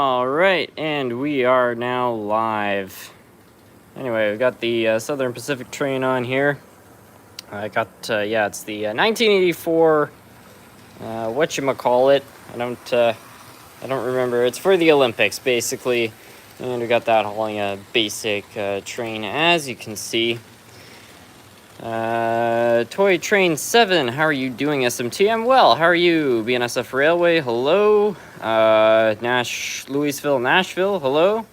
Alright, and we are now live. Anyway, we've got the Southern Pacific train on here. It's the 1984, whatchamacallit. I don't remember. It's for the Olympics, basically. And we got that hauling a basic train, as you can see. Toy Train 7, how are you doing, SMT? I'm well, how are you? BNSF Railway, hello. Louisville, Nashville, hello.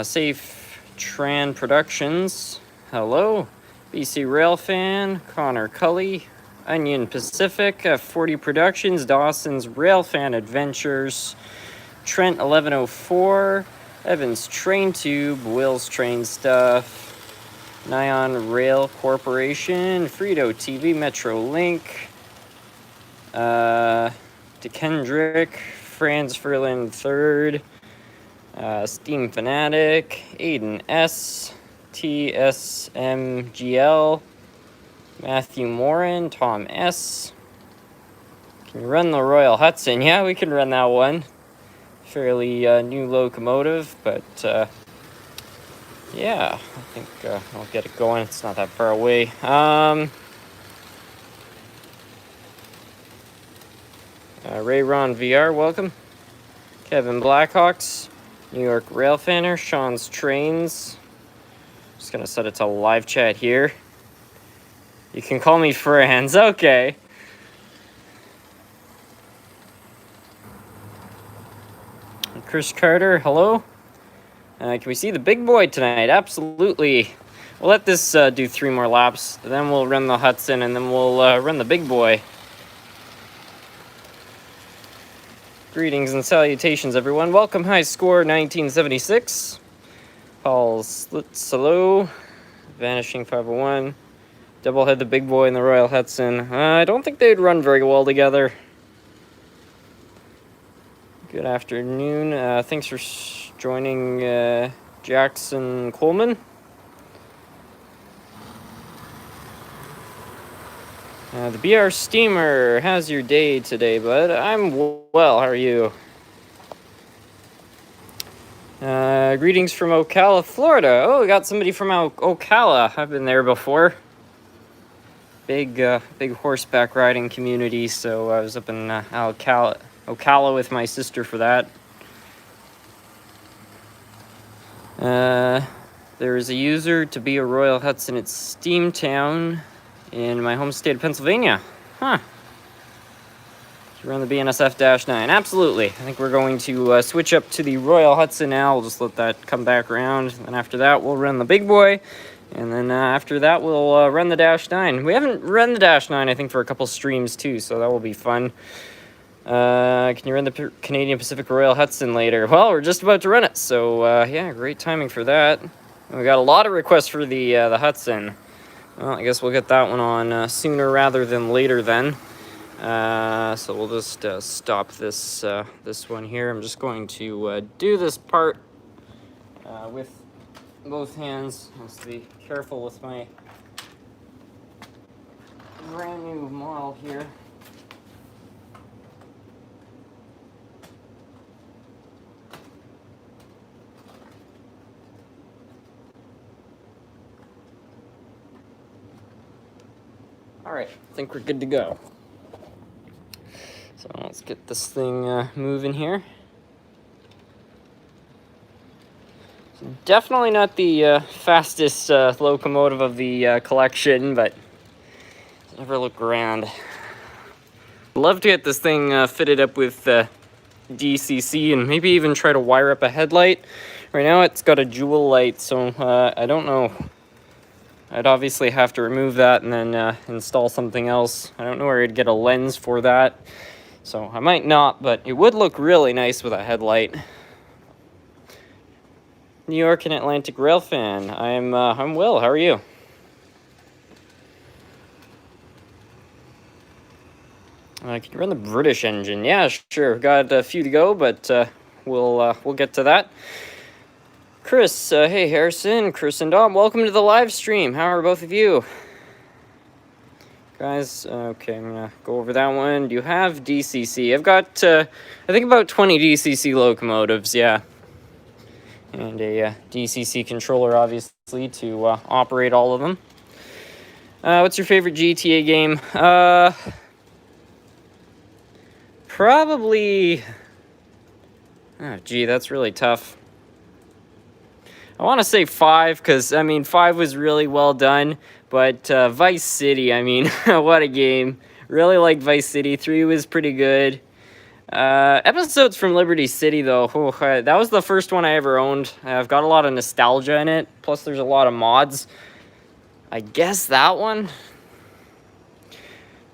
Safe Tran Productions, hello. BC Railfan, Connor Cully. Onion Pacific, 40 Productions, Dawson's Railfan Adventures. Trent 1104, Evans Train Tube, Will's Train Stuff. Nyon Rail Corporation, Frito TV, Metro Link, DeKendrick, Franz Ferlin III, Steam Fanatic, Aiden S, TSMGL, Matthew Morin, Tom S. Can you run the Royal Hudson? Yeah, we can run that one. Fairly new locomotive, but yeah, I think I'll get it going. It's not that far away. Ray Ron VR, welcome. Kevin Blackhawks, New York Railfanner, Sean's Trains. Just gonna set it to live chat here. You can call me Franz, okay. Chris Carter, hello. Can we see the big boy tonight? Absolutely. We'll let this do 3 more laps. Then we'll run the Hudson, and then we'll run the big boy. Greetings and salutations, everyone. Welcome, High Score 1976. Paul Slitzalo, Vanishing 501. Doublehead the big boy and the Royal Hudson. I don't think they'd run very well together. Good afternoon. Thanks for joining Jackson Coleman. The BR Steamer, how's your day today, bud? I'm well, how are you? Greetings from Ocala, Florida. Oh, we got somebody from Ocala. I've been there before. Big horseback riding community, so I was up in Ocala with my sister for that. There is a user to be a Royal Hudson at Steamtown in my home state of Pennsylvania. Huh. Run the BNSF-9. Absolutely. I think we're going to switch up to the Royal Hudson now. We'll just let that come back around. And after that, we'll run the big boy. And then after that, we'll run the -9. We haven't run the -9, I think, for a couple streams, too, so that will be fun. Can you run the Canadian Pacific Royal Hudson later? Well, we're just about to run it, so yeah, great timing for that. We got a lot of requests for the Hudson. Well, I guess we'll get that one on sooner rather than later then. So we'll just stop this one here. I'm just going to do this part with both hands. Let's be careful with my brand new model here. All right, I think we're good to go. So let's get this thing moving here. Definitely not the fastest locomotive of the collection, but never look around. I'd love to get this thing fitted up with DCC and maybe even try to wire up a headlight. Right now it's got a jewel light, so I don't know. I'd obviously have to remove that and then install something else. I don't know where I'd get a lens for that, so I might not, but it would look really nice with a headlight. New York and Atlantic Rail fan. I'm Will. How are you? Can you run the British engine? Yeah, sure. Got a few to go, but we'll get to that. Chris, hey Harrison, Chris and Dom, welcome to the live stream. How are both of you? Guys, okay, I'm gonna go over that one. Do you have DCC? I've got, I think about 20 DCC locomotives, yeah. And a DCC controller, obviously, to operate all of them. What's your favorite GTA game? Probably... Oh, gee, that's really tough. I want to say 5, because, I mean, 5 was really well done. But Vice City, I mean, what a game. Really like Vice City. 3 was pretty good. Episodes from Liberty City, though, that was the first one I ever owned. I've got a lot of nostalgia in it. Plus, there's a lot of mods. I guess that one.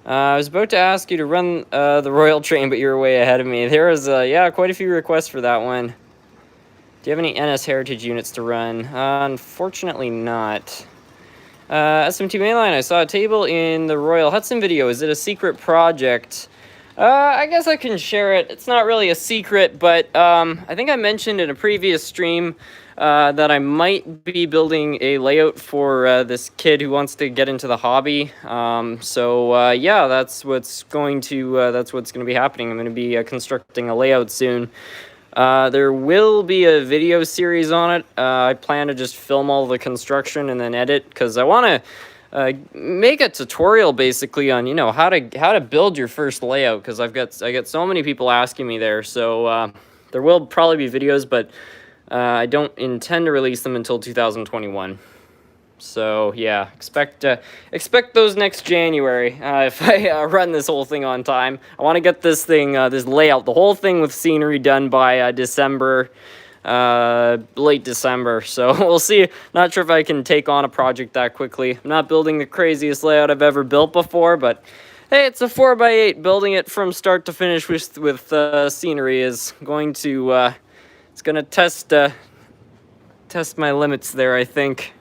I was about to ask you to run the Royal Train, but you were way ahead of me. There was, yeah, quite a few requests for that one. Do you have any NS Heritage units to run? Unfortunately not. SMT Mainline, I saw a table in the Royal Hudson video. Is it a secret project? I guess I can share it. It's not really a secret, but I think I mentioned in a previous stream that I might be building a layout for this kid who wants to get into the hobby. Yeah, that's what's going to be happening. I'm going to be constructing a layout soon. There will be a video series on it. I plan to just film all the construction and then edit, because I want to make a tutorial basically on, you know, how to build your first layout, because I get so many people asking me there. So there will probably be videos, but I don't intend to release them until 2021. So yeah, expect those next January if I run this whole thing on time. I want to get this thing, this layout, the whole thing with scenery done by December, late December. So we'll see. Not sure if I can take on a project that quickly. I'm not building the craziest layout I've ever built before, but hey, it's a 4x8. Building it from start to finish with scenery is going to it's gonna test my limits there, I think.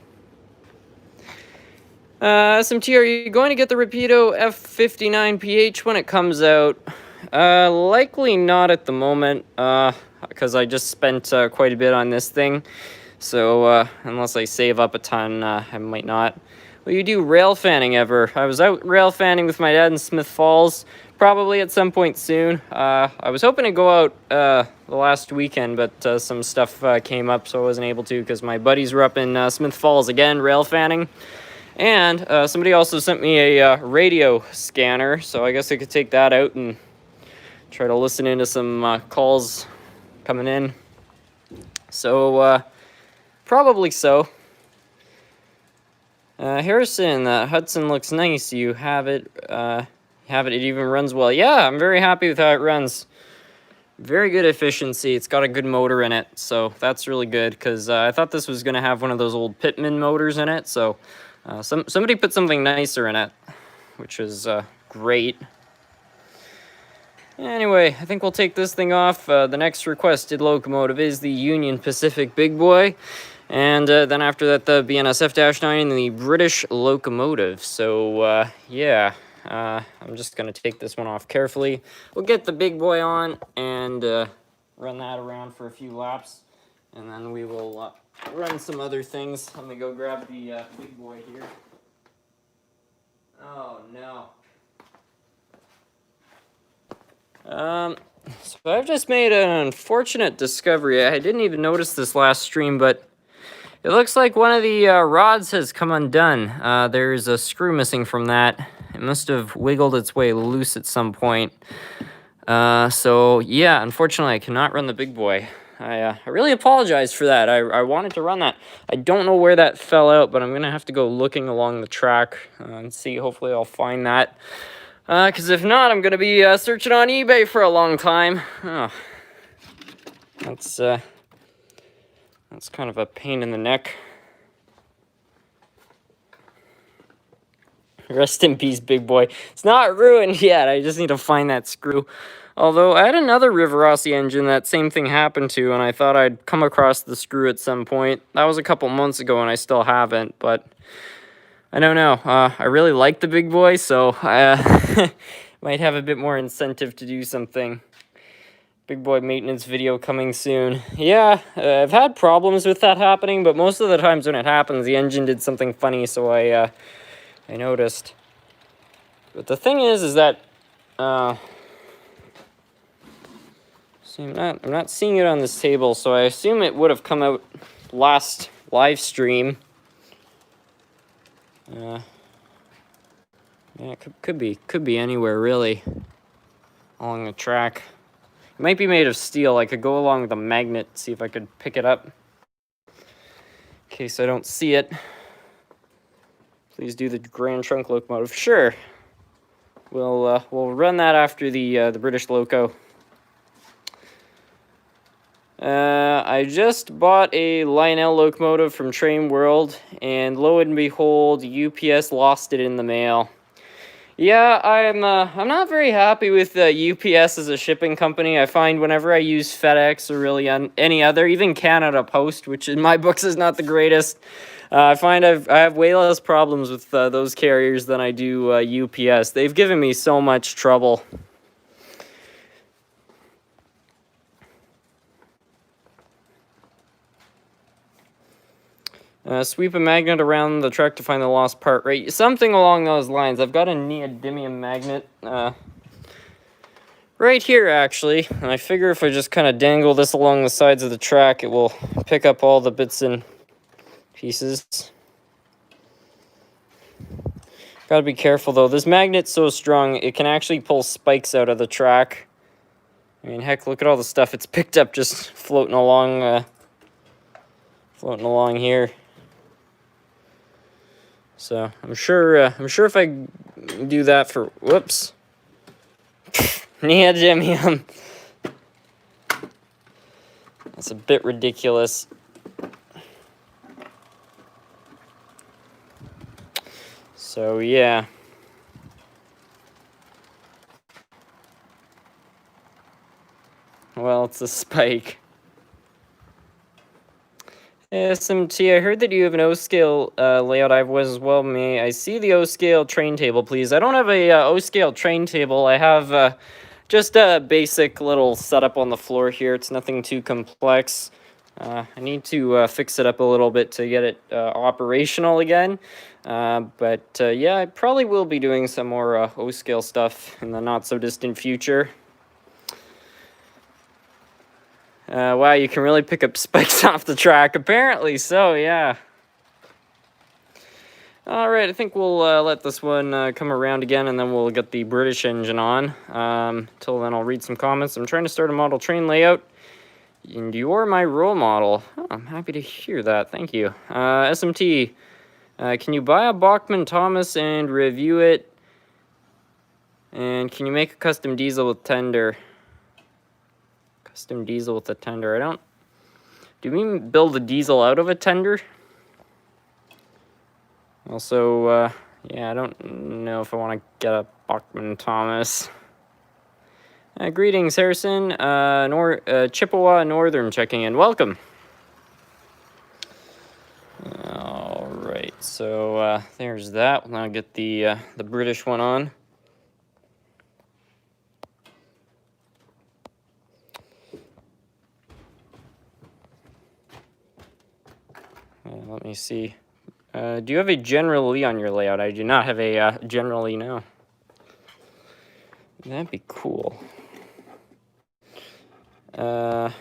SMT, are you going to get the Rapido F59PH when it comes out? Likely not at the moment, because I just spent quite a bit on this thing. So, unless I save up a ton, I might not. Will you do rail fanning ever? I was out rail fanning with my dad in Smith Falls, probably at some point soon. I was hoping to go out the last weekend, but some stuff came up, so I wasn't able to, because my buddies were up in Smith Falls again, rail fanning. And somebody also sent me a radio scanner, so I guess I could take that out and try to listen into some calls coming in. So, probably so. Harrison, Hudson looks nice. You have it. It even runs well. Yeah, I'm very happy with how it runs. Very good efficiency. It's got a good motor in it, so that's really good, because I thought this was going to have one of those old Pitman motors in it, so... somebody put something nicer in it, which is great. Anyway, I think we'll take this thing off. The next requested locomotive is the Union Pacific Big Boy. And then after that, the BNSF-9 and the British Locomotive. So, yeah, I'm just going to take this one off carefully. We'll get the Big Boy on and run that around for a few laps. And then we will... run some other things. Let me go grab the Big Boy here. Oh no. So I've just made an unfortunate discovery. I didn't even notice this last stream, but it looks like one of the rods has come undone. There's a screw missing from that. It must have wiggled its way loose at some point. So yeah, unfortunately I cannot run the Big Boy. I really apologize for that. I wanted to run that. I don't know where that fell out, but I'm going to have to go looking along the track and see. Hopefully I'll find that. Because if not, I'm going to be searching on eBay for a long time. Oh, that's kind of a pain in the neck. Rest in peace, Big Boy. It's not ruined yet. I just need to find that screw. Although, I had another Rivarossi engine that same thing happened to, and I thought I'd come across the screw at some point. That was a couple months ago, and I still haven't, but I don't know. I really like the Big Boy, so I might have a bit more incentive to do something. Big Boy maintenance video coming soon. Yeah, I've had problems with that happening, but most of the times when it happens, the engine did something funny, so I noticed. But the thing is that see, I'm not seeing it on this table, so I assume it would have come out last live stream. Yeah, it could be anywhere really along the track. It might be made of steel. I could go along with a magnet, see if I could pick it up. In case I don't see it. Please do the Grand Trunk locomotive. Sure. We'll run that after the British Loco. I just bought a Lionel locomotive from Train World, and lo and behold, UPS lost it in the mail. Yeah, I'm not very happy with UPS as a shipping company. I find whenever I use FedEx or really any other, even Canada Post, which in my books is not the greatest, I find I have way less problems with those carriers than I do UPS. They've given me so much trouble. Sweep a magnet around the track to find the lost part, right? Something along those lines. I've got a neodymium magnet right here, actually. And I figure if I just kind of dangle this along the sides of the track, it will pick up all the bits and pieces. Gotta be careful, though. This magnet's so strong, it can actually pull spikes out of the track. I mean, heck, look at all the stuff it's picked up just floating along here. So I'm sure if I do that for whoops, neodymium, that's a bit ridiculous. So yeah. Well, it's a spike. SMT, I heard that you have an O-scale layout. I was as well. May I see the O-scale train table, please? I don't have a O-scale train table. I have just a basic little setup on the floor here. It's nothing too complex. I need to fix it up a little bit to get it operational again. But yeah, I probably will be doing some more O-scale stuff in the not-so-distant future. Wow, you can really pick up spikes off the track. Apparently so, yeah. Alright, I think we'll let this one come around again, and then we'll get the British engine on. Till then, I'll read some comments. I'm trying to start a model train layout, and you're my role model. Oh, I'm happy to hear that. Thank you. SMT, can you buy a Bachmann Thomas and review it? And can you make a custom diesel with tender? Custom diesel with a tender. Do you mean build a diesel out of a tender? Also, yeah, I don't know if I want to get a Bachmann Thomas. Greetings, Harrison. Chippewa Northern checking in. Welcome. All right, so there's that. We'll now get the British one on. Let me see. Do you have a General Lee on your layout? I do not have a General Lee now. That'd be cool. Do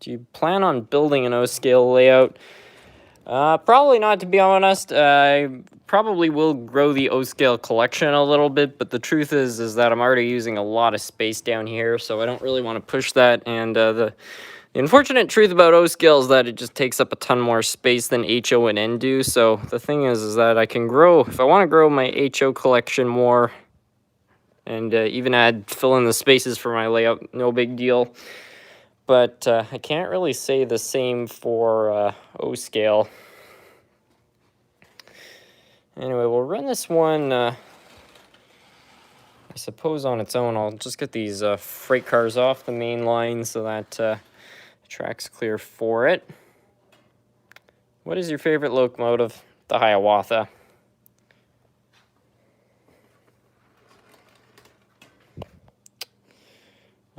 you plan on building an O-scale layout? Probably not, to be honest. I probably will grow the O-scale collection a little bit, but the truth is that I'm already using a lot of space down here, so I don't really want to push that. And the unfortunate truth about O-scale is that it just takes up a ton more space than HO and N do. So the thing is that I can grow, if I want to grow my HO collection more, and even fill in the spaces for my layout, no big deal. But I can't really say the same for O-scale. Anyway, we'll run this one, I suppose, on its own. I'll just get these freight cars off the main line so that the track's clear for it. What is your favorite locomotive? The Hiawatha.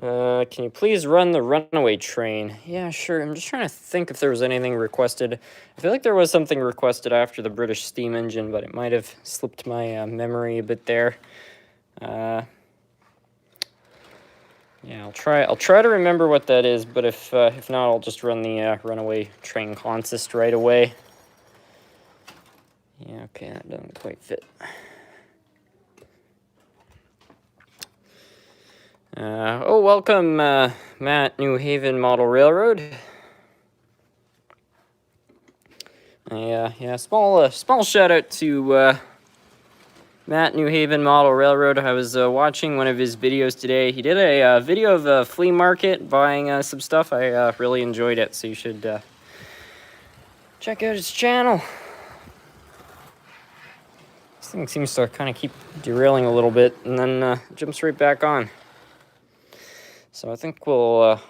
Can you please run the Runaway Train? Yeah, sure. I'm just trying to think if there was anything requested. I feel like there was something requested after the British steam engine, but it might have slipped my memory a bit there. Yeah, I'll try to remember what that is, but if not, I'll just run the Runaway Train consist right away. Yeah, okay, that doesn't quite fit. Oh, welcome, Matt, New Haven Model Railroad. Yeah, small shout out to Matt, New Haven Model Railroad. I was watching one of his videos today. He did a video of a flea market buying some stuff. I really enjoyed it, so you should check out his channel. This thing seems to kind of keep derailing a little bit and then jumps right back on. So I think we'll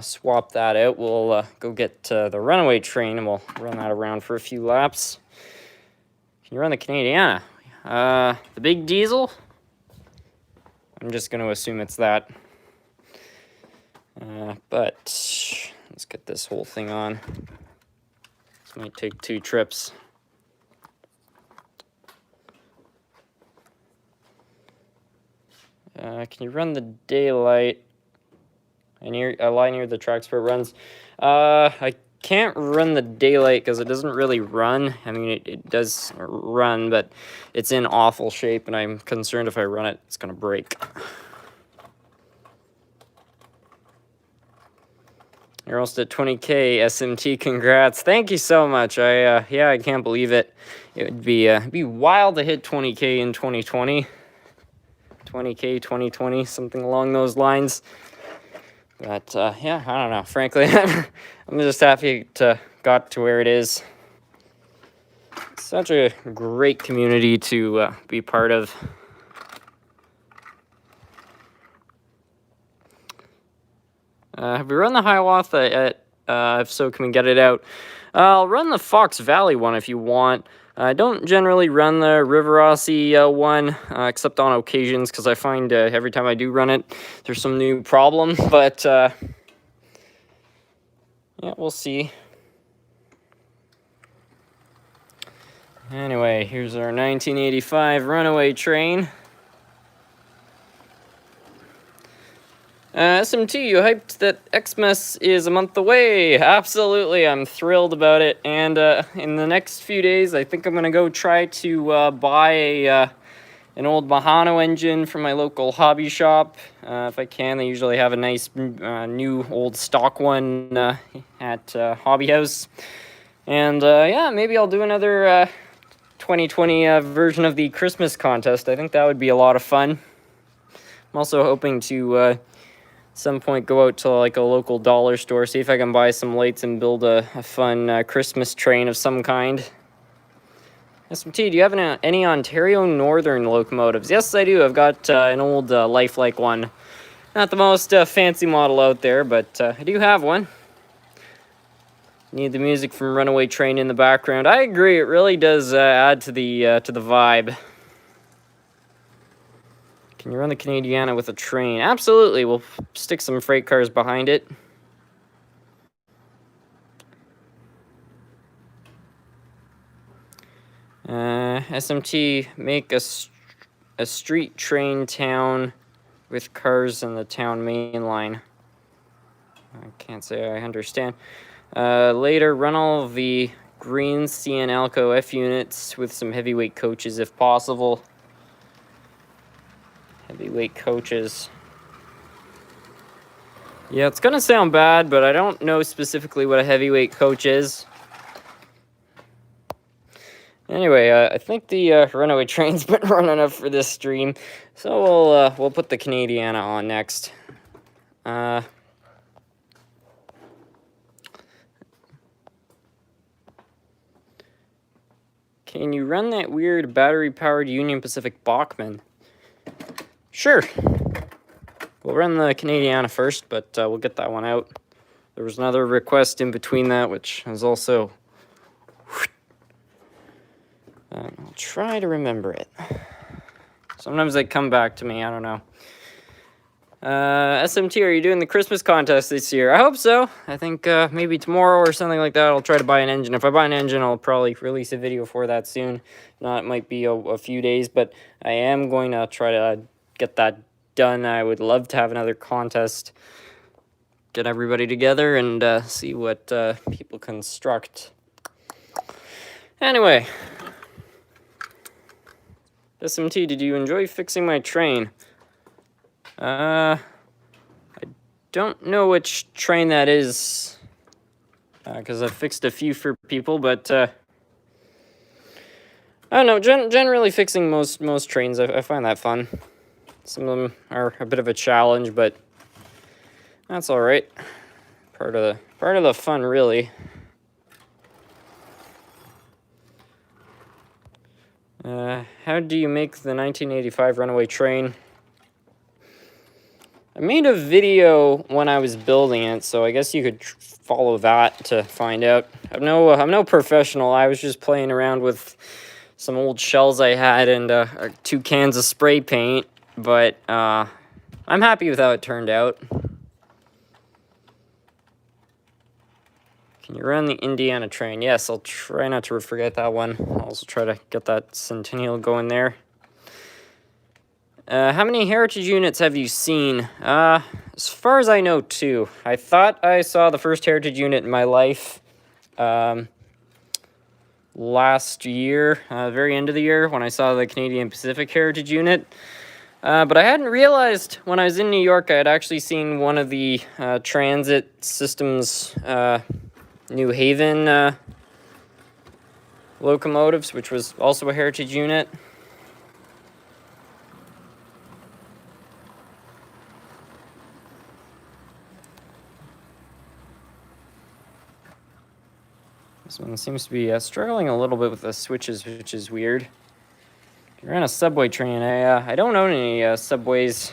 swap that out. We'll go get the Runaway Train and we'll run that around for a few laps. Can you run the Canadiana? The big diesel? I'm just going to assume it's that. But let's get this whole thing on. This might take 2 trips. Can you run the daylight? I lie near the tracks where it runs. I can't run the daylight because it doesn't really run. I mean, it does run, but it's in awful shape, and I'm concerned if I run it, it's going to break. You're almost at 20K, SMT, congrats. Thank you so much. Yeah, I can't believe it. It would be wild to hit 20K in 2020. 20K, 2020, something along those lines. But, yeah, I don't know. Frankly, I'm just happy it got to where it is. It's such a great community to be part of. Have we run the Hiawatha at, if so, can we get it out? I'll run the Fox Valley one if you want. I don't generally run the River Rossi one, except on occasions, because I find every time I do run it, there's some new problem, but yeah, we'll see. Anyway, here's our 1985 Runaway Train. SMT, you hyped that Xmas is a month away. Absolutely, I'm thrilled about it. And in the next few days, I think I'm going to go try to buy an old Mahano engine from my local hobby shop. If I can, they usually have a nice new old stock one at Hobby House. And yeah, maybe I'll do another 2020 version of the Christmas contest. I think that would be a lot of fun. I'm also hoping to some point go out to like a local dollar store, see if I can buy some lights and build a fun Christmas train of some kind. SMT, do you have any Ontario Northern locomotives? Yes, I do. I've got an old lifelike one. Not the most fancy model out there, but I do have one. Need the music from Runaway Train in the background. I agree, it really does add to the vibe. Can you run the Canadiana with a train? Absolutely. We'll stick some freight cars behind it. SMT, make a street train town with cars in the town main line. I can't say I understand. Later, run all of the green CN Alco F units with some heavyweight coaches if possible. Heavyweight coaches. Yeah, it's gonna sound bad, but I don't know specifically what a heavyweight coach is. Anyway, I think the Runaway Train's been run enough for this stream, so we'll put the Canadiana on next. Can you run that weird battery-powered Union Pacific Bachmann? Sure. We'll run the Canadiana first, but we'll get that one out. There was another request in between that, which is also... I'll try to remember it. Sometimes they come back to me, I don't know. SMT, are you doing the Christmas contest this year? I hope so. I think maybe tomorrow or something like that, I'll try to buy an engine. If I buy an engine, I'll probably release a video for that soon. If not, it might be a few days, but I am going to try to get that done. I would love to have another contest, get everybody together, and see what people construct. Anyway, SMT, did you enjoy fixing my train? I don't know which train that is, because I've fixed a few for people, but I don't know, generally fixing most trains, I find that fun. Some of them are a bit of a challenge, but that's all right. Part of the fun, really. How do you make the 1985 Runaway Train? I made a video when I was building it, so I guess you could follow that to find out. I'm no professional. I was just playing around with some old shells I had and 2 cans of spray paint, but I'm happy with how it turned out. Can you run the Indiana train? Yes, I'll try not to forget that one. I'll also try to get that Centennial going there. How many heritage units have you seen? As far as I know, 2. I thought I saw the first heritage unit in my life last year, very end of the year, when I saw the Canadian Pacific Heritage Unit. But I hadn't realized when I was in New York I had actually seen one of the transit systems New Haven locomotives, which was also a heritage unit. This one seems to be struggling a little bit with the switches, which is weird. You're on a subway train. I don't own any subways.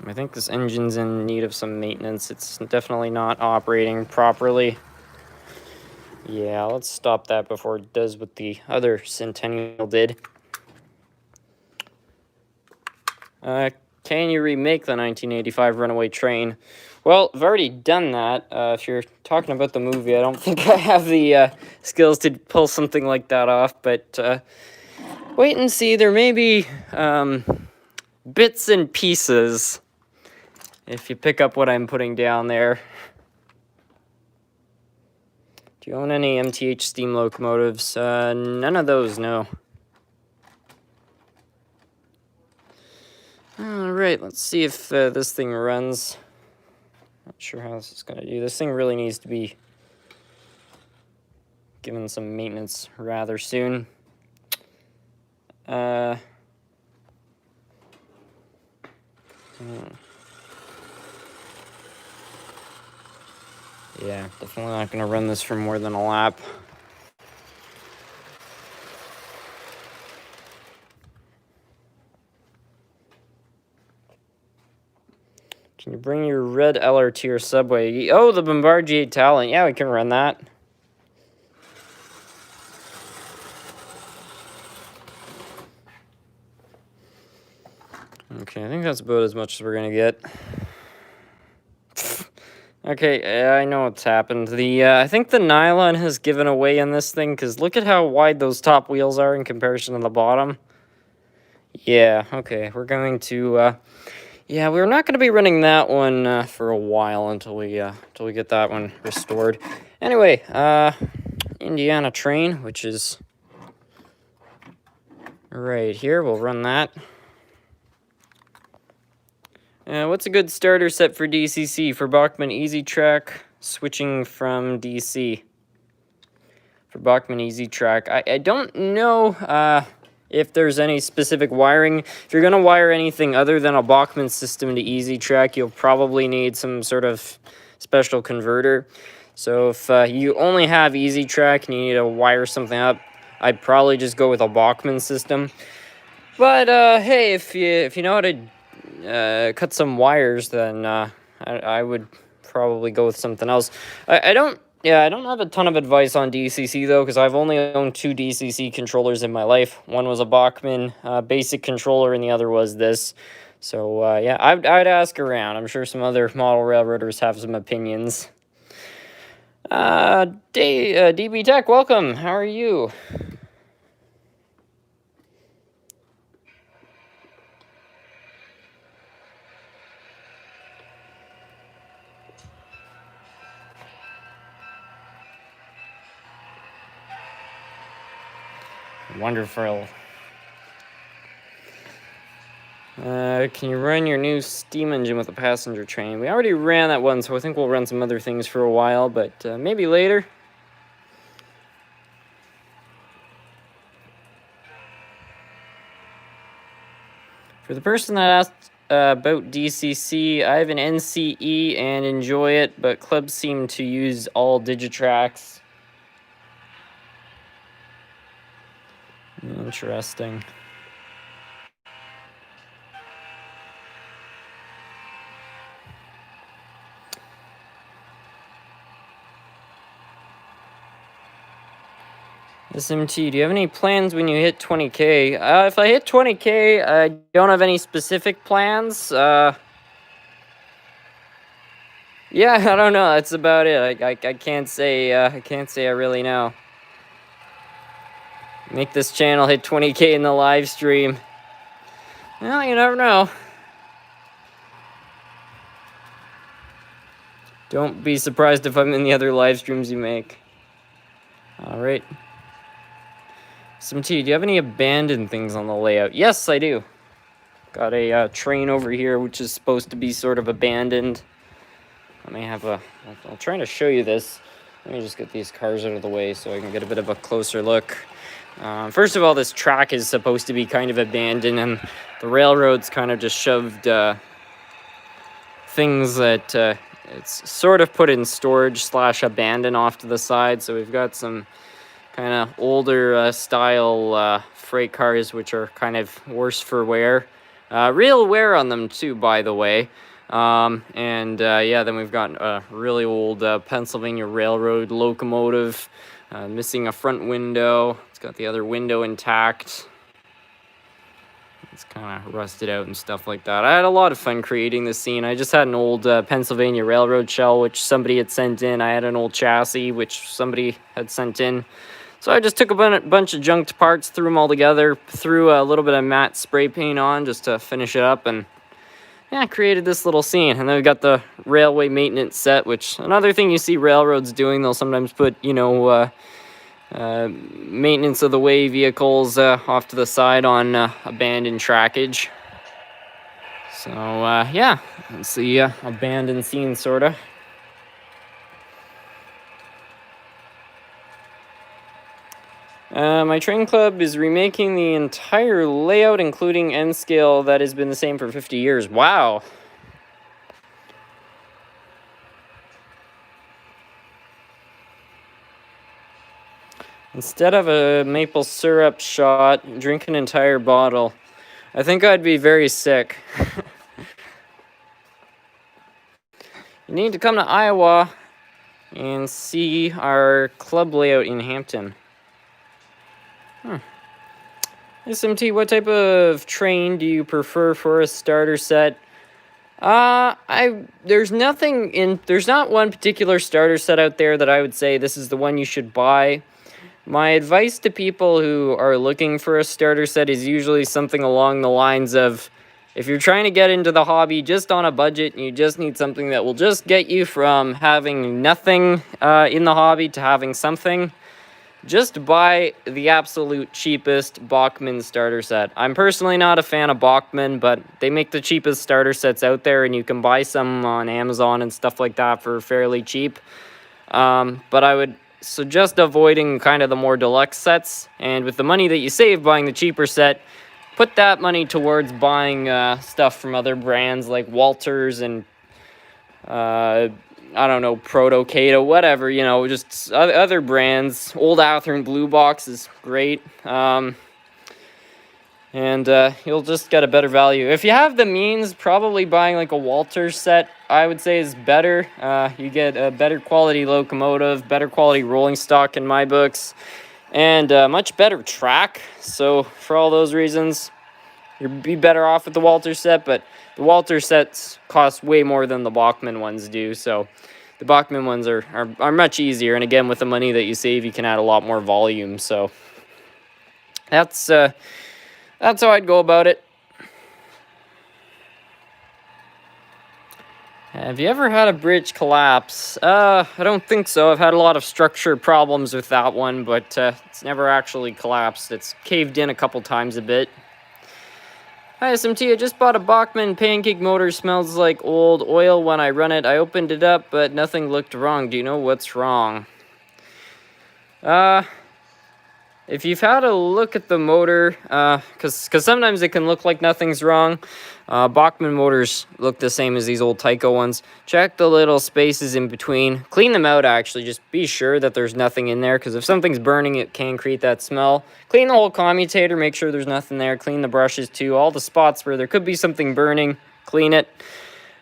I think this engine's in need of some maintenance. It's definitely not operating properly. Yeah, let's stop that before it does what the other Centennial did. Can you remake the 1985 Runaway Train? Well, I've already done that. If you're talking about the movie, I don't think I have the skills to pull something like that off, but wait and see. There may be bits and pieces if you pick up what I'm putting down there. Do you own any MTH steam locomotives? None of those, no. Alright, let's see if this thing runs. Not sure how this is going to do. This thing really needs to be given some maintenance rather soon. Yeah, definitely not going to run this for more than a lap. Can you bring your red LRT or subway? Oh, the Bombardier Talent. Yeah, we can run that. Okay, I think that's about as much as we're going to get. Okay, I know what's happened. I think the nylon has given away in this thing, because look at how wide those top wheels are in comparison to the bottom. Yeah, okay, we're going to, yeah, we're not going to be running that one for a while until we get that one restored. Anyway, Indiana train, which is right here, we'll run that. What's a good starter set for DCC? For Bachmann Easy Track, switching from DC. For Bachmann Easy Track, I don't know if there's any specific wiring. If you're going to wire anything other than a Bachmann system to Easy Track, you'll probably need some sort of special converter. So if you only have Easy Track and you need to wire something up, I'd probably just go with a Bachmann system. But hey, if you know how to cut some wires, then I would probably go with something else. I don't Yeah, I don't have a ton of advice on DCC though, because I've only owned 2 DCC controllers in my life. One was a Bachmann basic controller, and the other was this. So yeah, I'd ask around. I'm sure some other model railroaders have some opinions. DB Tech, welcome. How are you? Wonderful. Can you run your new steam engine with a passenger train? We already ran that one, so I think we'll run some other things for a while, but maybe later. For the person that asked about DCC, I have an NCE and enjoy it, but clubs seem to use all Digitrax. Interesting. SMT, do you have any plans when you hit 20K? If I hit 20K, I don't have any specific plans. Yeah, I don't know. That's about it. I can't say I really know. Make this channel hit 20K in the live stream. Well, you never know. Don't be surprised if I'm in the other live streams you make. Alright. SMT, do you have any abandoned things on the layout? Yes, I do. Got a train over here, which is supposed to be sort of abandoned. Let me have I'll try to show you this. Let me just get these cars out of the way so I can get a bit of a closer look. First of all, this track is supposed to be kind of abandoned, and the railroad's kind of just shoved things that it's sort of put in storage / abandon off to the side. So we've got some kind of older style freight cars, which are kind of worse for wear. Real wear on them too, by the way. Yeah, then we've got a really old Pennsylvania Railroad locomotive, missing a front window. It's got the other window intact. It's kind of rusted out and stuff like that. I had a lot of fun creating this scene. I just had an old Pennsylvania Railroad shell, which somebody had sent in. I had an old chassis, which somebody had sent in. So I just took a bunch of junked parts, threw them all together, threw a little bit of matte spray paint on just to finish it up, and yeah, created this little scene. And then we got the railway maintenance set, which another thing you see railroads doing, they'll sometimes put, you know, maintenance of the way vehicles off to the side on abandoned trackage. So yeah, it's the abandoned scene, sorta. My train club is remaking the entire layout, including end scale, that has been the same for 50 years. Wow. Instead of a maple syrup shot, drink an entire bottle. I think I'd be very sick. You need to come to Iowa and see our club layout in Hampton. SMT, what type of train do you prefer for a starter set? There's not one particular starter set out there that I would say this is the one you should buy. My advice to people who are looking for a starter set is usually something along the lines of, if you're trying to get into the hobby just on a budget and you just need something that will just get you from having nothing in the hobby to having something, just buy the absolute cheapest Bachmann starter set. I'm personally not a fan of Bachmann, but they make the cheapest starter sets out there, and you can buy some on Amazon and stuff like that for fairly cheap. But I would suggest avoiding kind of the more deluxe sets, and with the money that you save buying the cheaper set, put that money towards buying stuff from other brands like Walters and I don't know, Proto Cato, whatever, you know, just other brands. Old Atherton Blue Box is great. And you'll just get a better value. If you have the means, probably buying like a Walter set, I would say, is better. You get a better quality locomotive, better quality rolling stock in my books, and much better track. So for all those reasons, you'd be better off with the Walter set, but the Walter sets cost way more than the Bachmann ones do. So the Bachmann ones are much easier. And again, with the money that you save, you can add a lot more volume. So that's how I'd go about it. Have you ever had a bridge collapse? I don't think so. I've had a lot of structure problems with that one, but it's never actually collapsed. It's caved in a couple times a bit. Hi, SMT. I just bought a Bachmann pancake motor. Smells like old oil when I run it. I opened it up, but nothing looked wrong. Do you know what's wrong? If you've had a look at the motor, because sometimes it can look like nothing's wrong. Bachmann motors look the same as these old Tyco ones. Check the little spaces in between. Clean them out, actually. Just be sure that there's nothing in there, because if something's burning, it can create that smell. Clean the whole commutator. Make sure there's nothing there. Clean the brushes, too. All the spots where there could be something burning, clean it.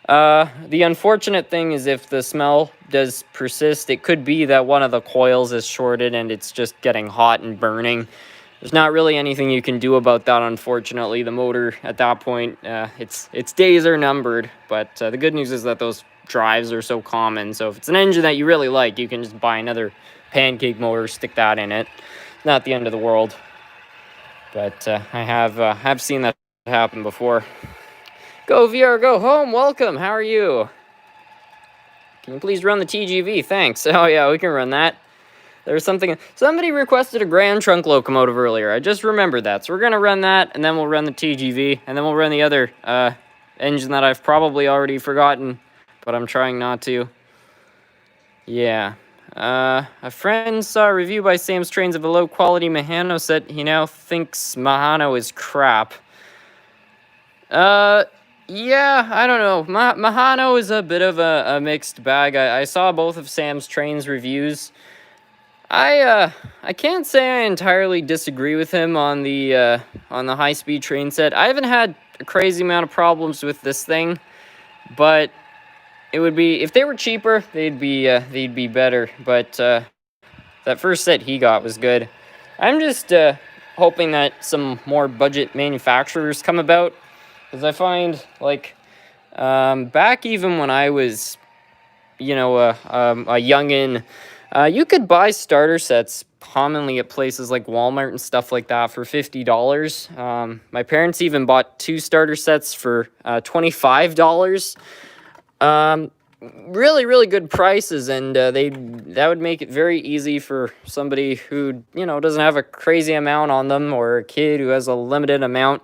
The unfortunate thing is if the smell does persist, it could be that one of the coils is shorted and it's just getting hot and burning. There's not really anything you can do about that, unfortunately. The motor, at that point, its days are numbered. But the good news is that those drives are so common. So if it's an engine that you really like, you can just buy another pancake motor, stick that in it. Not the end of the world. But I have seen that happen before. Go VR, go home, welcome, how are you? Can you please run the TGV? Thanks. Oh yeah, we can run that. There's something, somebody requested a Grand Trunk locomotive earlier. I just remembered that. So we're gonna run that, and then we'll run the TGV, and then we'll run the other engine that I've probably already forgotten, but I'm trying not to. Yeah. A friend saw a review by Sam's Trains of a low-quality Mahano set. He now thinks Mahano is crap. Yeah, I don't know. Mahano is a bit of a mixed bag. I saw both of Sam's Trains reviews. I can't say I entirely disagree with him on the high-speed train set. I haven't had a crazy amount of problems with this thing, but it would be, if they were cheaper, they'd be better. But that first set he got was good. I'm just hoping that some more budget manufacturers come about. Because I find, like, back even when I was, you know, a youngin', you could buy starter sets commonly at places like Walmart and stuff like that for $50. My parents even bought 2 starter sets for $25. Really, really good prices, and that would make it very easy for somebody who, you know, doesn't have a crazy amount on them, or a kid who has a limited amount,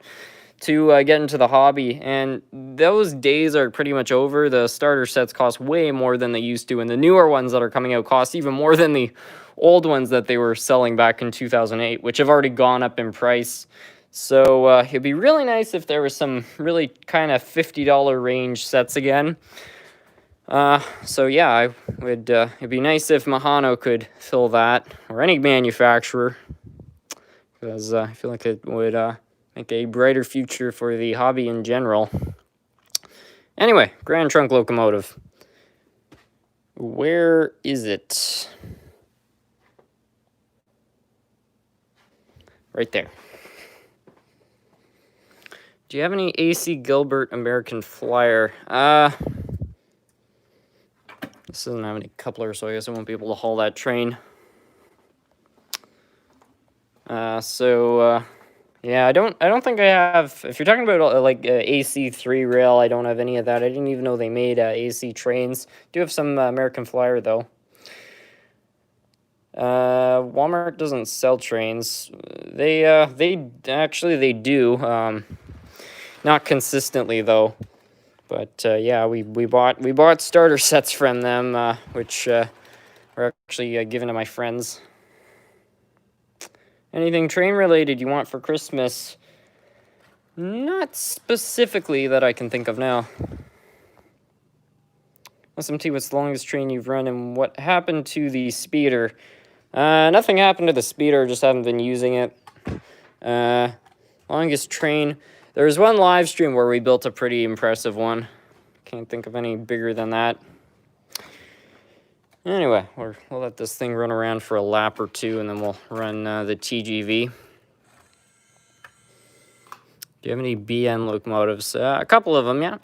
to get into the hobby. And those days are pretty much over. The starter sets cost way more than they used to, and the newer ones that are coming out cost even more than the old ones that they were selling back in 2008, which have already gone up in price. So it'd be really nice if there was some really kind of $50 range sets again. So yeah, I would, it'd be nice if Mahano could fill that, or any manufacturer, because I feel like it would make a brighter future for the hobby in general. Anyway, Grand Trunk locomotive. Where is it? Right there. Do you have any AC Gilbert American Flyer? This doesn't have any coupler, so I guess I won't be able to haul that train. Yeah, I don't think I have. If you're talking about like AC3 rail, I don't have any of that. I didn't even know they made AC trains. Do have some American Flyer though. Walmart doesn't sell trains. They do. Not consistently though. But yeah, we bought starter sets from them, which were actually given to my friends. Anything train related you want for Christmas? Not specifically that I can think of now. SMT, what's the longest train you've run, and what happened to the speeder? Nothing happened to the speeder, just haven't been using it. Longest train. There was one live stream where we built a pretty impressive one. Can't think of any bigger than that. Anyway, we'll let this thing run around for a lap or two, and then we'll run the TGV. Do you have any BN locomotives? A couple of them, yeah.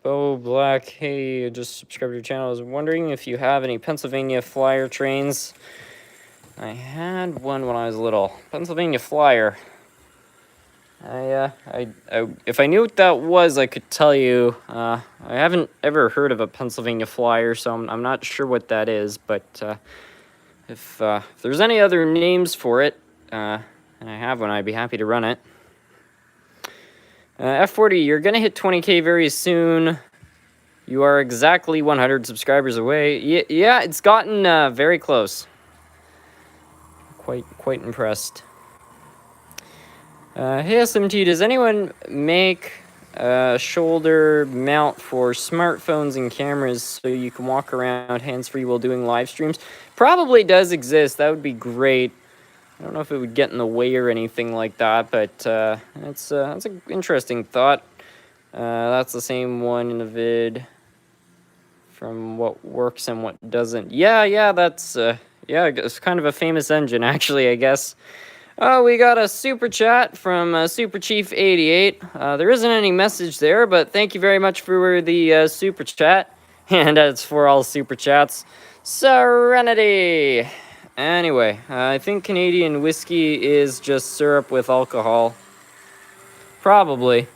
Bo Black, hey, just subscribed to your channel. I was wondering if you have any Pennsylvania Flyer trains. I had one when I was little. Pennsylvania Flyer. If I knew what that was, I could tell you. I haven't ever heard of a Pennsylvania Flyer, so I'm not sure what that is. But if there's any other names for it, and I have one, I'd be happy to run it. F40, you're going to hit 20K very soon. You are exactly 100 subscribers away. Yeah, it's gotten very close. Quite impressed. Hey SMT, does anyone make a shoulder mount for smartphones and cameras so you can walk around hands-free while doing live streams? Probably does exist. That would be great. I don't know if it would get in the way or anything like that, but that's an interesting thought. That's the same one in the vid from what works and what doesn't. Yeah, that's it's kind of a famous engine, actually, I guess. Oh, we got a super chat from Super Chief 88. There isn't any message there, but thank you very much for the super chat. And as for all super chats, Serenity. Anyway, I think Canadian whiskey is just syrup with alcohol. Probably.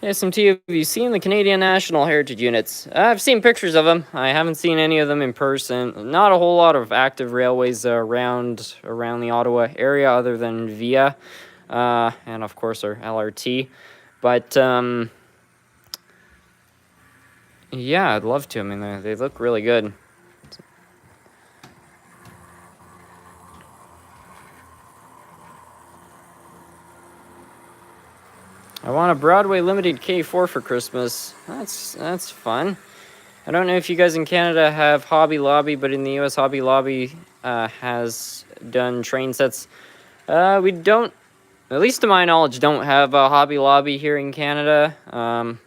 SMT, have you seen the Canadian National Heritage Units? I've seen pictures of them. I haven't seen any of them in person. Not a whole lot of active railways around the Ottawa area other than VIA, and of course our LRT. But yeah, I'd love to. I mean, they look really good. I want a Broadway Limited K4 for Christmas. That's fun. I don't know if you guys in Canada have Hobby Lobby, but in the US, Hobby Lobby has done train sets. We don't, at least to my knowledge, don't have a Hobby Lobby here in Canada. I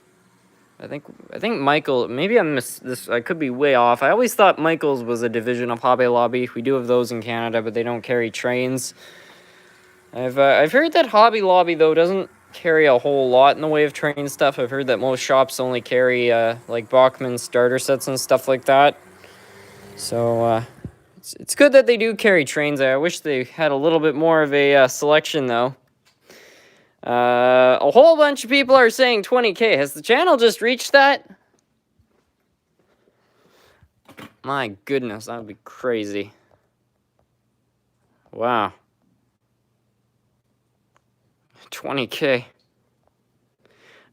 think Michael, maybe I missed this, I could be way off. I always thought Michael's was a division of Hobby Lobby. We do have those in Canada, but they don't carry trains. I've heard that Hobby Lobby, though, doesn't carry a whole lot in the way of train stuff. I've heard that most shops only carry like Bachmann starter sets and stuff like that. So it's good that they do carry trains. I wish they had a little bit more of a selection, though. A whole bunch of people are saying 20K. Has the channel just reached that? My goodness, that would be crazy. Wow. 20K.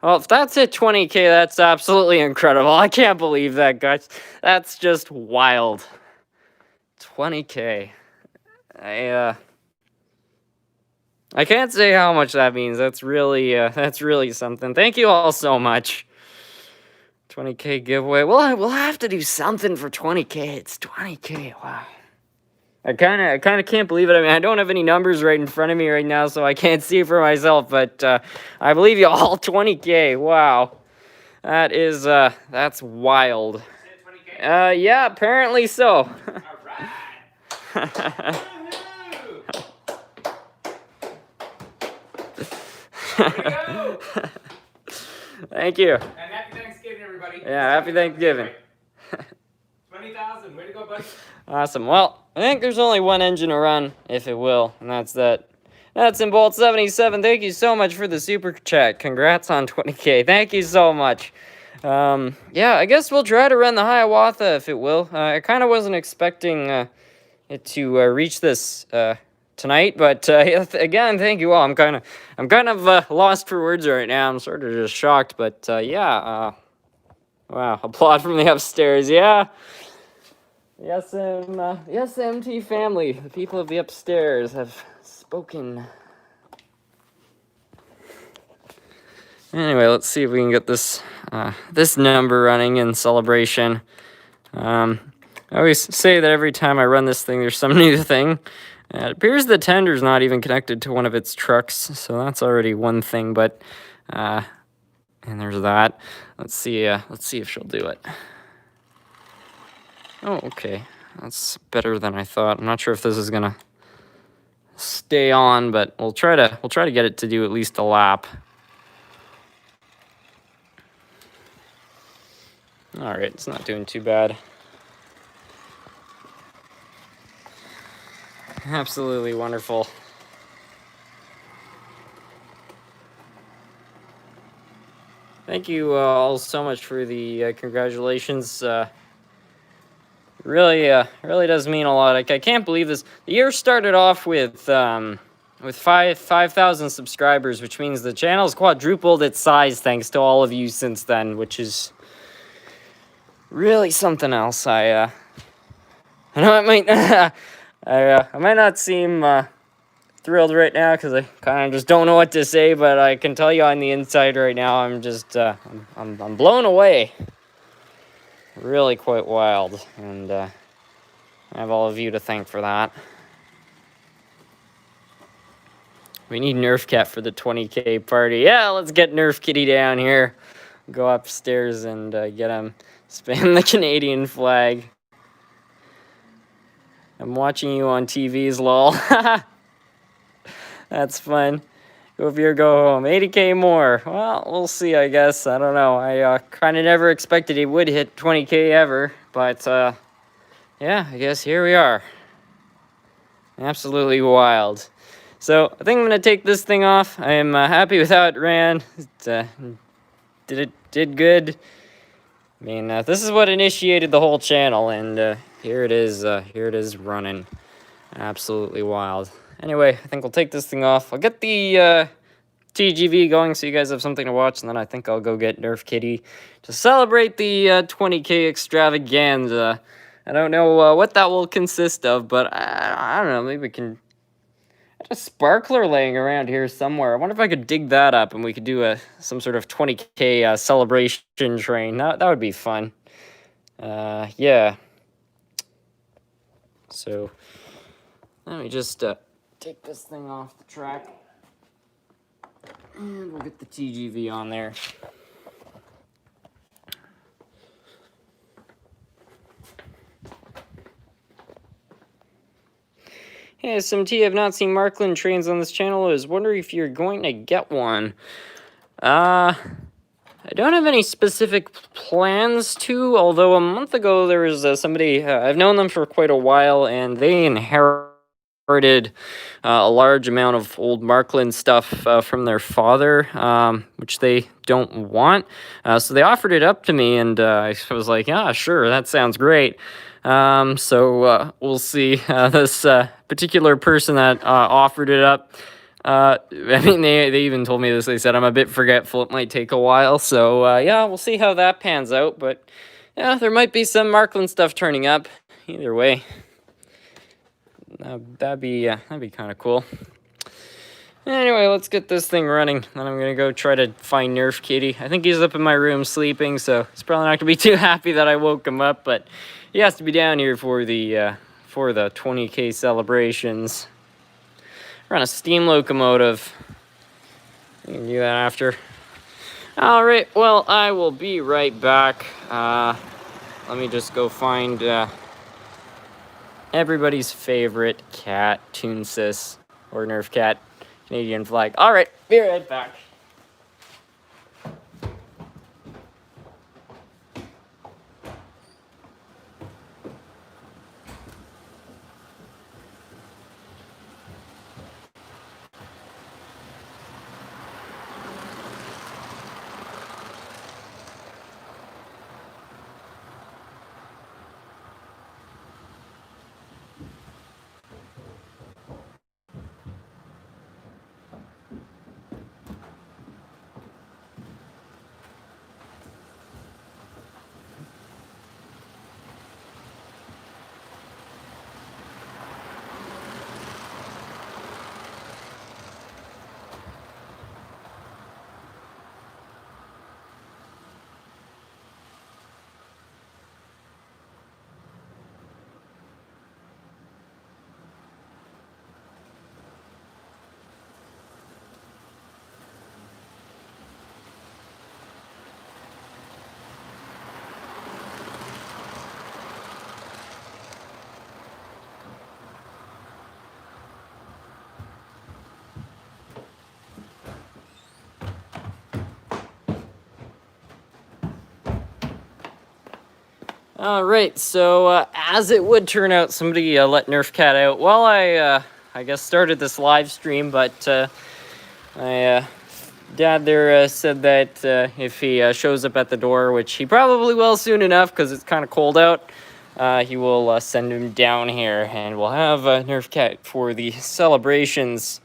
Well, if that's at 20K, that's absolutely incredible. I can't believe that, guys. That's just wild. 20K. I can't say how much that means. That's really something. Thank you all so much. 20K giveaway. Well, we'll have to do something for 20K. It's 20K. Wow. I kind of can't believe it. I mean, I don't have any numbers right in front of me right now, so I can't see it for myself. But I believe you all. 20K. Wow, that's wild. Yeah, apparently so. All right. Thank you. And happy Thanksgiving, everybody. Yeah, happy Thanksgiving. 20,000. Way to go, buddy. Awesome. Well, I think there's only one engine to run, if it will, and that's that. That's in Bolt 77. Thank you so much for the super chat. Congrats on 20K. Thank you so much. Yeah, I guess we'll try to run the Hiawatha, if it will. I kind of wasn't expecting it to reach this tonight, but again, thank you all. I'm kind of lost for words right now. I'm sort of just shocked, but yeah. Wow, applaud from the upstairs. Yeah. The SMT family, the people of the upstairs have spoken. Anyway, let's see if we can get this this number running in celebration. I always say that every time I run this thing, there's some new thing. It appears the tender's not even connected to one of its trucks, so that's already one thing. But and there's that. Let's see if she'll do it. Oh, okay. That's better than I thought. I'm not sure if this is gonna stay on, but we'll try to get it to do at least a lap. All right, it's not doing too bad. Absolutely wonderful. Thank you all so much for the congratulations. Really does mean a lot. Like, I can't believe this. The year started off with 5,000 subscribers, which means the channel's quadrupled its size thanks to all of you since then, which is really something else. I know it might I might not seem thrilled right now because I kind of just don't know what to say, but I can tell you on the inside right now, I'm just I'm blown away. Really quite wild, and I have all of you to thank for that. We need Nerf Cat for the 20K party. Yeah, let's get Nerf Kitty down here. Go upstairs and get him spin the Canadian flag. I'm watching you on TVs, lol. That's fun. Go beer, go home. 80K more. Well, we'll see, I guess. I don't know. I kind of never expected he would hit 20K ever. But, yeah, I guess here we are. Absolutely wild. So, I think I'm going to take this thing off. I am happy with how it ran. It did good. I mean, this is what initiated the whole channel. And here it is running. Absolutely wild. Anyway, I think we'll take this thing off. I'll get the TGV going so you guys have something to watch, and then I think I'll go get Nerf Kitty to celebrate the 20K extravaganza. I don't know what that will consist of, but I don't know, maybe we can... a sparkler laying around here somewhere. I wonder if I could dig that up and we could do some sort of 20K celebration train. That would be fun. Yeah. So, let me just take this thing off the track. And we'll get the TGV on there. Hey, SMT, I've not seen Marklin Trains on this channel. I was wondering if you're going to get one. I don't have any specific plans to, although a month ago there was somebody, I've known them for quite a while, and they inherited a large amount of old Marklin stuff from their father, which they don't want. So they offered it up to me, and I was like, yeah, sure, that sounds great. So we'll see. This particular person that offered it up, I mean, they even told me this. They said I'm a bit forgetful. It might take a while. So, yeah, we'll see how that pans out. But, yeah, there might be some Marklin stuff turning up. Either way, that'd be kind of cool. Anyway, let's get this thing running. Then I'm going to go try to find Nerf Kitty. I think he's up in my room sleeping, so he's probably not going to be too happy that I woke him up. But he has to be down here for the 20K celebrations. Run a steam locomotive. You can do that after. Alright, well, I will be right back. Let me just go find everybody's favorite cat, Toonsis, or Nerf Cat, Canadian flag. Alright, be right back. Alright, so as it would turn out, somebody let Nerf Cat out while I guess started this live stream, but my dad there said that if he shows up at the door, which he probably will soon enough because it's kind of cold out, he will send him down here and we'll have Nerf Cat for the celebrations.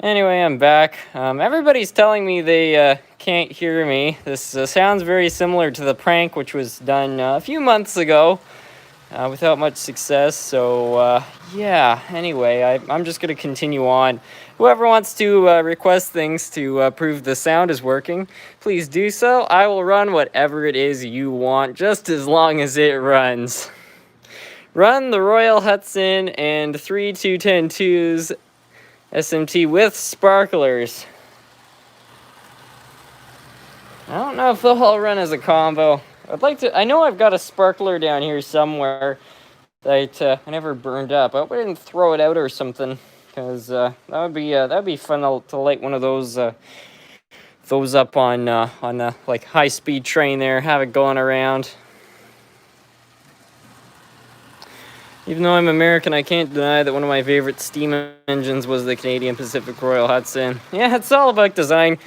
Anyway, I'm back. Everybody's telling me they can't hear me. This sounds very similar to the prank which was done a few months ago without much success. So, yeah, anyway, I'm just going to continue on. Whoever wants to request things to prove the sound is working, please do so. I will run whatever it is you want, just as long as it runs. Run the Royal Hudson and 3 210-2s SMT with sparklers. I don't know if they'll all run as a combo. I'd like to. I know I've got a sparkler down here somewhere that I never burned up. I hope I didn't throw it out or something, because that would be fun to light one of those up on a like high-speed train there, have it going around. Even though I'm American, I can't deny that one of my favorite steam engines was the Canadian Pacific Royal Hudson. Yeah, it's all about design.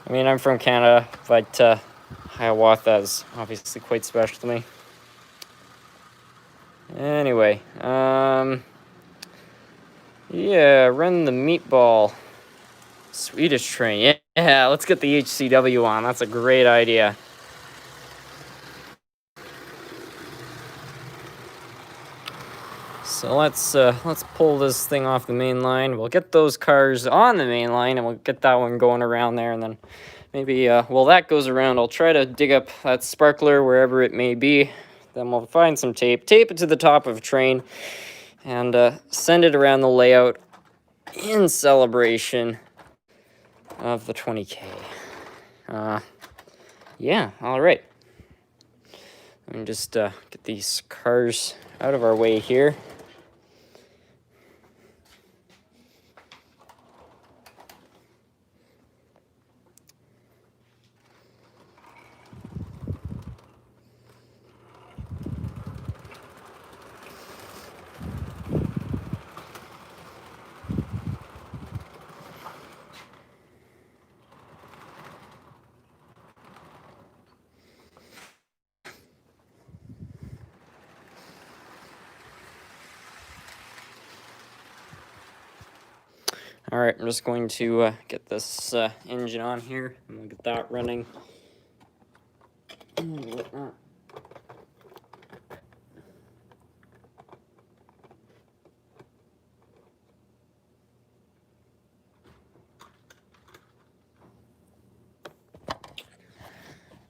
I mean, I'm from Canada, but Hiawatha is obviously quite special to me. Anyway, yeah, run the meatball. Swedish train. Yeah, let's get the HCW on. That's a great idea. So let's pull this thing off the main line. We'll get those cars on the main line, and we'll get that one going around there, and then maybe while that goes around, I'll try to dig up that sparkler wherever it may be. Then we'll find some tape it to the top of a train, and send it around the layout in celebration of the 20K. Yeah, all right. Let me just get these cars out of our way here. All right, I'm just going to get this engine on here, and we'll get that running.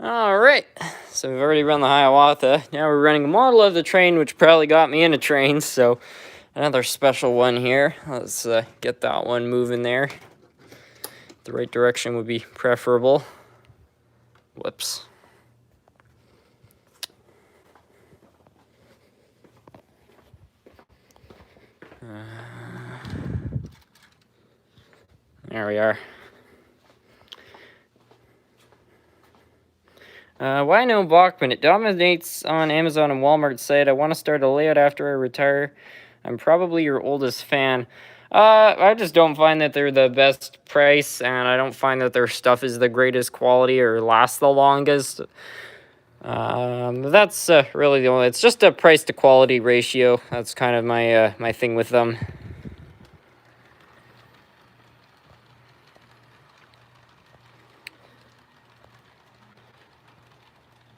All right, so we've already run the Hiawatha. Now we're running a model of the train, which probably got me into trains, so another special one here. Let's get that one moving there. The right direction would be preferable. Whoops. There we are. Why No Bachmann? It dominates on Amazon and Walmart's site. I want to start a layout after I retire. I'm probably your oldest fan. I just don't find that they're the best price, and I don't find that their stuff is the greatest quality or lasts the longest. That's really the only. It's just a price to quality ratio. That's kind of my my thing with them.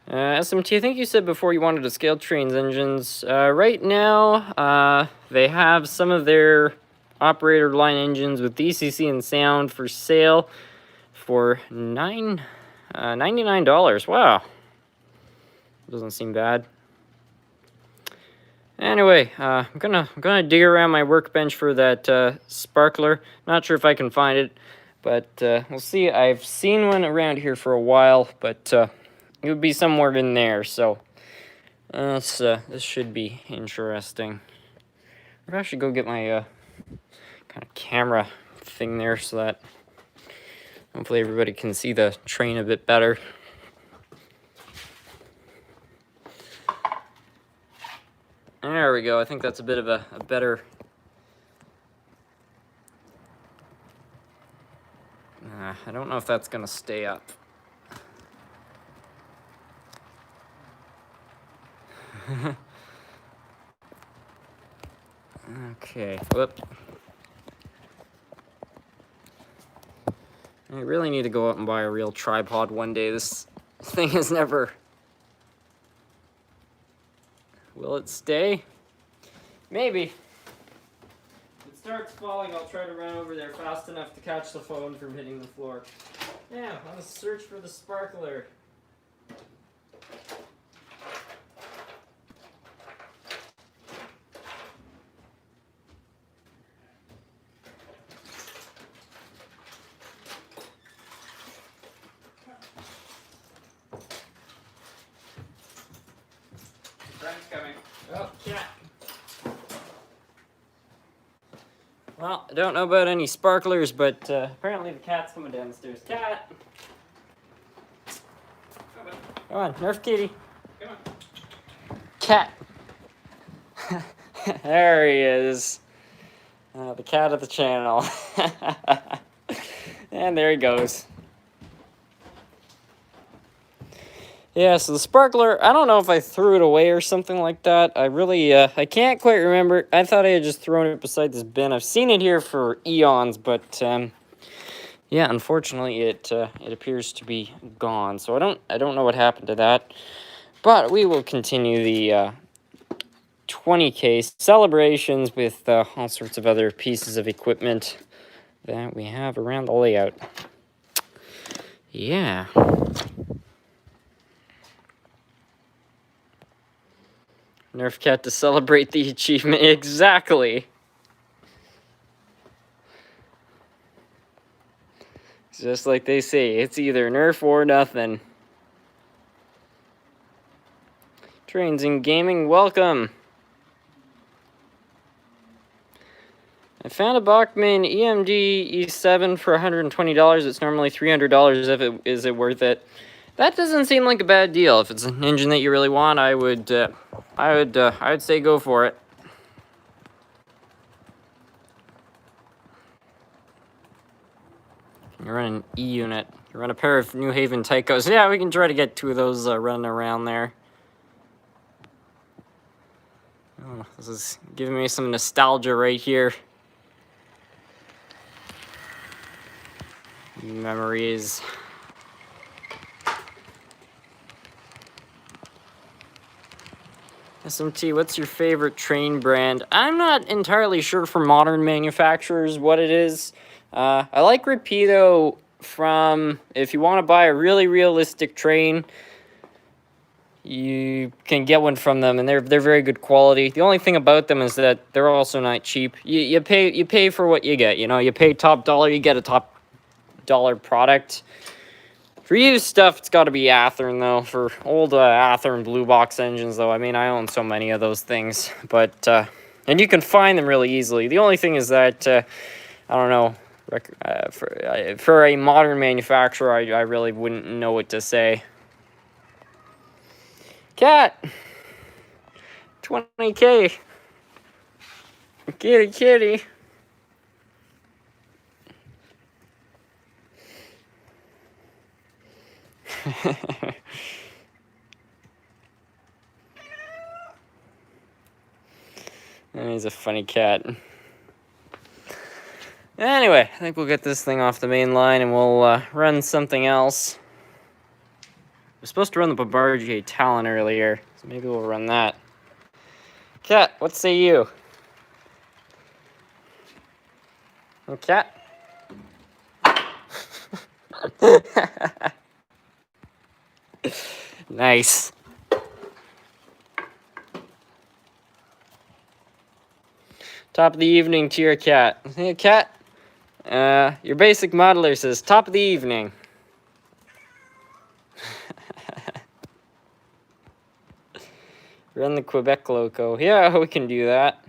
SMT, I think you said before you wanted to scale trains engines. Right now, they have some of their operator line engines with DCC and sound for sale for $99. Wow. Doesn't seem bad. Anyway, I'm gonna dig around my workbench for that sparkler. Not sure if I can find it, but we'll see. I've seen one around here for a while, but it would be somewhere in there, so this should be interesting. Maybe I should go get my kind of camera thing there so that hopefully everybody can see the train a bit better. There we go. I think that's a bit of a better... I don't know if that's going to stay up. Okay, whoop. I really need to go out and buy a real tripod one day. This thing is never... Will it stay? Maybe. If it starts falling, I'll try to run over there fast enough to catch the phone from hitting the floor. Yeah, on a search for the sparkler. Friend's coming. Oh, cat. Well, I don't know about any sparklers, but apparently the cat's coming downstairs. Cat! Come on, Nerf kitty. Come on. Cat. There he is. The cat of the channel. And there he goes. Yeah, so the sparkler, I don't know if I threw it away or something like that. I really, I can't quite remember. I thought I had just thrown it beside this bin. I've seen it here for eons, but, yeah, unfortunately, it appears to be gone. So I don't know what happened to that. But we will continue the, 20K celebrations with, all sorts of other pieces of equipment that we have around the layout. Yeah. Nerf Cat to celebrate the achievement. Exactly. Just like they say, it's either Nerf or nothing. Trains in gaming, welcome. I found a Bachmann EMD E7 for $120. It's normally $300. Is it worth it? That doesn't seem like a bad deal. If it's an engine that you really want, I would say go for it. You run an E unit. You run a pair of New Haven Tycos. Yeah, we can try to get 2 of those running around there. Oh, this is giving me some nostalgia right here. Memories. SMT, what's your favorite train brand? I'm not entirely sure for modern manufacturers what it is. I like Rapido from, if you want to buy a really realistic train, you can get one from them, and they're very good quality. The only thing about them is that they're also not cheap. You pay for what you get, you know. You pay top dollar, you get a top dollar product. For used stuff, it's got to be Athearn, though. For old Athearn blue box engines, though, I mean, I own so many of those things. But, and you can find them really easily. The only thing is that, I don't know, for a modern manufacturer, I really wouldn't know what to say. Cat! 20K! Kitty, kitty! He's a funny cat. Anyway, I think we'll get this thing off the main line and we'll run something else. We're supposed to run the Bombardier Talon earlier, so maybe we'll run that. Cat, what say you? Cat? Nice. Top of the evening to your cat. Hey, cat. Your basic modeler says top of the evening. Run the Quebec Loco. Yeah, we can do that.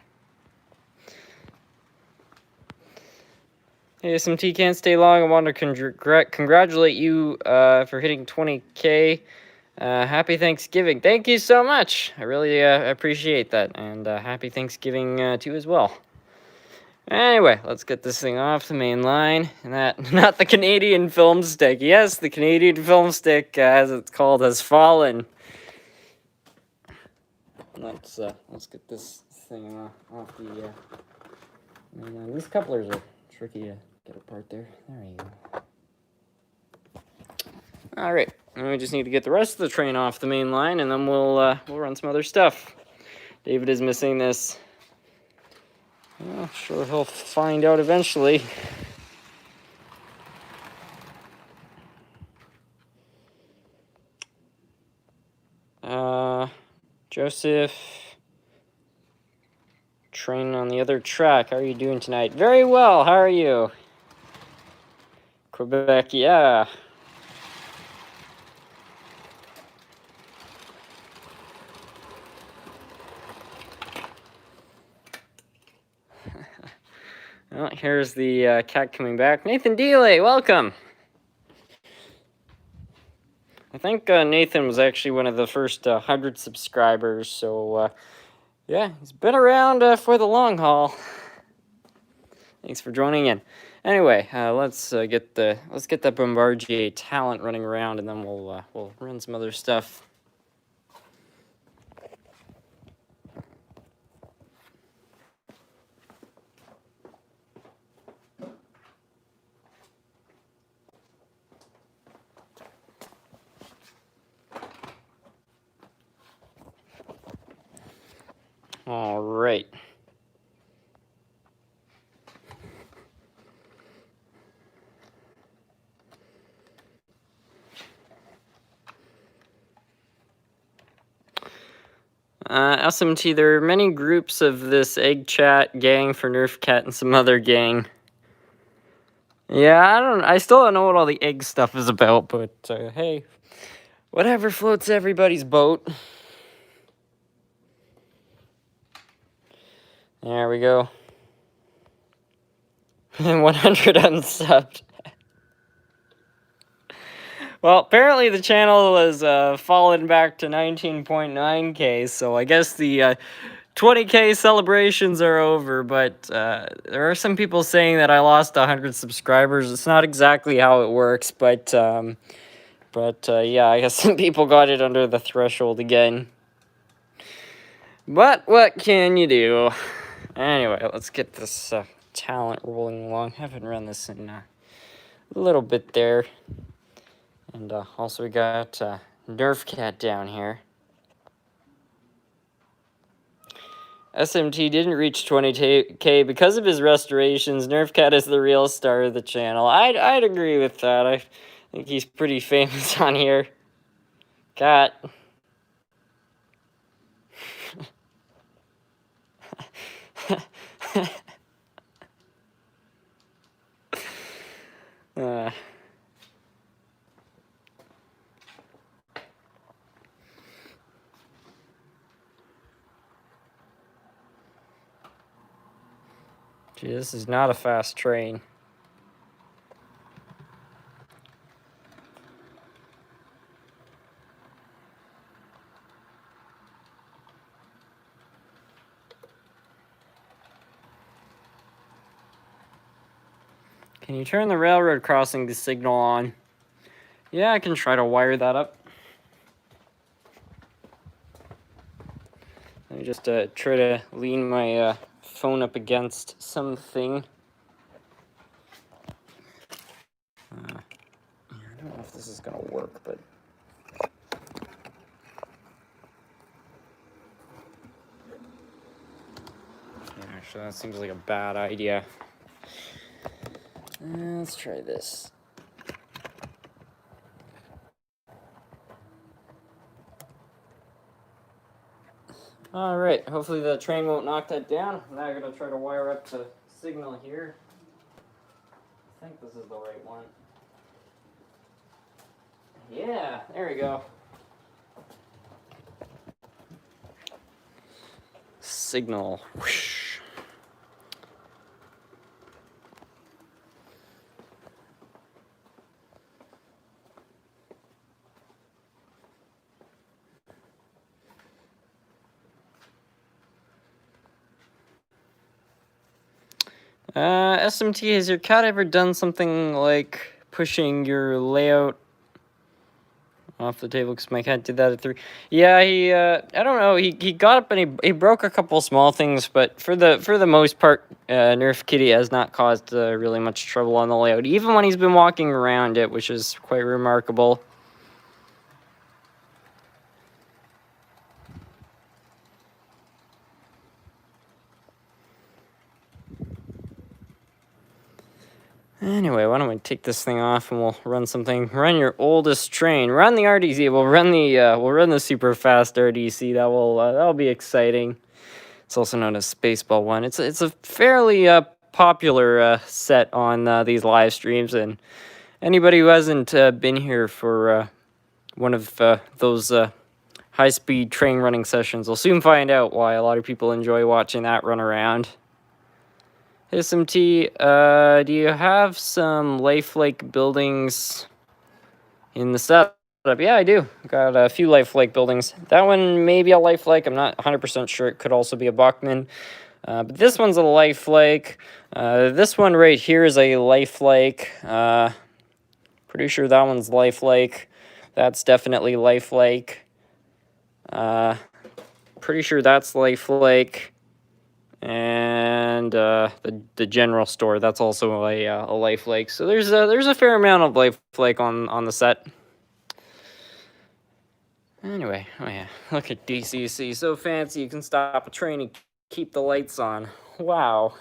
Hey, SMT can't stay long. I want to congratulate you for hitting 20K. Happy Thanksgiving. Thank you so much. I really appreciate that. And happy Thanksgiving to you as well. Anyway, let's get this thing off the main line. And that, not the Canadian film stick. Yes, the Canadian film stick, as it's called, has fallen. Let's get this thing off the main line. These couplers are tricky to get apart there. There you go. All right, and we just need to get the rest of the train off the main line, and then we'll run some other stuff. David is missing this. Well, sure he'll find out eventually. Joseph, train on the other track. How are you doing tonight? Very well. How are you? Quebec, yeah. Well, here's the cat coming back. Nathan Dealey, welcome. I think Nathan was actually one of the first 100 subscribers, so yeah, he's been around for the long haul. Thanks for joining in. Anyway, let's get that Bombardier talent running around, and then we'll run some other stuff. All right. SMT, there are many groups of this egg chat gang for Nerf Cat and some other gang. Yeah, I still don't know what all the egg stuff is about, but hey, whatever floats everybody's boat. There we go. 100 unsubbed. Well, apparently the channel has fallen back to 19.9K, so I guess the 20K celebrations are over, but there are some people saying that I lost 100 subscribers. It's not exactly how it works, but yeah, I guess some people got it under the threshold again. But what can you do? Anyway, let's get this talent rolling along. Haven't run this in a little bit there. And also we got Nerf Cat down here. SMT didn't reach 20K because of his restorations. Nerf Cat is the real star of the channel. I'd agree with that. I think he's pretty famous on here. Cat. Gee, this is not a fast train. Can you turn the railroad crossing signal on? Yeah, I can try to wire that up. Let me just try to lean my phone up against something. I don't know if this is gonna work, but yeah, actually, that seems like a bad idea. Let's try this. All right, hopefully the train won't knock that down. Now I'm gonna try to wire up the signal here. I think this is the right one. Yeah, there we go. Signal. Whoosh. SMT, has your cat ever done something like pushing your layout off the table? Because my cat did that at 3. Yeah, he, I don't know, he got up and he broke a couple small things, but for the most part, Nerf Kitty has not caused really much trouble on the layout, even when he's been walking around it, which is quite remarkable. Anyway, why don't we take this thing off and we'll run something. Run your oldest train. Run the RDC. We'll run the super fast RDC. That'll be exciting. It's also known as Spaceball 1. It's a fairly popular set on these live streams, and anybody who hasn't been here for one of those high-speed train running sessions will soon find out why a lot of people enjoy watching that run around. SMT, do you have some lifelike buildings in the setup? Yeah, I do. Got a few lifelike buildings. That one may be a lifelike. I'm not 100% sure. It could also be a Bachmann. But this one's a lifelike. This one right here is a lifelike. Pretty sure that one's lifelike. That's definitely lifelike. Pretty sure that's lifelike. And the general store, that's also a lifelike. So there's a fair amount of lifelike on the set. Anyway, oh yeah, look at DCC, so fancy you can stop a train and keep the lights on. Wow.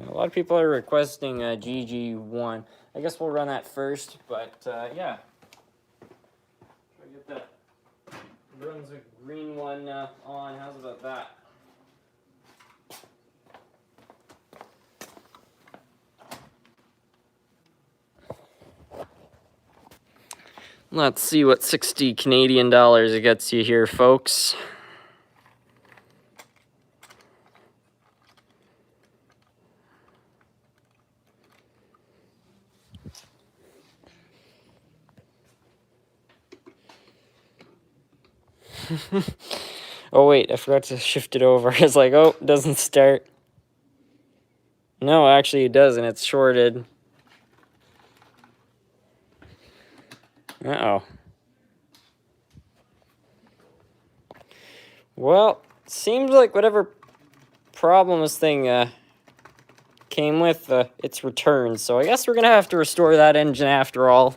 A lot of people are requesting GG1. I guess we'll run that first, but yeah. Try to get that Brunswick green one on. How's about that? Let's see what 60 Canadian dollars it gets you here, folks. Oh wait, I forgot to shift it over. It's like, oh, it doesn't start. No, actually it doesn't. It's shorted. Uh-oh. Well, seems like whatever problem this thing came with, it's returned. So I guess we're going to have to restore that engine after all.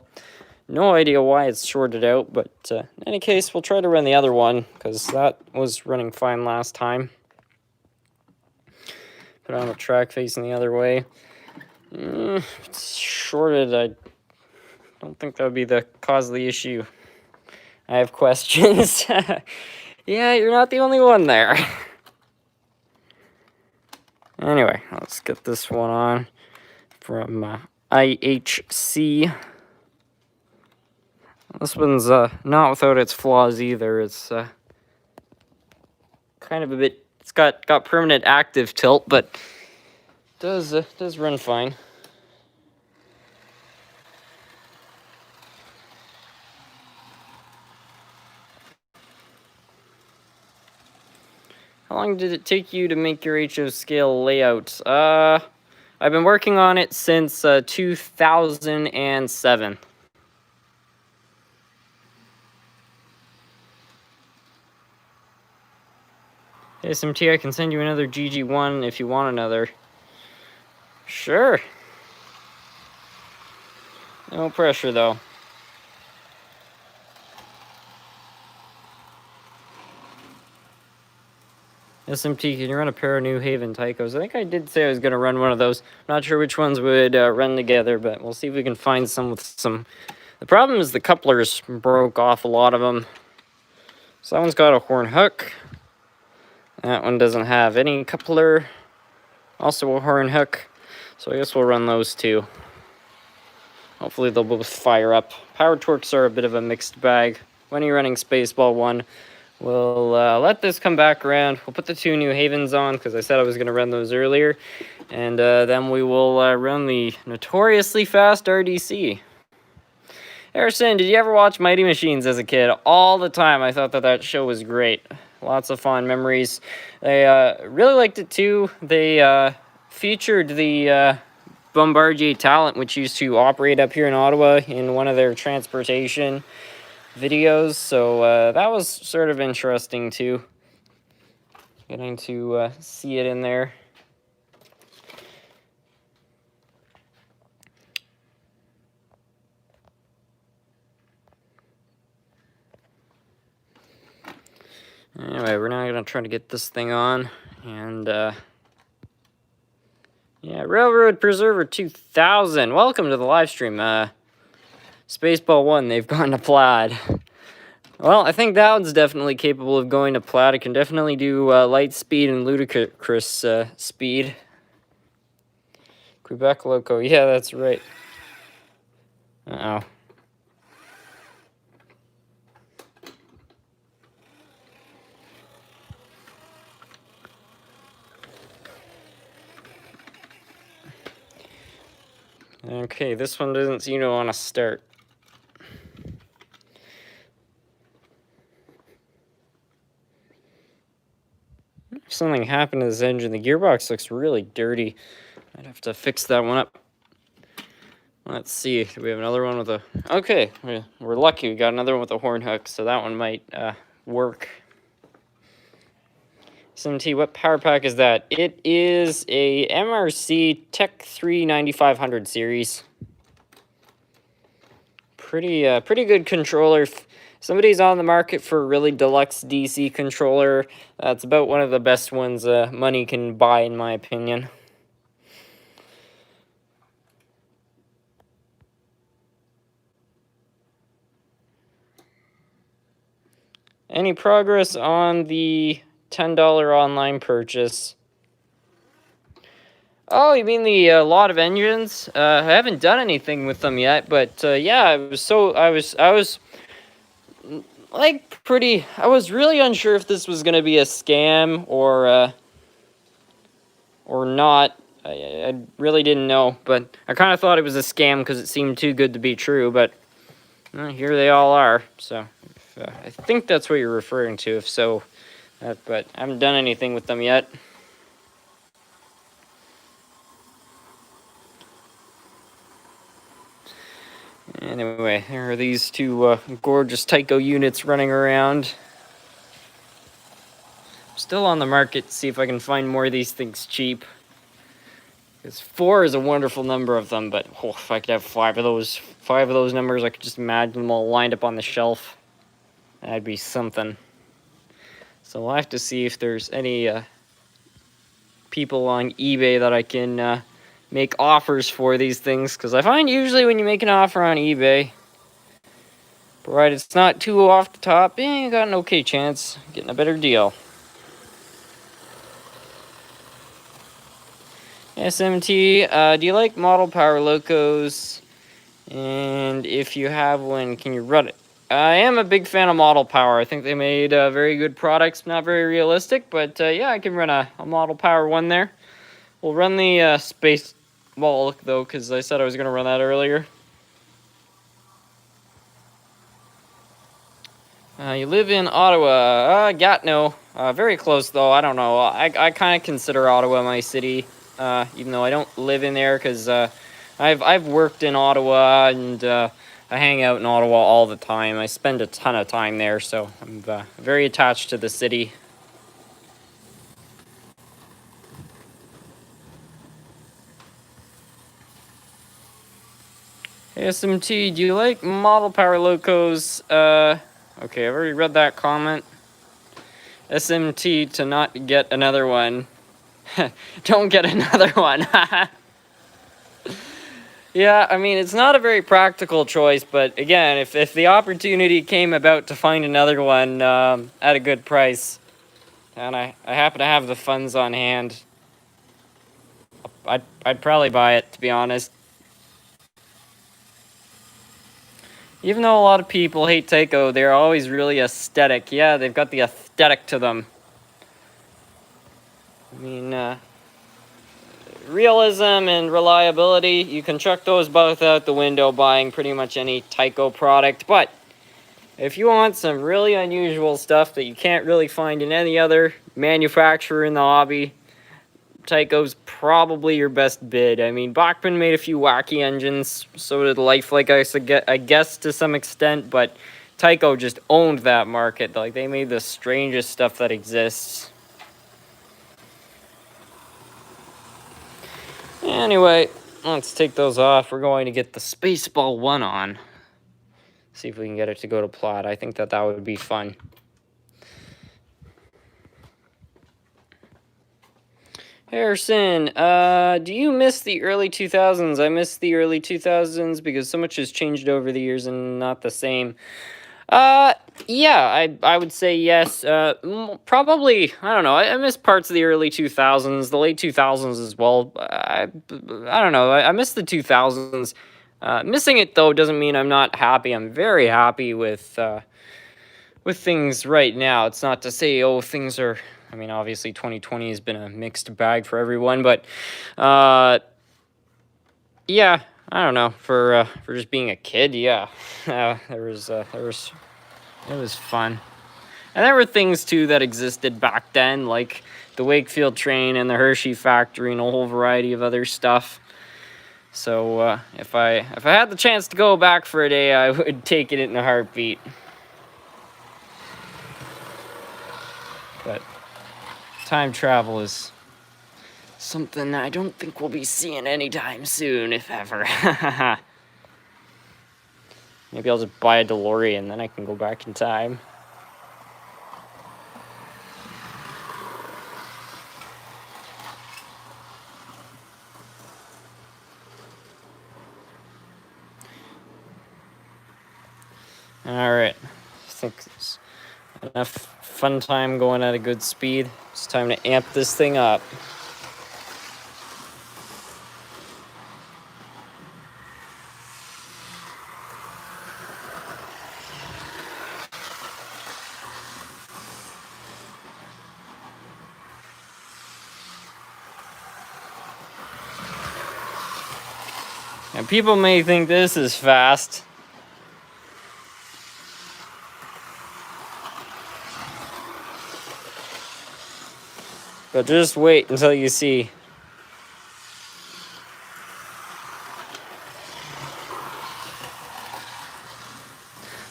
No idea why it's shorted out, but in any case, we'll try to run the other one, because that was running fine last time. Put on the track facing the other way. It's shorted. I don't think that would be the cause of the issue. I have questions. Yeah, you're not the only one there. Anyway, let's get this one on from IHC. This one's not without its flaws either. It's kind of a bit. It's got permanent active tilt, but does run fine. How long did it take you to make your HO scale layout? I've been working on it since 2007. Hey, SMT, I can send you another GG1 if you want another. Sure. No pressure, though. SMT, can you run a pair of New Haven Tychos? I think I did say I was going to run one of those. I'm not sure which ones would run together, but we'll see if we can find some with some... The problem is the couplers broke off a lot of them. So that one's got a horn hook. That one doesn't have any coupler. Also a horn hook. So I guess we'll run those two. Hopefully they'll both fire up. Power torques are a bit of a mixed bag. When you're running Spaceball 1, we'll let this come back around. We'll put the 2 New Havens on, because I said I was going to run those earlier. And then we will run the notoriously fast RDC. Harrison, did you ever watch Mighty Machines as a kid? All the time. I thought that show was great. lots of fond memories. They really liked it too. They featured the Bombardier Talent, which used to operate up here in Ottawa, in one of their transportation videos. So that was sort of interesting too, getting to see it in there. Anyway, we're now going to try to get this thing on, and yeah, Railroad Preserver 2000, welcome to the live stream. Spaceball 1, they've gone to plaid. Well, I think that one's definitely capable of going to plaid. It can definitely do light speed and ludicrous speed. Quebec Loco, yeah, that's right. Uh-oh. Okay, this one doesn't seem to want to start. Something happened to this engine. The gearbox looks really dirty. I'd have to fix that one up. Let's see. Do we have another one with a... Okay, we're lucky. We got another one with a horn hook, so that one might work. SMT, what power pack is that? It is a MRC Tech 3 9500 series. Pretty good controller. If somebody's on the market for a really deluxe DC controller, that's about one of the best ones money can buy, in my opinion. Any progress on the $10 online purchase? Oh, you mean the lot of engines? I haven't done anything with them yet, but yeah, I was really unsure if this was gonna be a scam or not. I really didn't know, but I kind of thought it was a scam because it seemed too good to be true. But here they all are. So I think that's what you're referring to. If so, but I haven't done anything with them yet. Anyway, there are these two gorgeous Tyco units running around. I'm still on the market to see if I can find more of these things cheap. Because 4 is a wonderful number of them, but if I could have 5 of those numbers, I could just imagine them all lined up on the shelf. That'd be something. So we'll have to see if there's any people on eBay that I can make offers for these things, because I find usually when you make an offer on eBay, provided it's not too off the top, you got an okay chance of getting a better deal. SMT, do you like model power locos? And if you have one, can you run it? I am a big fan of model power. I think they made very good products, not very realistic, but yeah, I can run a model power one there. We'll run the space ball though, because I said I was going to run that earlier. You live in Ottawa. Gatineau. Very close though. I don't know. I kind of consider Ottawa my city, even though I don't live in there, because I've worked in Ottawa, and I hang out in Ottawa all the time. I spend a ton of time there, so I'm very attached to the city. SMT, do you like model power locos? Okay, I've already read that comment. SMT, to not get another one. Don't get another one. Yeah, I mean, it's not a very practical choice, but again, if the opportunity came about to find another one at a good price, and I happen to have the funds on hand, I'd probably buy it, to be honest. Even though a lot of people hate Tyco, they're always really aesthetic. Yeah, they've got the aesthetic to them. I mean, realism and reliability, you can chuck those both out the window buying pretty much any Tyco product. But If you want some really unusual stuff that you can't really find in any other manufacturer in the hobby, Tyco's probably your best bid. I mean, Bachmann made a few wacky engines, so did Lifelike, I guess, to some extent, but Tyco just owned that market. Like, they made the strangest stuff that exists. Anyway, let's take those off. We're going to get the Spaceball 1 on. See if we can get it to go to plaid. I think that would be fun. Harrison, do you miss the early 2000s? I miss the early 2000s because so much has changed over the years and not the same. Yeah, I would say yes. Probably, I don't know. I miss parts of the early 2000s, the late 2000s as well. I don't know. I miss the 2000s. Missing it, though, doesn't mean I'm not happy. I'm very happy with things right now. It's not to say, oh, things are... I mean, obviously, 2020 has been a mixed bag for everyone, but, yeah, I don't know. For just being a kid, yeah, it was fun. And there were things, too, that existed back then, like the Wakefield train and the Hershey factory and a whole variety of other stuff. So, if I had the chance to go back for a day, I would take it in a heartbeat. But time travel is something I don't think we'll be seeing anytime soon, if ever. Maybe I'll just buy a DeLorean, then I can go back in time. Alright, I think it's enough fun time going at a good speed. It's time to amp this thing up. And people may think this is fast. But just wait until you see.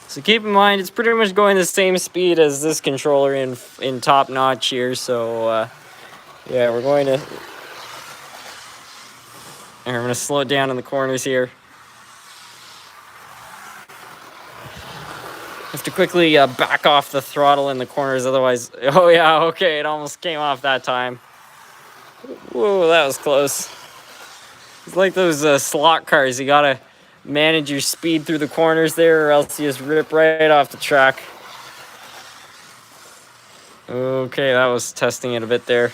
So keep in mind, it's pretty much going the same speed as this controller in top notch here. So yeah, we're going to slow it down in the corners here. Have to quickly back off the throttle in the corners, otherwise... Oh yeah, okay, it almost came off that time. Whoa, that was close. It's like those slot cars. You gotta manage your speed through the corners there, or else you just rip right off the track. Okay, that was testing it a bit there.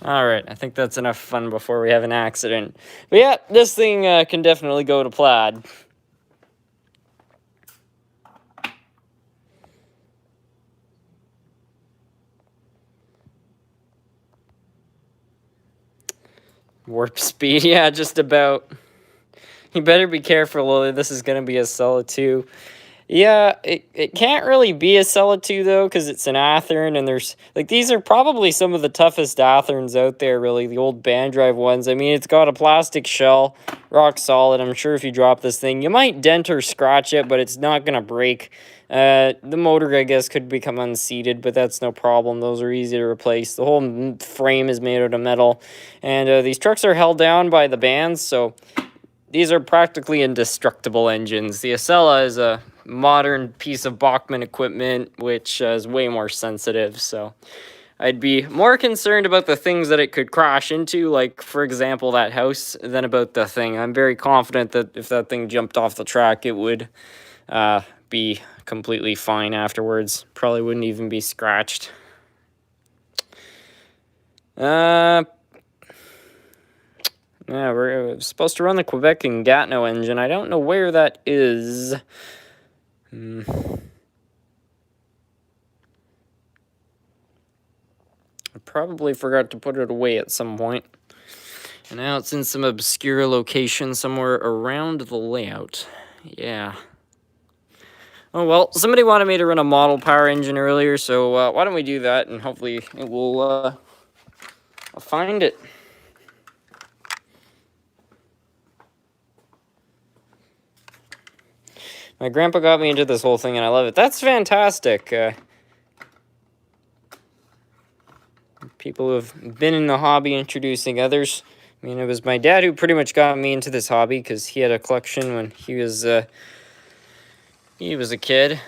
Alright, I think that's enough fun before we have an accident. But yeah, this thing can definitely go to plaid. Warp speed, yeah, just about. You better be careful, this is going to be a Cella 2. Yeah, it can't really be a Cella 2, though, because it's an Athearn, and there's... Like, these are probably some of the toughest Athearns out there, really, the old band drive ones. I mean, it's got a plastic shell, rock solid. I'm sure if you drop this thing, you might dent or scratch it, but it's not going to break. The motor, I guess, could become unseated, but that's no problem. Those are easy to replace. The whole frame is made out of metal, and these trucks are held down by the bands, so... These are practically indestructible engines. The Acela is a modern piece of Bachmann equipment, which is way more sensitive, so I'd be more concerned about the things that it could crash into, like, for example, that house, than about the thing. I'm very confident that if that thing jumped off the track, it would be completely fine afterwards. Probably wouldn't even be scratched. Yeah, we're supposed to run the Quebec and Gatineau engine. I don't know where that is. I probably forgot to put it away at some point. And now it's in some obscure location somewhere around the layout. Yeah. Oh well, somebody wanted me to run a model power engine earlier, so why don't we do that, and hopefully it will, I'll find it. My grandpa got me into this whole thing, and I love it. That's fantastic. People who have been in the hobby introducing others. I mean, it was my dad who pretty much got me into this hobby because he had a collection when he was a kid.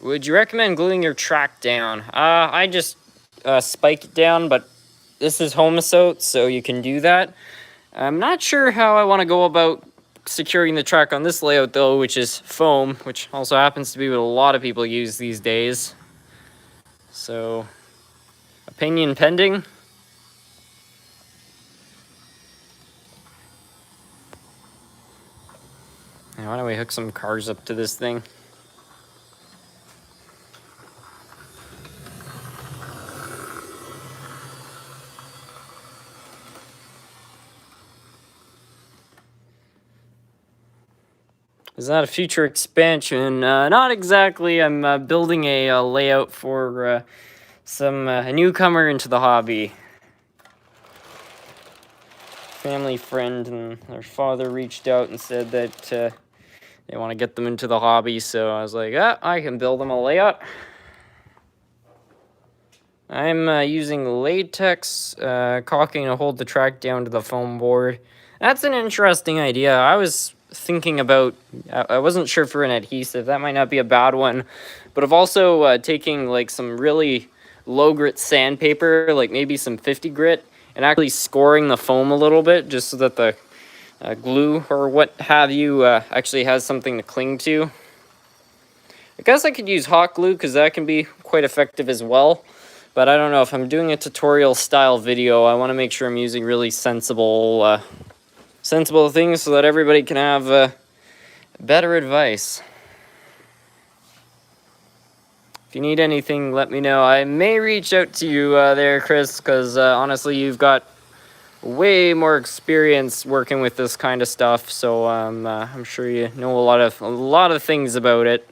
Would you recommend gluing your track down? I just spike it down, but this is Homosote, so you can do that. I'm not sure how I want to go about securing the track on this layout, though, which is foam, which also happens to be what a lot of people use these days. So, opinion pending. Now, why don't we hook some cars up to this thing? Is that a future expansion? Not exactly. I'm building a layout for a newcomer into the hobby. Family friend and their father reached out and said that they want to get them into the hobby, so I was like, I can build them a layout. I'm using latex caulking to hold the track down to the foam board. That's an interesting idea. I was thinking about, I wasn't sure for an adhesive. That might not be a bad one. But I've also taking like some really low grit sandpaper, like maybe some 50 grit, and actually scoring the foam a little bit just so that the glue or what have you actually has something to cling to. I guess I could use hot glue because that can be quite effective as well. But I don't know, if I'm doing a tutorial style video, I want to make sure I'm using really sensible things so that everybody can have better advice. If you need anything, let me know. I may reach out to you there, Chris, because honestly, you've got way more experience working with this kind of stuff, so I'm sure you know a lot of things about it.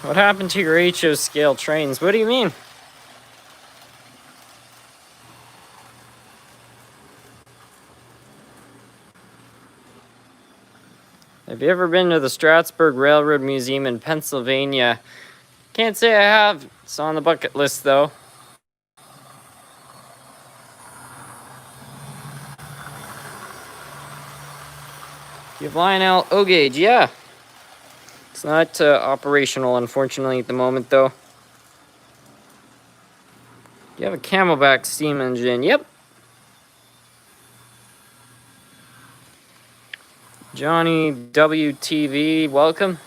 What happened to your HO scale trains? What do you mean? Have you ever been to the Stratford Railroad Museum in Pennsylvania? Can't say I have. It's on the bucket list, though. You have Lionel O-Gauge, yeah. It's not operational, unfortunately, at the moment, though. You have a Camelback steam engine, yep. Johnny WTV, welcome.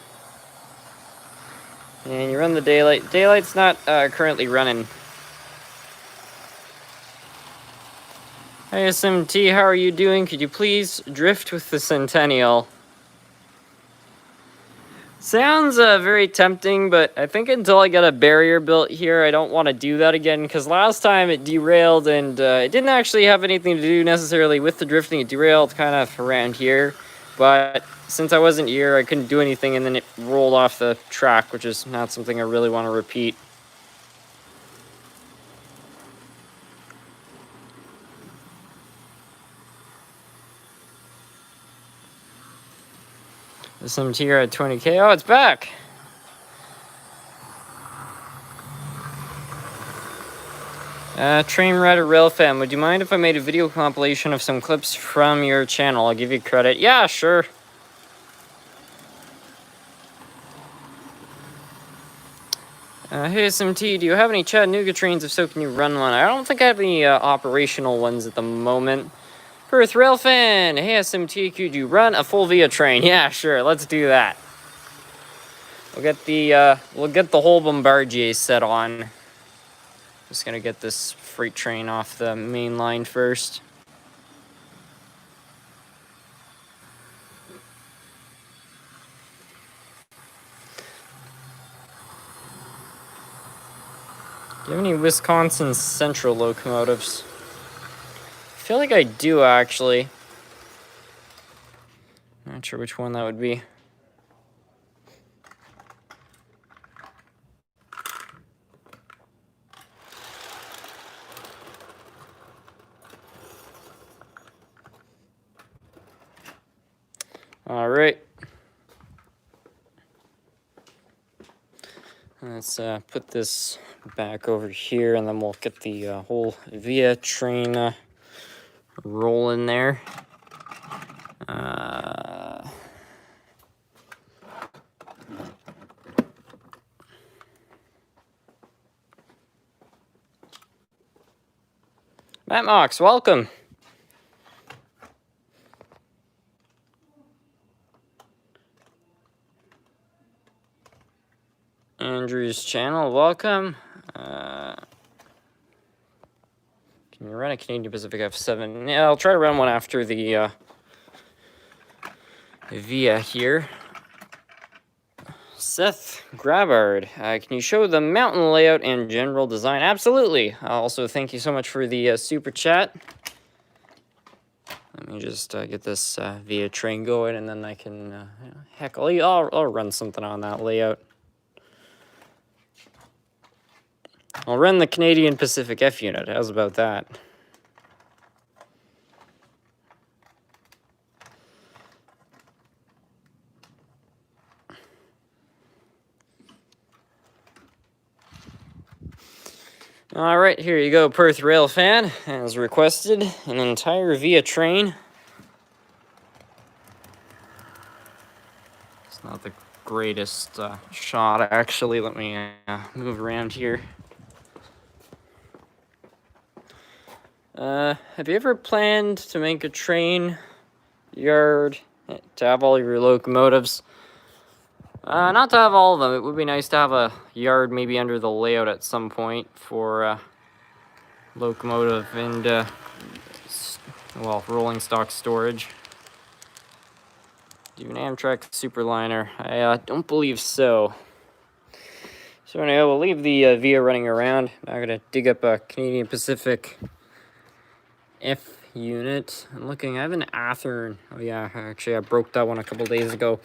And you run the Daylight. Daylight's not currently running. Hey SMT, how are you doing? Could you please drift with the Centennial? Sounds very tempting, but I think until I get a barrier built here, I don't want to do that again, because last time it derailed, and it didn't actually have anything to do necessarily with the drifting. It derailed kind of around here, but since I wasn't here, I couldn't do anything, and then it rolled off the track, which is not something I really want to repeat. Some tier at 20K. Oh, it's back. Train Rider Railfan, would you mind if I made a video compilation of some clips from your channel? I'll give you credit. Yeah, sure. Hey SMT, do you have any Chattanooga trains? If so, can you run one? I don't think I have any operational ones at the moment. Perth Railfan, hey SMT, could you run a full via train? Yeah, sure, let's do that. we'll get the whole Bombardier set on. Just gonna get this freight train off the main line first. Do you have any Wisconsin Central locomotives? I feel like I do, actually. Not sure which one that would be. All right. Let's put this back over here, and then we'll get the whole Via train rolling there. Matt Mox, welcome. Andrew's channel, welcome. Can you run a Canadian Pacific F7? Yeah, I'll try to run one after the Via here. Seth Grabard, can you show the mountain layout and general design? Absolutely. Also, thank you so much for the super chat. Let me just get this Via train going, and then I can, heck, I'll run something on that layout. I'll run the Canadian Pacific F unit. How's about that? All right, here you go, Perth Rail fan. As requested, an entire Via train. It's not the greatest shot, actually. Let me move around here. Have you ever planned to make a train yard to have all your locomotives? Not to have all of them. It would be nice to have a yard maybe under the layout at some point for locomotive and, well, rolling stock storage. Do an Amtrak Superliner? I don't believe so. So anyway, we'll leave the Via running around. I'm going to dig up a Canadian Pacific F unit. I'm looking, I have an Athearn. Oh yeah, actually I broke that one a couple days ago.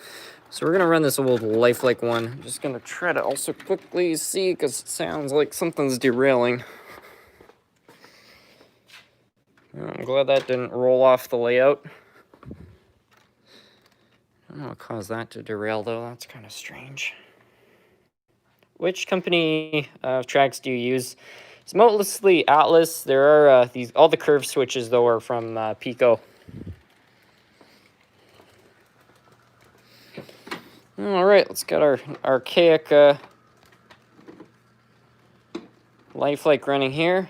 So we're gonna run this old lifelike one. I'm just gonna try to also quickly see, because it sounds like something's derailing. I'm glad that didn't roll off the layout. I don't know what caused that to derail though, that's kind of strange. Which company tracks do you use? It's mostly Atlas. There are all the curve switches though are from Pico. All right, let's get our archaic lifelike running here.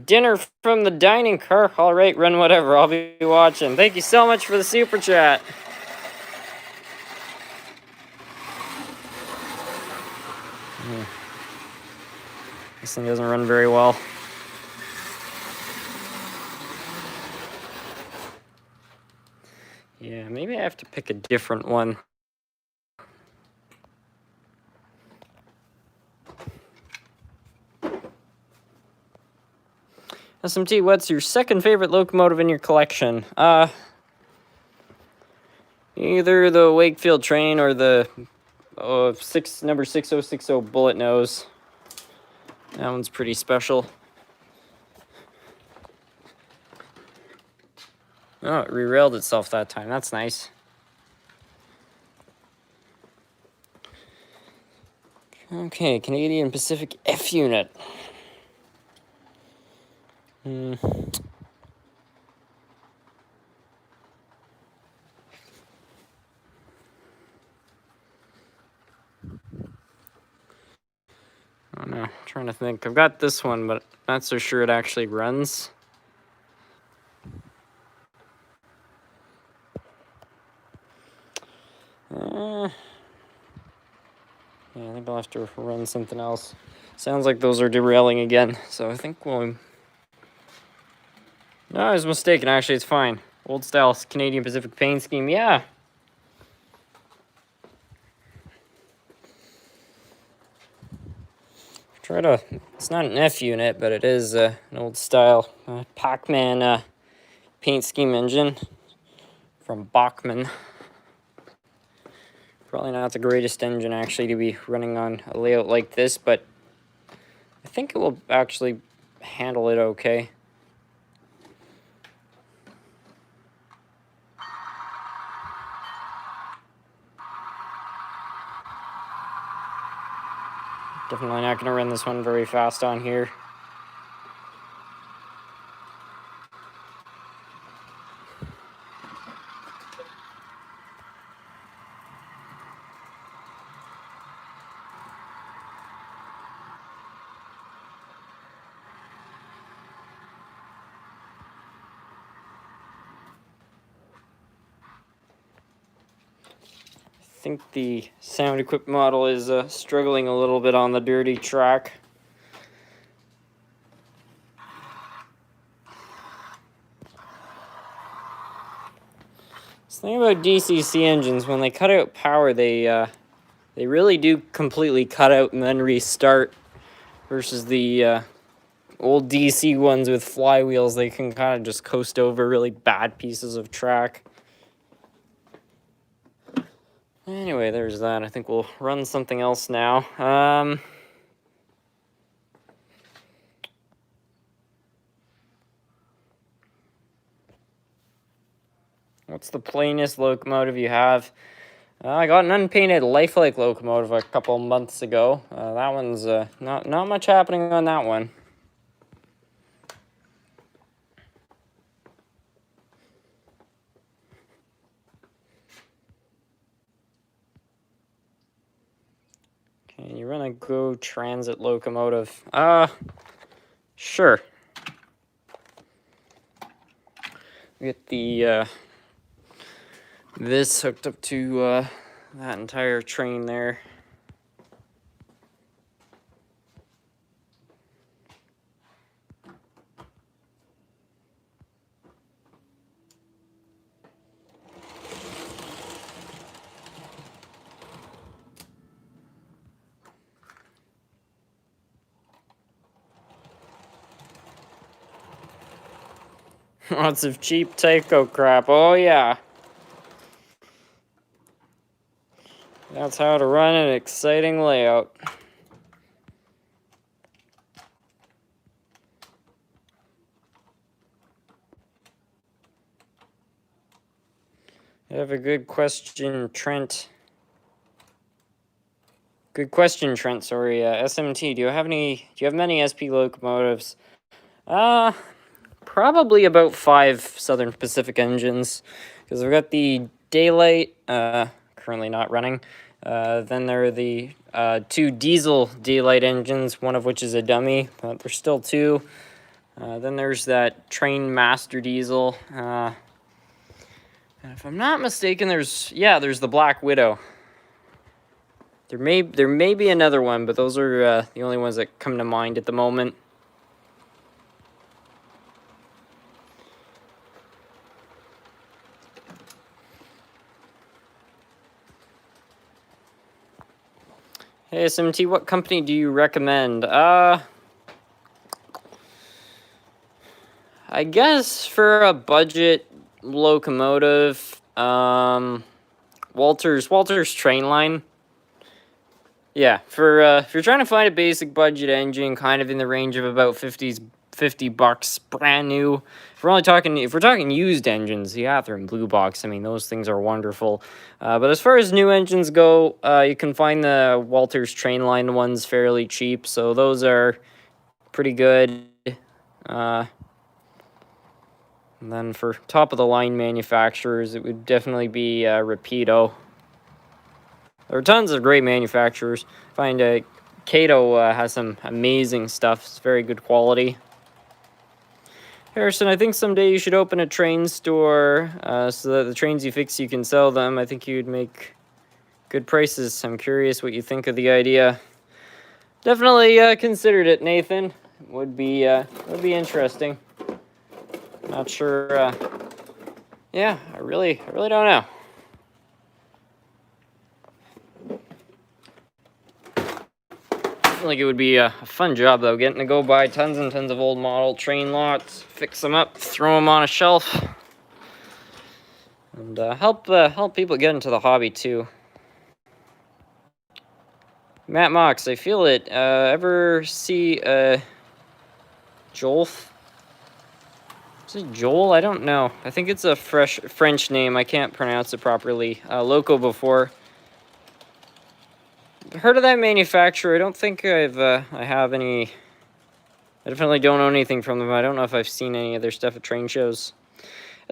Dinner from the dining car. All right, run whatever. I'll be watching. Thank you so much for the super chat. This thing doesn't run very well. Yeah, maybe I have to pick a different one. SMT, what's your second favorite locomotive in your collection? Either the Wakefield train or the number 6060 bullet nose. That one's pretty special. Oh, it re-railed itself that time. That's nice. Okay, Canadian Pacific F unit. Oh no, I'm trying to think. I've got this one, but not so sure it actually runs. Yeah, I think I'll have to run something else. Sounds like those are derailing again, so I think we'll... No, I was mistaken. Actually, it's fine. Old style Canadian Pacific paint scheme, yeah. Try to... It's not an F unit, but it is an old style Bachmann paint scheme engine from Bachmann. Probably not the greatest engine, actually, to be running on a layout like this, but I think it will actually handle it okay. Definitely not going to run this one very fast on here. I think the sound equipped model is struggling a little bit on the dirty track. The thing about DCC engines, when they cut out power, they really do completely cut out and then restart, versus the old DC ones with flywheels. They can kind of just coast over really bad pieces of track. Anyway, there's that. I think we'll run something else now. What's the plainest locomotive you have? I got an unpainted lifelike locomotive a couple months ago. That one's not much happening on that one. Okay, you run a Go Transit locomotive. Sure. Get the this hooked up to that entire train there. Lots of cheap Tyco crap. Oh yeah. That's how to run an exciting layout. You have a good question, Trent. Good question, Trent. Sorry, SMT. Do you have many SP locomotives? Probably about 5 Southern Pacific engines, because I've got the Daylight, currently not running. Then there are the 2 diesel Daylight engines, one of which is a dummy, but there's still 2. Then there's that Train Master diesel. And if I'm not mistaken, there's the Black Widow. There may be another one, but those are the only ones that come to mind at the moment. Hey SMT, what company do you recommend? I guess for a budget locomotive, Walter's Train Line. Yeah, for if you're trying to find a basic budget engine, kind of in the range of about $50 brand new. If we're talking used engines, Hiawatha and Blue Box, I mean, those things are wonderful. But as far as new engines go, you can find the Walter's Train Line ones fairly cheap, so those are pretty good. And then for top of the line manufacturers, it would definitely be Rapido. There are tons of great manufacturers. I find Kato has some amazing stuff. It's very good quality. Harrison, I think someday you should open a train store so that the trains you fix, you can sell them. I think you'd make good prices. I'm curious what you think of the idea. Definitely considered it, Nathan. Would be interesting. Not sure. Yeah, I really don't know. I feel like it would be a fun job though, getting to go buy tons and tons of old model train lots, fix them up, throw them on a shelf, and help people get into the hobby too. Matt Mox, I feel it. Ever see Joel? Is it Joel? I don't know. I think it's a French name. I can't pronounce it properly. Loco before. Heard of that manufacturer. I don't think I have any. I definitely don't own anything from them. I don't know if I've seen any of their stuff at train shows.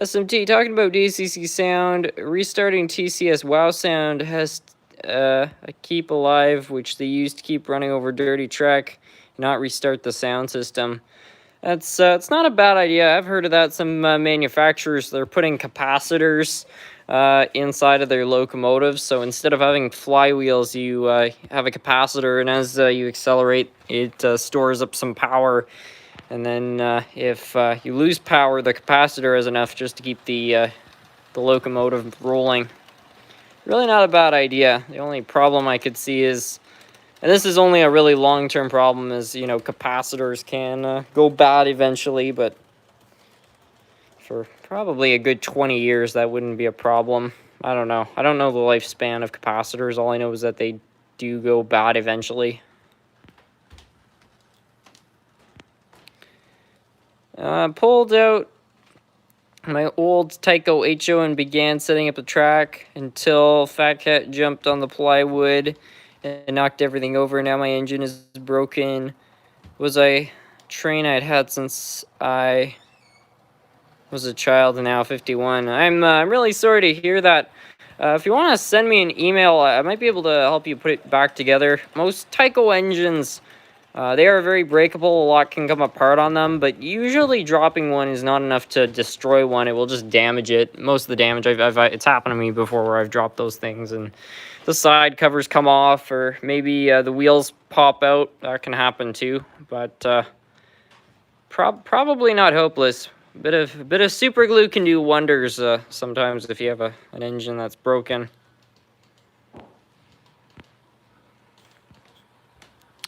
SMT, talking about DCC sound, restarting TCS WoW sound has a keep alive, which they used to keep running over dirty track, not restart the sound system. That's it's not a bad idea. I've heard of that. Some manufacturers, they're putting capacitors inside of their locomotives. So instead of having flywheels, you have a capacitor, and as you accelerate, it stores up some power. And then if you lose power, the capacitor has enough just to keep the locomotive rolling. Really not a bad idea. The only problem I could see is, and this is only a really long-term problem, is, you know, capacitors can go bad eventually, but for probably a good 20 years, that wouldn't be a problem. I don't know. I don't know the lifespan of capacitors. All I know is that they do go bad eventually. Pulled out my old Tyco HO and began setting up the track until Fat Cat jumped on the plywood and knocked everything over. Now my engine is broken. Was a train I'd had since I was a child, and now 51. I'm really sorry to hear that. If you want to send me an email, I might be able to help you put it back together. Most Tyco engines, they are very breakable. A lot can come apart on them, but usually dropping one is not enough to destroy one. It will just damage it. Most of the damage, it's happened to me before where I've dropped those things and the side covers come off, or maybe the wheels pop out. That can happen too, but probably not hopeless. A bit of super glue can do wonders sometimes if you have an engine that's broken.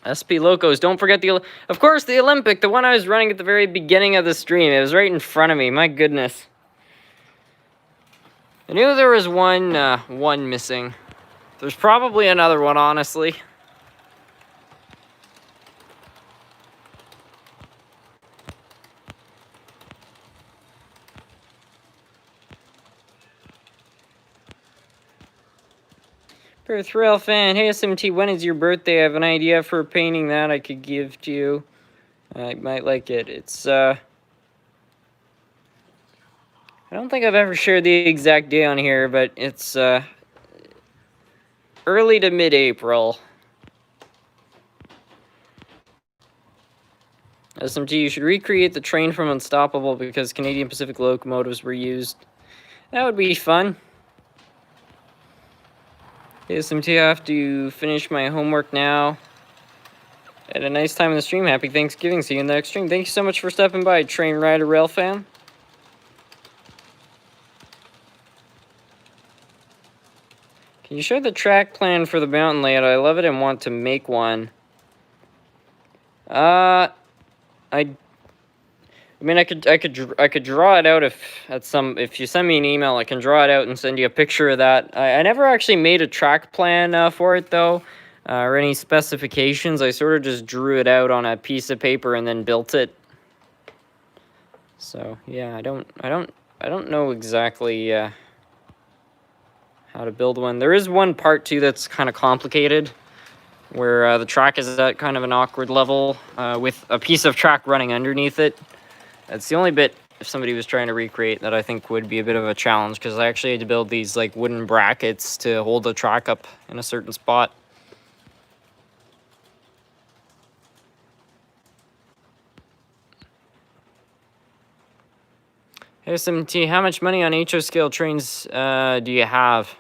SP Locos, don't forget of course, the Olympic, the one I was running at the very beginning of the stream. It was right in front of me, my goodness. I knew there was one missing. There's probably another one, honestly. Perth Rail fan, hey SMT, when is your birthday? I have an idea for a painting that I could give to you. I might like it. It's, I don't think I've ever shared the exact day on here, but it's, early to mid-April. SMT, you should recreate the train from Unstoppable because Canadian Pacific locomotives were used. That would be fun. Hey SMT, I have to finish my homework now. Had a nice time in the stream. Happy Thanksgiving. See you in the next stream. Thank you so much for stopping by, Train Rider Rail fan. Can you share the track plan for the mountain layout? I love it and want to make one. I mean, I could draw it out if you send me an email, I can draw it out and send you a picture of that. I never actually made a track plan for it though, or any specifications. I sort of just drew it out on a piece of paper and then built it. So yeah, I don't know exactly how to build one. There is one part too that's kind of complicated, where the track is at kind of an awkward level with a piece of track running underneath it. That's the only bit, if somebody was trying to recreate, that I think would be a bit of a challenge, because I actually had to build these like wooden brackets to hold the track up in a certain spot. Hey SMT, how much money on HO scale trains do you have?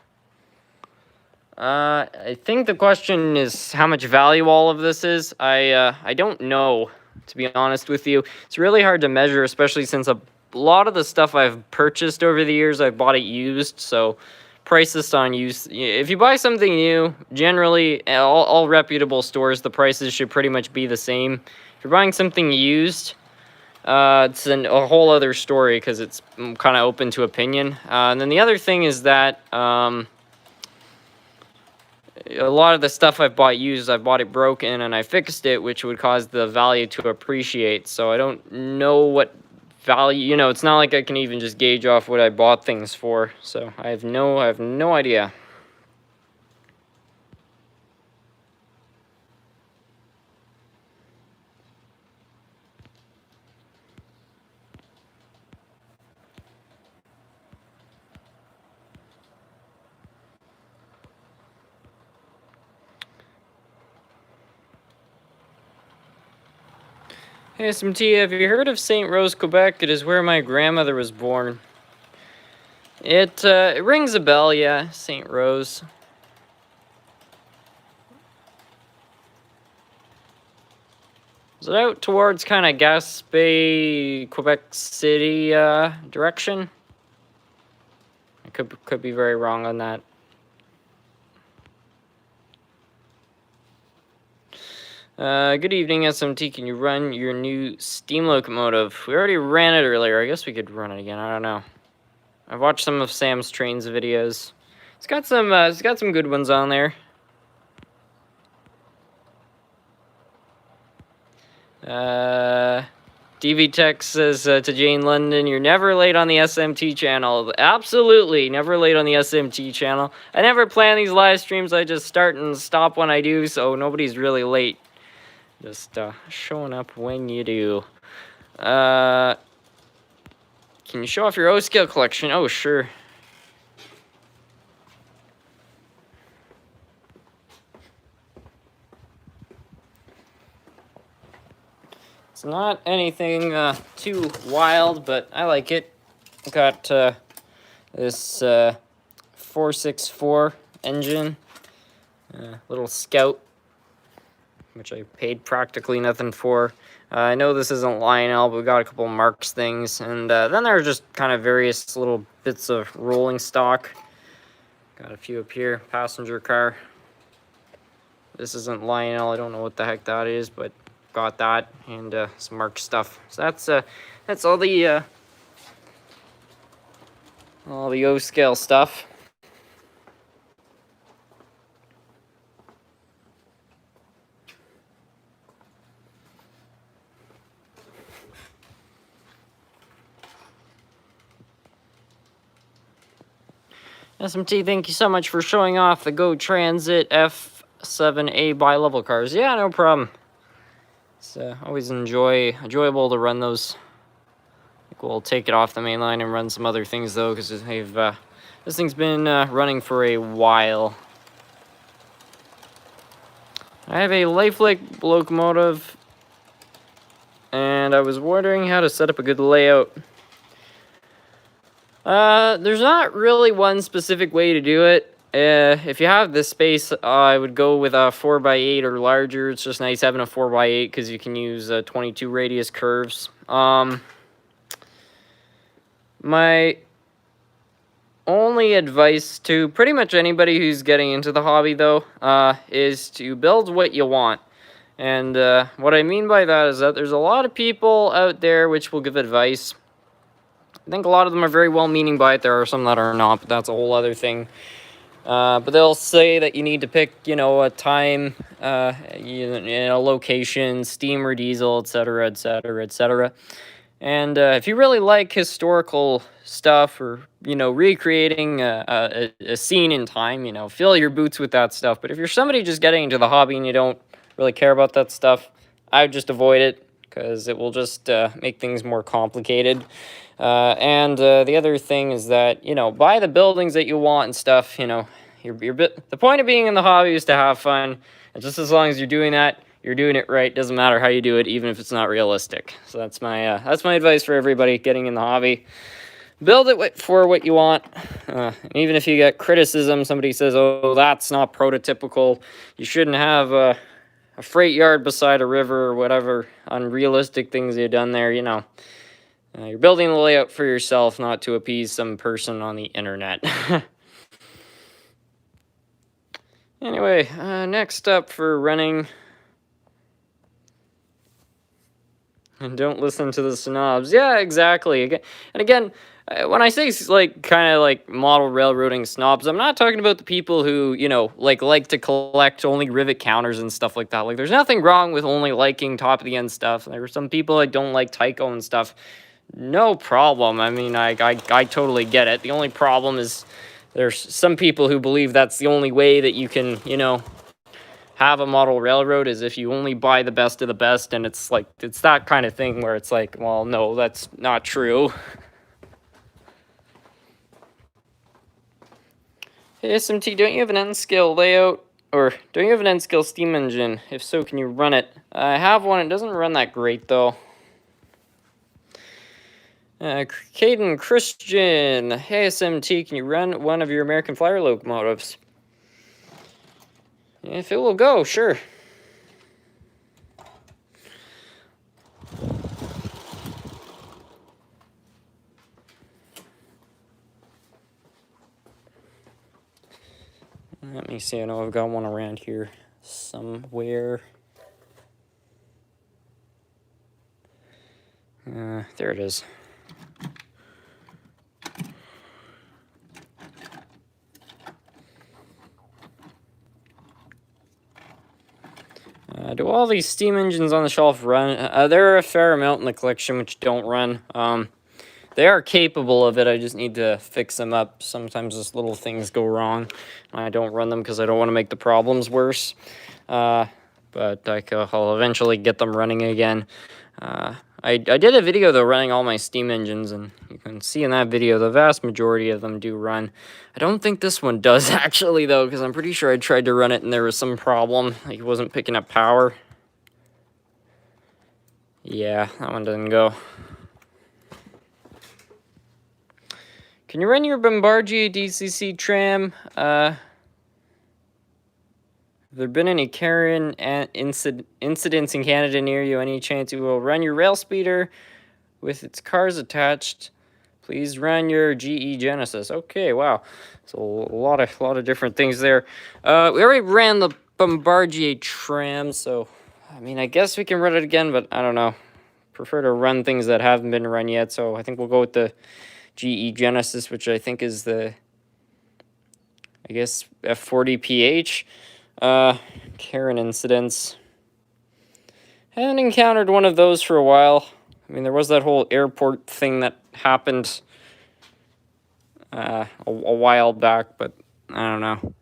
I think the question is how much value all of this is. I don't know, to be honest with you. It's really hard to measure, especially since a lot of the stuff I've purchased over the years, I've bought it used, so prices on used. If you buy something new, generally, all reputable stores, the prices should pretty much be the same. If you're buying something used, it's a whole other story because it's kind of open to opinion. And then the other thing is that a lot of the stuff I've bought used, I've bought it broken and I fixed it, which would cause the value to appreciate. So I don't know what value, it's not like I can even just gauge off what I bought things for. So I have no idea. Hey, SMT, have you heard of St. Rose, Quebec? It is where my grandmother was born. It rings a bell, yeah, St. Rose. Is it out towards kind of Gaspé, Quebec City direction? I could be very wrong on that. Good evening, SMT. Can you run your new steam locomotive? We already ran it earlier. I guess we could run it again. I don't know. I've watched some of Sam's Trains videos. It's got some good ones on there. DV Tech says to Jane London, "You're never late on the SMT channel." Absolutely, never late on the SMT channel. I never plan these live streams. I just start and stop when I do, so nobody's really late. Just showing up when you do. Can you show off your O-scale collection? Oh, sure. It's not anything too wild, but I like it. Got this 464 engine, little Scout, which I paid practically nothing for. I know this isn't Lionel, but we got a couple Marks things, and then there are just kind of various little bits of rolling stock. Got a few up here, passenger car. This isn't Lionel, I don't know what the heck that is, but got that, and some Mark stuff. So that's all the O-scale stuff. SMT, thank you so much for showing off the Go Transit F7A bi-level cars. Yeah, no problem. It's always enjoyable to run those. I think we'll take it off the main line and run some other things though, because this thing's been running for a while. I have a lifelike locomotive, and I was wondering how to set up a good layout. There's not really one specific way to do it. If you have this space, I would go with a 4x8 or larger. It's just nice having a 4x8 because you can use 22 radius curves. My only advice to pretty much anybody who's getting into the hobby, though, is to build what you want. And what I mean by that is that there's a lot of people out there which will give advice. I think a lot of them are very well-meaning by it. There are some that are not, but that's a whole other thing. But they'll say that you need to pick, a time, location, steam or diesel, etc., etc., etc. And if you really like historical stuff or, recreating a scene in time, fill your boots with that stuff. But if you're somebody just getting into the hobby and you don't really care about that stuff, I would just avoid it because it will just make things more complicated. And the other thing is that, buy the buildings that you want and stuff, the point of being in the hobby is to have fun. And just as long as you're doing that, you're doing it right. Doesn't matter how you do it, even if it's not realistic. So that's my advice for everybody getting in the hobby. build it for what you want. And even if you get criticism, somebody says, oh, that's not prototypical, you shouldn't have a freight yard beside a river or whatever unrealistic things you've done there, you know. You're building the layout for yourself, not to appease some person on the internet. Anyway, next up for running. And don't listen to the snobs. Yeah, exactly. And again, when I say like kind of like model railroading snobs, I'm not talking about the people who, you know, like to collect only rivet counters and stuff like that. Like, there's nothing wrong with only liking top of the end stuff. There are some people that don't like Tycho and stuff. No problem. I mean, I totally get it. The only problem is there's some people who believe that's the only way that you can, you know, have a model railroad is if you only buy the best of the best, and it's like, it's that kind of thing where it's like, well, no, that's not true. Hey, SMT, don't you have an N-scale layout, or don't you have an N-scale steam engine? If so, can you run it? I have one. It doesn't run that great, though. Caden Christian, hey, SMT, can you run one of your American Flyer locomotives? If it will go, sure. Let me see, I know I've got one around here somewhere. There it is. Do all these steam engines on the shelf run? There are a fair amount in the collection which don't run. They are capable of it, I just need to fix them up. Sometimes just little things go wrong. I don't run them because I don't want to make the problems worse. But I'll eventually get them running again. I did a video, though, running all my steam engines, and you can see in that video the vast majority of them do run. I don't think this one does, actually, though, because I'm pretty sure I tried to run it and there was some problem. Like, it wasn't picking up power. Yeah, that one didn't go. Can you run your Bombardier DCC tram? Have there been any Karen incidents in Canada near you? Any chance you will run your rail speeder with its cars attached? Please run your GE Genesis. Okay, wow. So a lot of different things there. We already ran the Bombardier tram, so I mean, I guess we can run it again, but I don't know. Prefer to run things that haven't been run yet, so I think we'll go with the GE Genesis, which I think is the, I guess, F40PH. Karen incidents. Haven't encountered one of those for a while. I mean, there was that whole airport thing that happened a while back, but I don't know.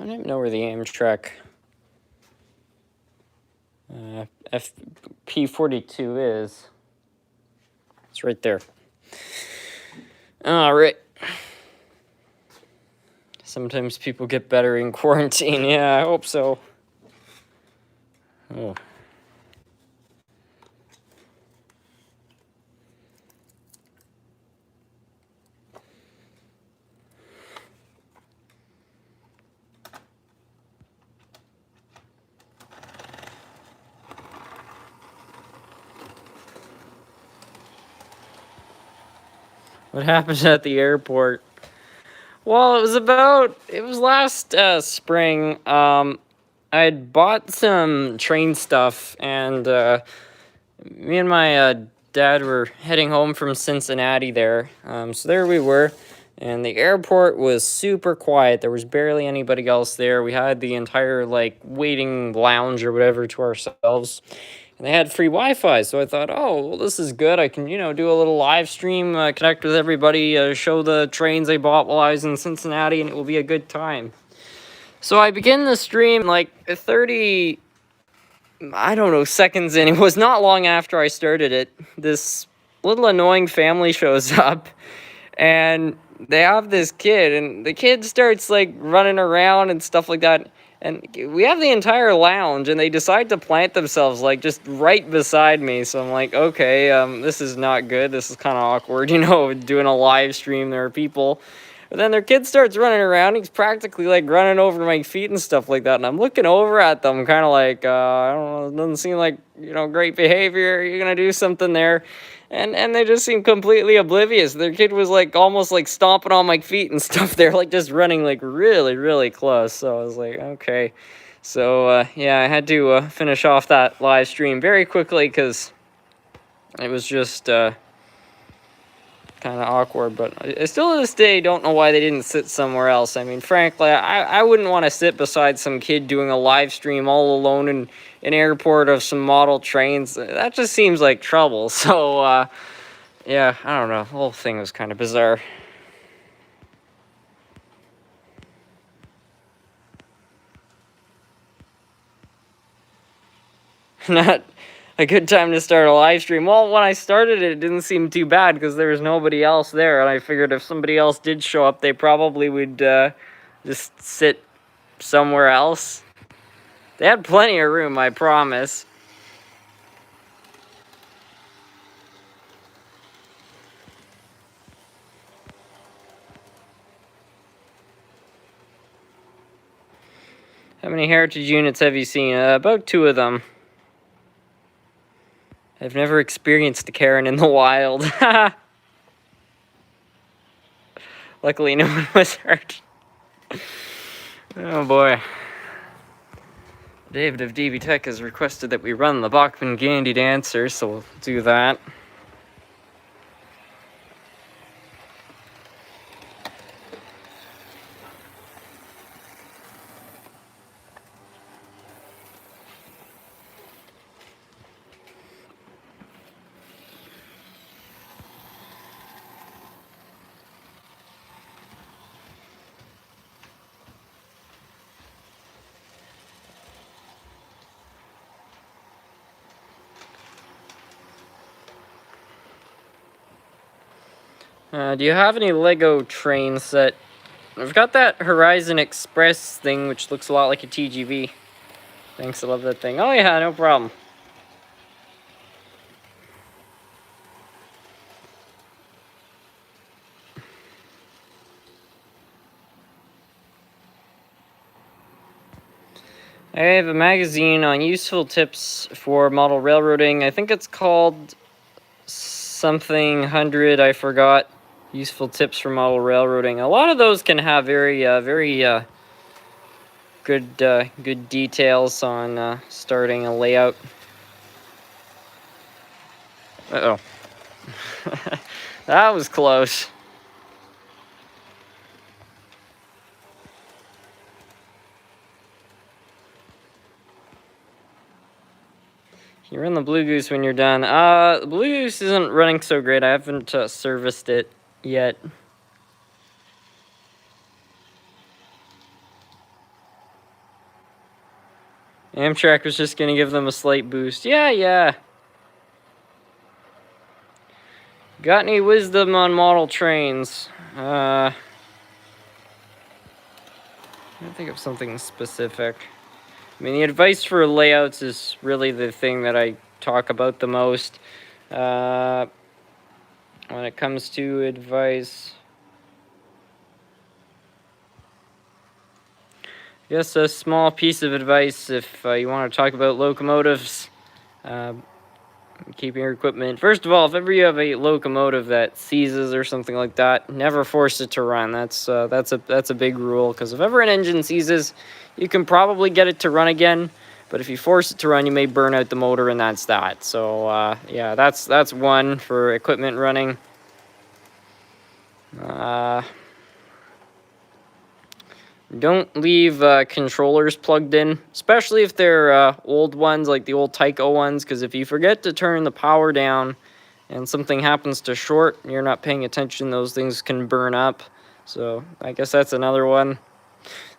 I don't even know where the Amtrak FP42 is. It's right there. All right. Sometimes people get better in quarantine. Yeah, I hope so. Oh. What happened at the airport? Well, it was last spring. I had bought some train stuff, and me and my dad were heading home from Cincinnati there. So there we were, and the airport was super quiet. There was barely anybody else there. We had the entire, like, waiting lounge or whatever to ourselves. And they had free Wi-Fi, so I thought, oh, well, this is good. I can, do a little live stream, connect with everybody, show the trains I bought while I was in Cincinnati, and it will be a good time. So I begin the stream, like, 30, I don't know, seconds in. It was not long after I started it. This little annoying family shows up, and they have this kid, and the kid starts, like, running around and stuff like that. And we have the entire lounge, and they decide to plant themselves, like, just right beside me. So I'm like, okay, this is not good. This is kind of awkward, you know, doing a live stream. There are people. But then their kid starts running around. He's practically, like, running over my feet and stuff like that. And I'm looking over at them, kind of like, I don't know, it doesn't seem like, you know, great behavior. You're going to do something there. And they just seem completely oblivious. Their kid was, like, almost, like, stomping on my feet and stuff. They're, like, just running, like, really, really close. So I was like, okay. So, yeah, I had to finish off that live stream very quickly because it was just kind of awkward. But I still to this day don't know why they didn't sit somewhere else. I mean, frankly, I wouldn't want to sit beside some kid doing a live stream all alone in an airport of some model trains. That just seems like trouble. So, yeah, I don't know. The whole thing was kind of bizarre. Not a good time to start a live stream. Well, when I started it didn't seem too bad because there was nobody else there. And I figured if somebody else did show up, they probably would just sit somewhere else. They had plenty of room, I promise. How many heritage units have you seen? About 2 of them. I've never experienced a Karen in the wild. Luckily, no one was hurt. Oh boy. David of DB Tech has requested that we run the Bachmann Gandy Dancer, so we'll do that. Do you have any Lego train set? I've got that Horizon Express thing, which looks a lot like a TGV. Thanks, I love that thing. Oh yeah, no problem. I have a magazine on useful tips for model railroading. I think it's called something 100, I forgot. Useful tips for model railroading. A lot of those can have very good details on starting a layout. Uh-oh. That was close. You run the Blue Goose when you're done. The Blue Goose isn't running so great. I haven't serviced it yet. Amtrak was just gonna give them a slight boost. Yeah. Got any wisdom on model trains? I think of something specific. I mean, the advice for layouts is really the thing that I talk about the most. When it comes to advice, I guess a small piece of advice if you want to talk about locomotives, keeping your equipment. First of all, if ever you have a locomotive that seizes or something like that, never force it to run. That's a big rule, because if ever an engine seizes, you can probably get it to run again, but if you force it to run, you may burn out the motor, and that's that. So yeah, that's one for equipment running. Don't leave controllers plugged in, especially if they're old ones, like the old Tyco ones, because if you forget to turn the power down and something happens to short and you're not paying attention, those things can burn up. So I guess that's another one.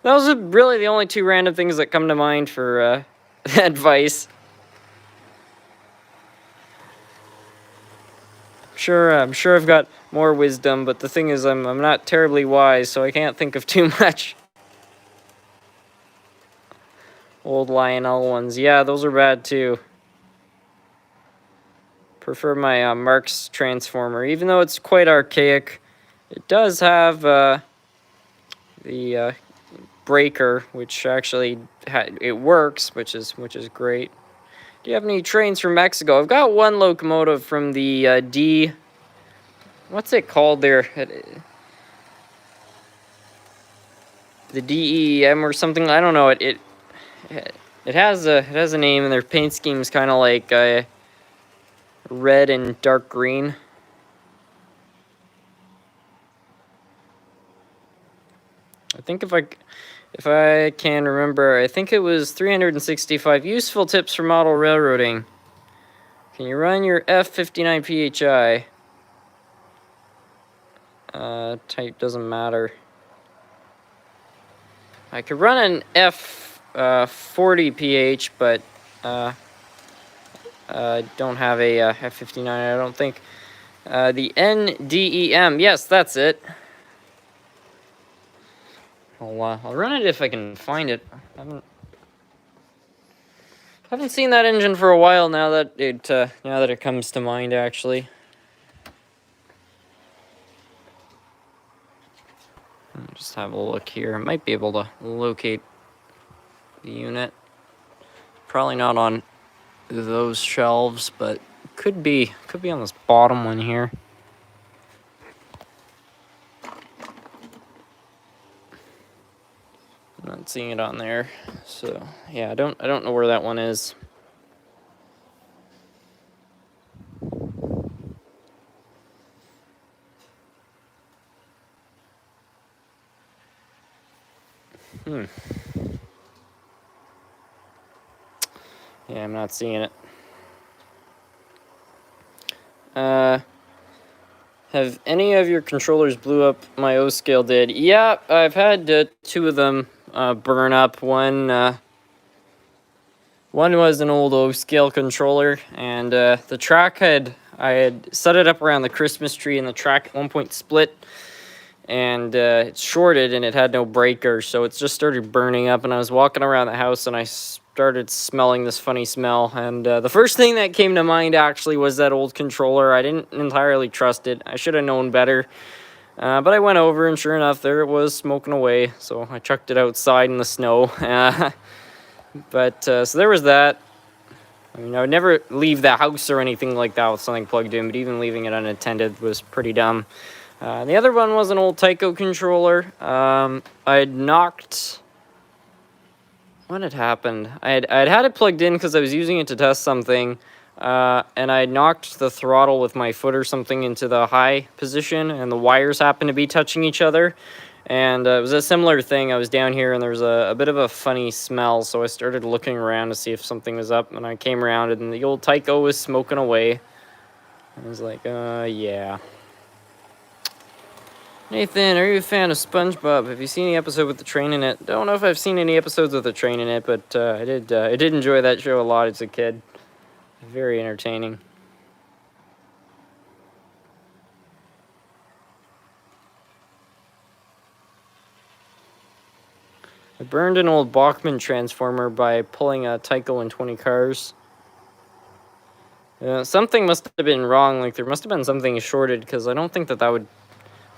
Those are really the only 2 random things that come to mind for advice. I'm sure I've got more wisdom, but the thing is I'm not terribly wise, so I can't think of too much. Old Lionel ones. Yeah, those are bad too. Prefer my Mark's transformer. Even though it's quite archaic, it does have the breaker, which actually it works, which is great. Do you have any trains from Mexico? I've got one locomotive from the D. What's it called there? The DEM or something. I don't know. It has a name, and their paint scheme is kind of like red and dark green. I think if I can remember, I think it was 365 useful tips for model railroading. Can you run your F59 PHI? Type doesn't matter. I could run an F40 PH, but don't have a F59, I don't think. The NDEM, yes, that's it. I'll run it if I can find it. I haven't seen that engine for a while now that it comes to mind, actually. Just have a look here. I might be able to locate the unit. Probably not on those shelves, but could be on this bottom one here. I'm not seeing it on there, so yeah, I don't know where that one is. Yeah, I'm not seeing it. Have any of your controllers blew up? My O-scale did. Yeah, I've had 2 of them burn up. One was an old O-scale controller, and the track I had set it up around the Christmas tree, and the track at one point split, and it shorted, and it had no breaker, so it just started burning up. And I was walking around the house, and I started smelling this funny smell, and the first thing that came to mind actually was that old controller. I didn't entirely trust it. I should have known better, but I went over, and sure enough, there it was smoking away. So I chucked it outside in the snow. So there was that. I mean, I would never leave the house or anything like that with something plugged in, but even leaving it unattended was pretty dumb. The other one was an old Tyco controller. I had knocked... What had happened? I had it plugged in because I was using it to test something, and I knocked the throttle with my foot or something into the high position, and the wires happened to be touching each other. And it was a similar thing. I was down here, and there was a bit of a funny smell, so I started looking around to see if something was up, and I came around, and the old Tyco was smoking away. I was like, yeah. Nathan, are you a fan of SpongeBob? Have you seen any episode with the train in it? Don't know if I've seen any episodes with the train in it, but I did enjoy that show a lot as a kid. Very entertaining. I burned an old Bachmann transformer by pulling a Tyco in 20 cars. Something must have been wrong. Like, there must have been something shorted, because I don't think that would...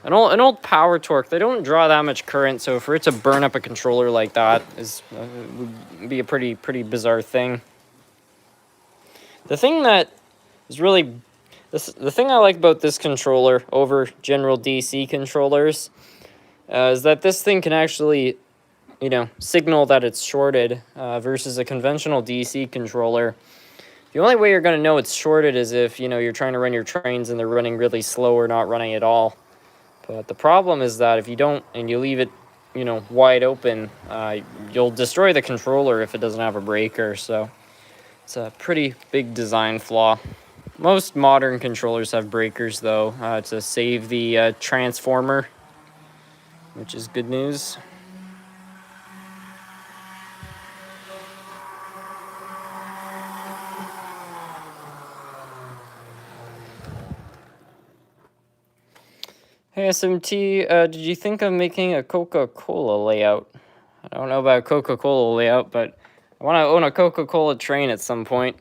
An old power torque, they don't draw that much current, so for it to burn up a controller like that would be a pretty bizarre thing. The thing that is really... The thing I like about this controller over general DC controllers is that this thing can actually, signal that it's shorted versus a conventional DC controller. The only way you're going to know it's shorted is if, you're trying to run your trains and they're running really slow or not running at all. But the problem is that if you don't, and you leave it, wide open, you'll destroy the controller if it doesn't have a breaker. So it's a pretty big design flaw. Most modern controllers have breakers, though, to save the transformer, which is good news. Hey SMT, did you think of making a Coca-Cola layout? I don't know about Coca-Cola layout, but I want to own a Coca-Cola train at some point.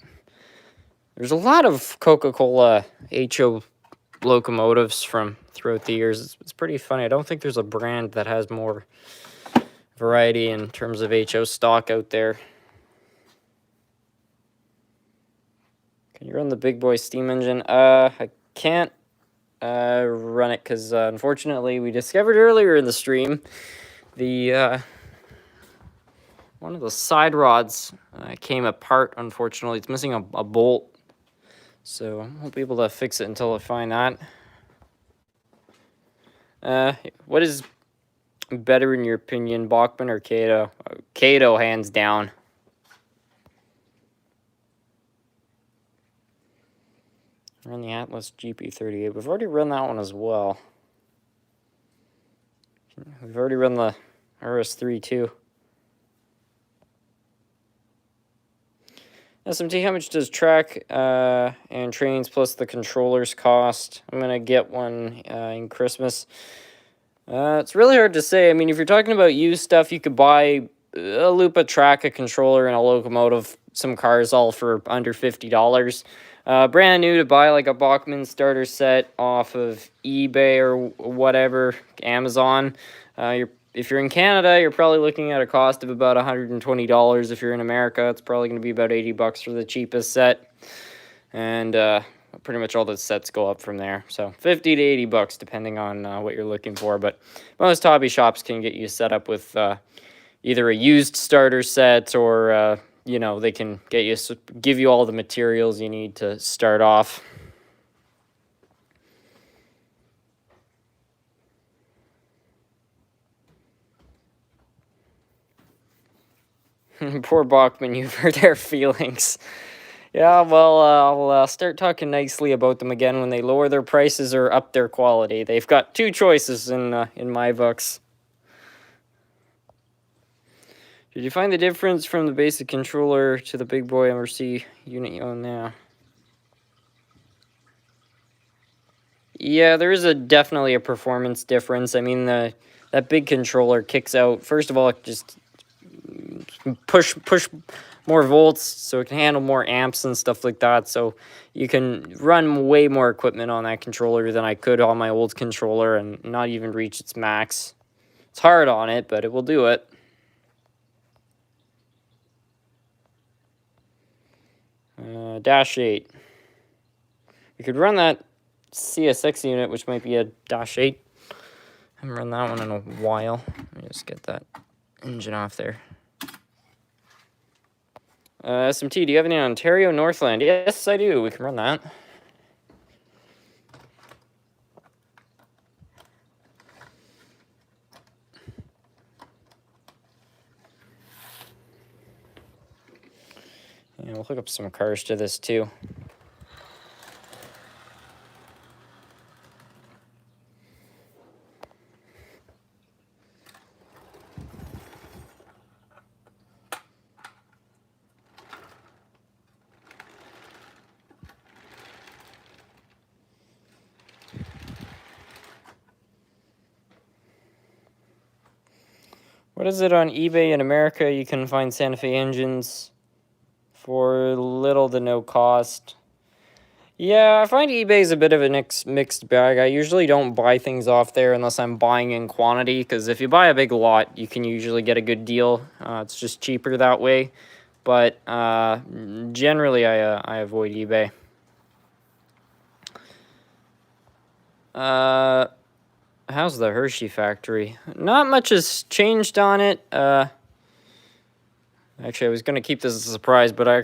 There's a lot of Coca-Cola HO locomotives from throughout the years. It's pretty funny. I don't think there's a brand that has more variety in terms of HO stock out there. Can you run the big boy steam engine? I can't run it because unfortunately we discovered earlier in the stream the one of the side rods came apart. Unfortunately, it's missing a bolt, so I won't be able to fix it until I find that. What is better in your opinion, Bachmann or Kato? Kato, hands down. Run the Atlas GP38. We've already run that one as well. We've already run the RS3 too. SMT, how much does track and trains plus the controllers cost? I'm going to get one in Christmas. It's really hard to say. I mean, if you're talking about used stuff, you could buy a loop, a track, a controller, and a locomotive, some cars all for under $50. Brand new to buy like a Bachmann starter set off of eBay or whatever, Amazon. If you're in Canada, you're probably looking at a cost of about $120. If you're in America, it's probably going to be about $80 for the cheapest set. And pretty much all the sets go up from there. So $50 to $80 depending on what you're looking for. But most hobby shops can get you set up with either a used starter set or you know, they can give you all the materials you need to start off. Poor Bachmann, you've hurt their feelings. Yeah, well, I'll start talking nicely about them again when they lower their prices or up their quality. They've got two choices in my books. Did you find the difference from the basic controller to the big boy MRC unit you own now? Yeah, there is definitely a performance difference. I mean, that big controller kicks out. First of all, it just push more volts, so it can handle more amps and stuff like that. So you can run way more equipment on that controller than I could on my old controller and not even reach its max. It's hard on it, but it will do it. Dash 8. You could run that CSX unit, which might be a Dash 8. I haven't run that one in a while. Let me just get that engine off there. SMT, do you have any Ontario Northland? Yes, I do. We can run that. Yeah, we'll hook up some cars to this too. What is it on eBay in America? You can find Santa Fe engines for little to no cost. Yeah, I find eBay's a bit of a mixed bag. I usually don't buy things off there unless I'm buying in quantity, because if you buy a big lot, you can usually get a good deal. It's just cheaper that way. But generally, I avoid eBay. How's the Hershey factory? Not much has changed on it. Actually, I was going to keep this as a surprise, but I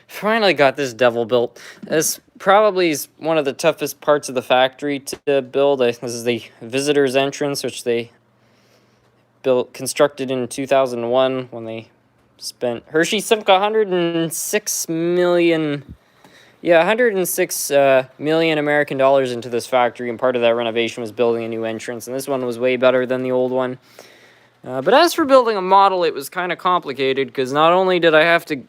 finally got this devil built. This probably is one of the toughest parts of the factory to build. This is the visitor's entrance, which they constructed in 2001 when they spent... Hershey sunk $106 million... Yeah, $106 million American dollars into this factory, and part of that renovation was building a new entrance, and this one was way better than the old one. But as for building a model, it was kind of complicated, because not only did I have to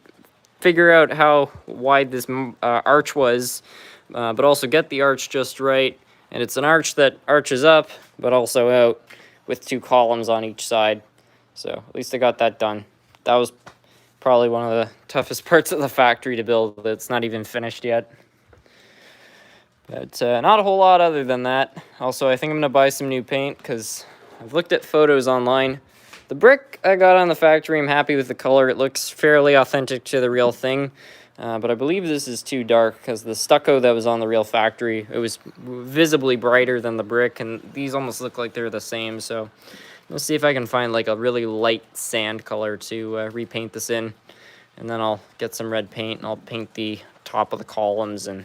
figure out how wide this arch was, but also get the arch just right, and it's an arch that arches up, but also out, with two columns on each side. So at least I got that done. that was probably one of the toughest parts of the factory to build. It's not even finished yet. But not a whole lot other than that. Also, I think I'm going to buy some new paint because I've looked at photos online. The brick I got on the factory, I'm happy with the color. It looks fairly authentic to the real thing. But I believe this is too dark because the stucco that was on the real factory, it was visibly brighter than the brick, and these almost look like they're the same. So let's see if I can find like a really light sand color to repaint this in. And then I'll get some red paint and I'll paint the top of the columns and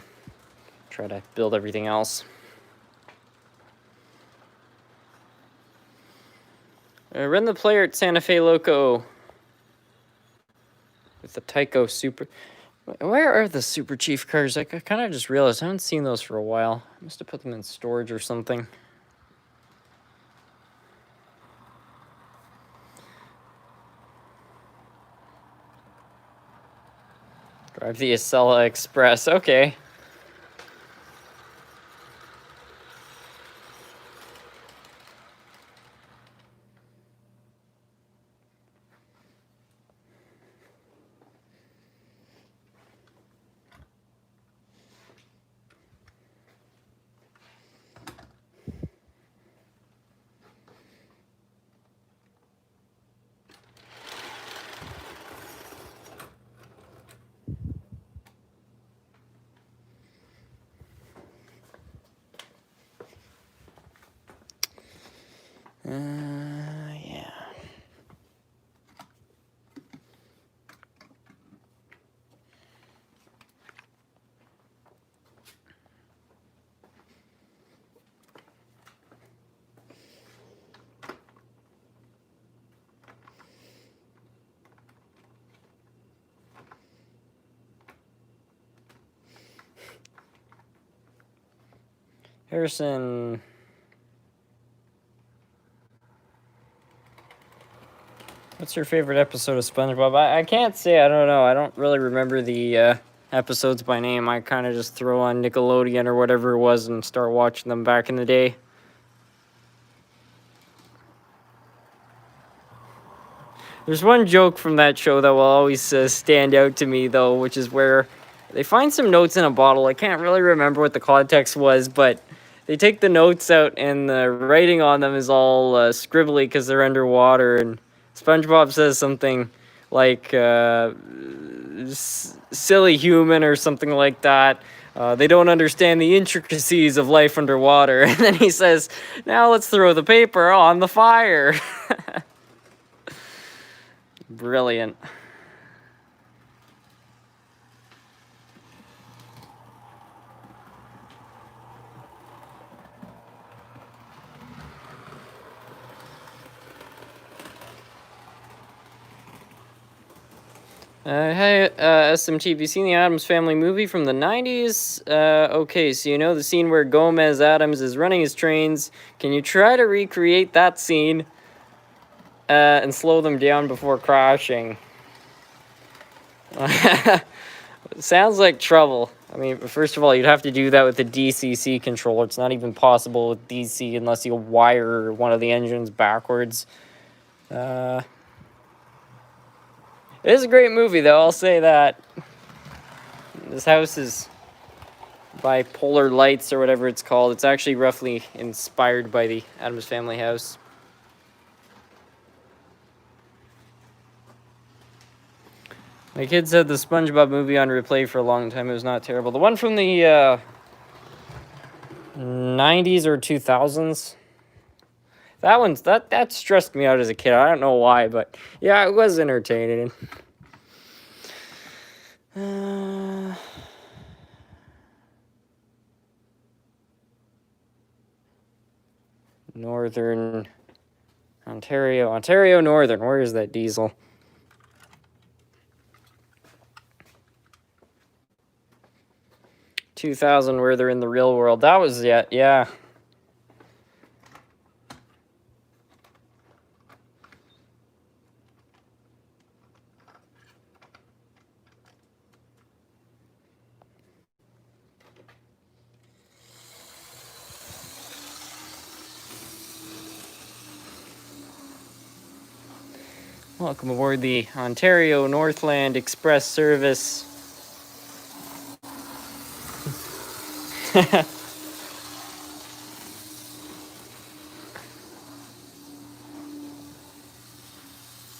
try to build everything else. Run the player at Santa Fe Loco with the Tyco Super. Where are the Super Chief cars? I kind of just realized I haven't seen those for a while. I must have put them in storage or something. Drive the Acela Express. Okay. Yeah. Harrison. What's your favorite episode of SpongeBob? I can't say. I don't know. I don't really remember the episodes by name. I kind of just throw on Nickelodeon or whatever it was and start watching them back in the day. There's one joke from that show that will always stand out to me, though, which is where they find some notes in a bottle. I can't really remember what the context was, but they take the notes out and the writing on them is all scribbly because they're underwater, and SpongeBob says something like silly human or something like that. They don't understand the intricacies of life underwater. And then he says, now let's throw the paper on the fire. Brilliant. Hey, SMT, have you seen the Addams Family movie from the 90s? Okay, so you know the scene where Gomez Addams is running his trains. Can you try to recreate that scene and slow them down before crashing? Sounds like trouble. I mean, first of all, you'd have to do that with the DCC controller. It's not even possible with DC unless you wire one of the engines backwards. It is a great movie, though, I'll say that. This house is by Polar Lights, or whatever it's called. It's actually roughly inspired by the Addams Family house. My kids had the SpongeBob movie on replay for a long time. It was not terrible. The one from the 90s or 2000s. That stressed me out as a kid. I don't know why, but yeah, it was entertaining. Northern Ontario Northern. Where is that diesel? $2,000 where they're in the real world. That was it, yeah. Welcome aboard the Ontario Northland Express service.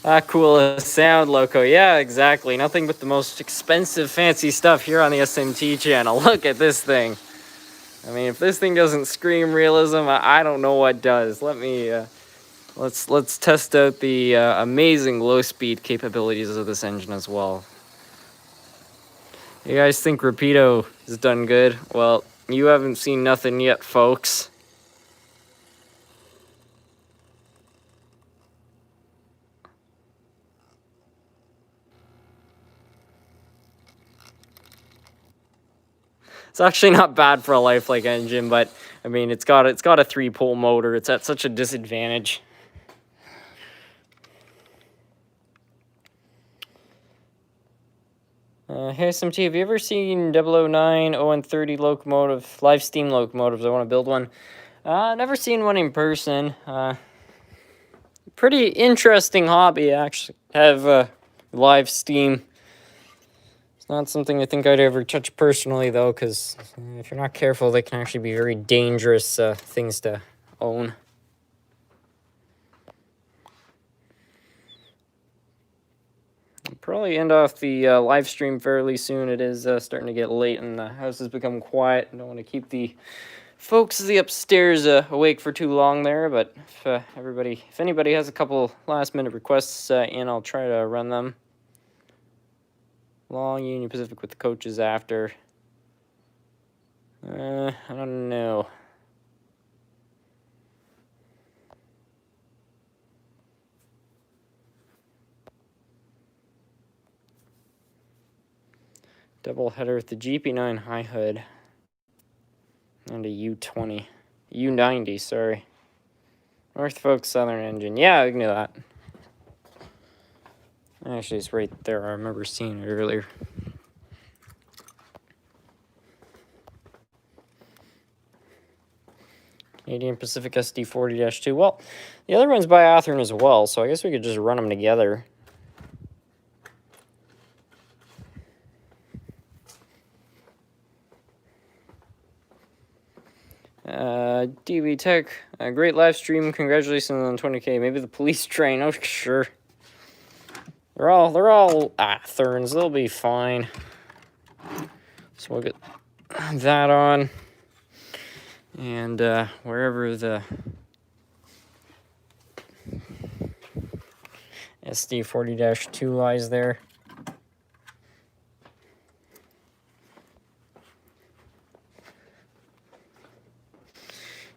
Ah, cool sound, Loco. Yeah, exactly. Nothing but the most expensive, fancy stuff here on the SMT channel. Look at this thing. I mean, if this thing doesn't scream realism, I don't know what does. Let me, let's test out the amazing low-speed capabilities of this engine as well. You guys think Rapido has done good? Well, you haven't seen nothing yet, folks. It's actually not bad for a lifelike engine, but I mean, it's got a 3-pole motor. It's at such a disadvantage. Hey SMT, have you ever seen 009, 030 locomotive, live steam locomotives? I want to build one. Never seen one in person. Pretty interesting hobby, actually. Have live steam. It's not something I think I'd ever touch personally, though, because if you're not careful, they can actually be very dangerous things to own. I'll probably end off the live stream fairly soon. It is starting to get late, and the house has become quiet. I don't want to keep the folks the upstairs awake for too long there, but if anybody has a couple last-minute requests in, I'll try to run them. Long Union Pacific with the coaches after. I don't know. Double header with the GP9 high hood. And a U20. U90, sorry. Norfolk Southern engine. Yeah, I can do that. Actually, it's right there. I remember seeing it earlier. Canadian Pacific SD40-2. Well, the other one's biathlon as well, so I guess we could just run them together. DB Tech, great live stream. Congratulations on 20K. Maybe the police train. Oh, sure. They're all Therns. They'll be fine. So we'll get that on. And wherever the SD40-2 lies there.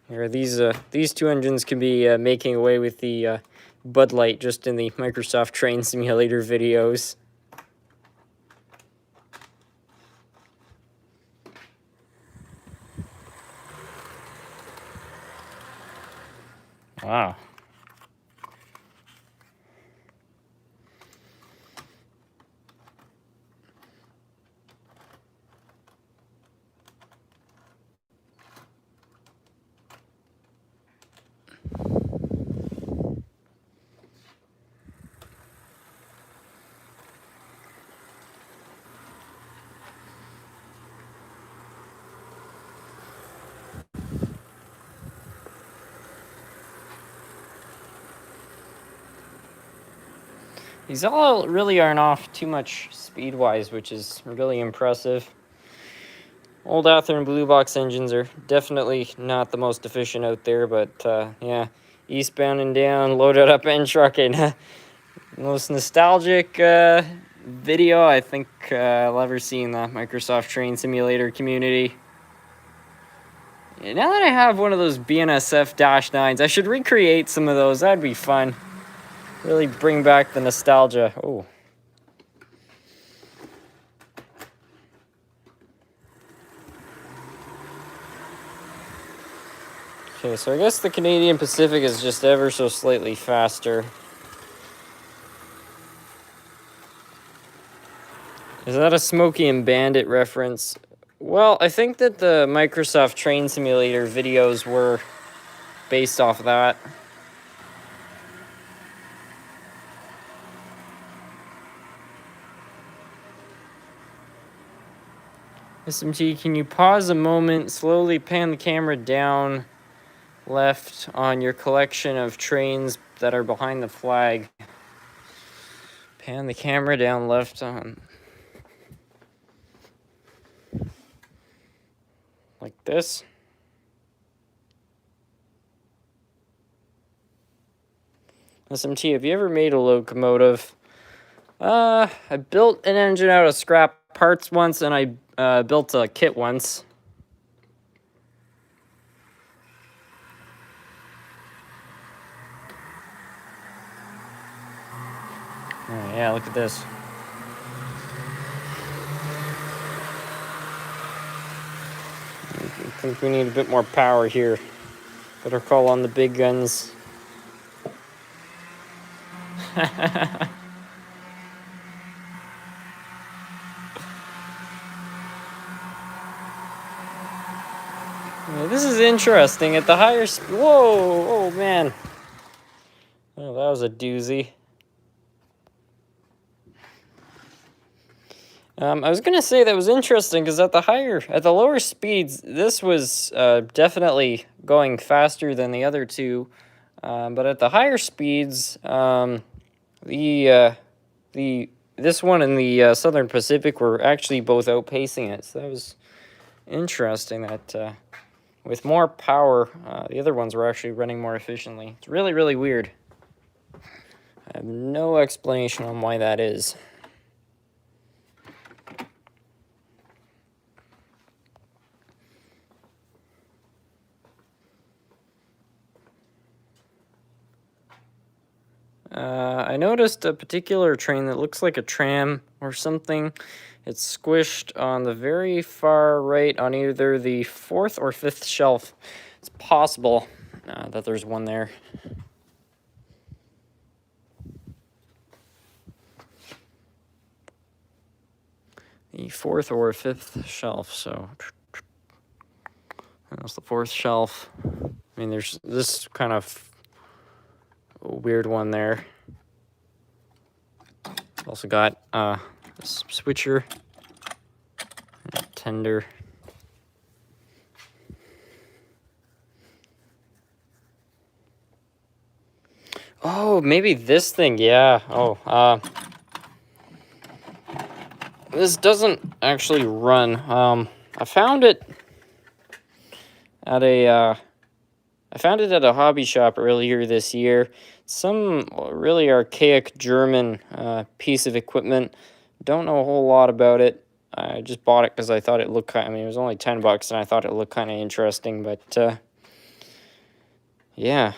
Here, these two engines can be making away with the Bud Light just in the Microsoft Train Simulator videos. Wow. These all really aren't off too much speed-wise, which is really impressive. Old Athearn Blue Box engines are definitely not the most efficient out there, but yeah, eastbound and down, loaded up end truck, and most nostalgic video I think I'll ever see in the Microsoft Train Simulator community. Now that I have one of those BNSF-9s, I should recreate some of those. That'd be fun. Really bring back the nostalgia. Oh. Okay, so I guess the Canadian Pacific is just ever so slightly faster. Is that a Smokey and Bandit reference? Well, I think that the Microsoft Train Simulator videos were based off that. SMT, can you pause a moment, slowly pan the camera down left on your collection of trains that are behind the flag? Pan the camera down left on. Like this. SMT, have you ever made a locomotive? I built an engine out of scrap parts once, and I built a kit once. Oh, yeah, look at this. I think we need a bit more power here. Better call on the big guns. Yeah, this is interesting. At the higher whoa, oh man. Oh, that was a doozy. I was gonna say that was interesting because at the lower speeds, this was definitely going faster than the other two, but at the higher speeds, this one and the Southern Pacific were actually both outpacing it. So that was interesting. That with more power, the other ones were actually running more efficiently. It's really, really weird. I have no explanation on why that is. I noticed a particular train that looks like a tram or something. It's squished on the very far right on either the 4th or 5th shelf. It's possible that there's one there. The 4th or 5th shelf, so that's the 4th shelf. I mean, there's this kind of weird one there. Also got a switcher, and a tender. Oh, maybe this thing, yeah. Oh, this doesn't actually run. I found it at a hobby shop earlier this year. Some really archaic German piece of equipment. Don't know a whole lot about it. I just bought it because I thought it looked it was only $10 and I thought it looked kind of interesting, but yeah.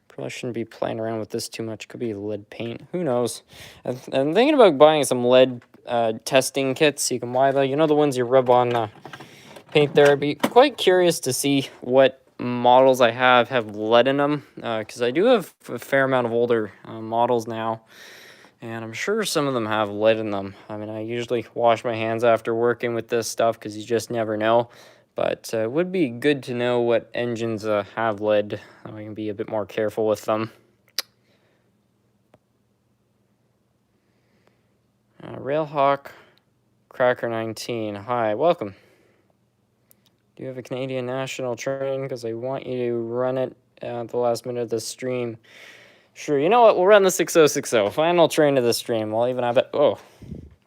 Probably shouldn't be playing around with this too much. Could be lead paint. Who knows? I'm thinking about buying some lead testing kits. You can buy the ones you rub on paint there. I'd be quite curious to see what models I have lead in them, because I do have a fair amount of older models now, and I'm sure some of them have lead in them. I mean, I usually wash my hands after working with this stuff because you just never know, but it would be good to know what engines have lead. I can be a bit more careful with them. Railhawk Cracker 19, hi, welcome. Do you have a Canadian National train? Because I want you to run it at the last minute of the stream. Sure, you know what? We'll run the 6060. Final train of the stream. I'll even have it. Oh,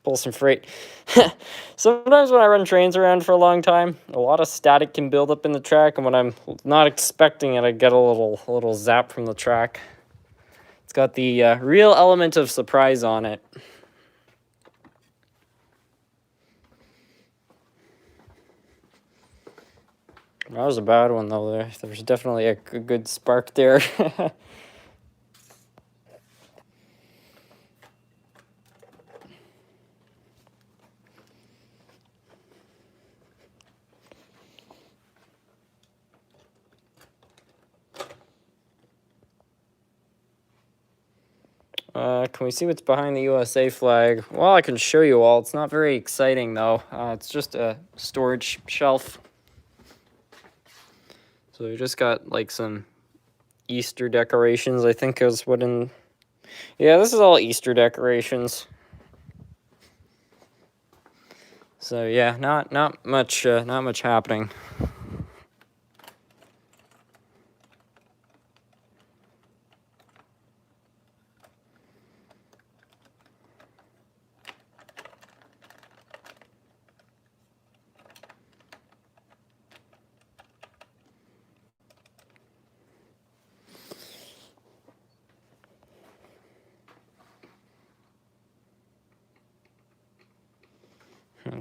pull some freight. Sometimes when I run trains around for a long time, a lot of static can build up in the track, and when I'm not expecting it, I get a little zap from the track. It's got the real element of surprise on it. That was a bad one, though. There's definitely a good spark there. Can we see what's behind the USA flag? Well, I can show you all. It's not very exciting, though. It's just a storage shelf. So we just got like some Easter decorations, I think is what in... Yeah, this is all Easter decorations. So yeah, not much happening.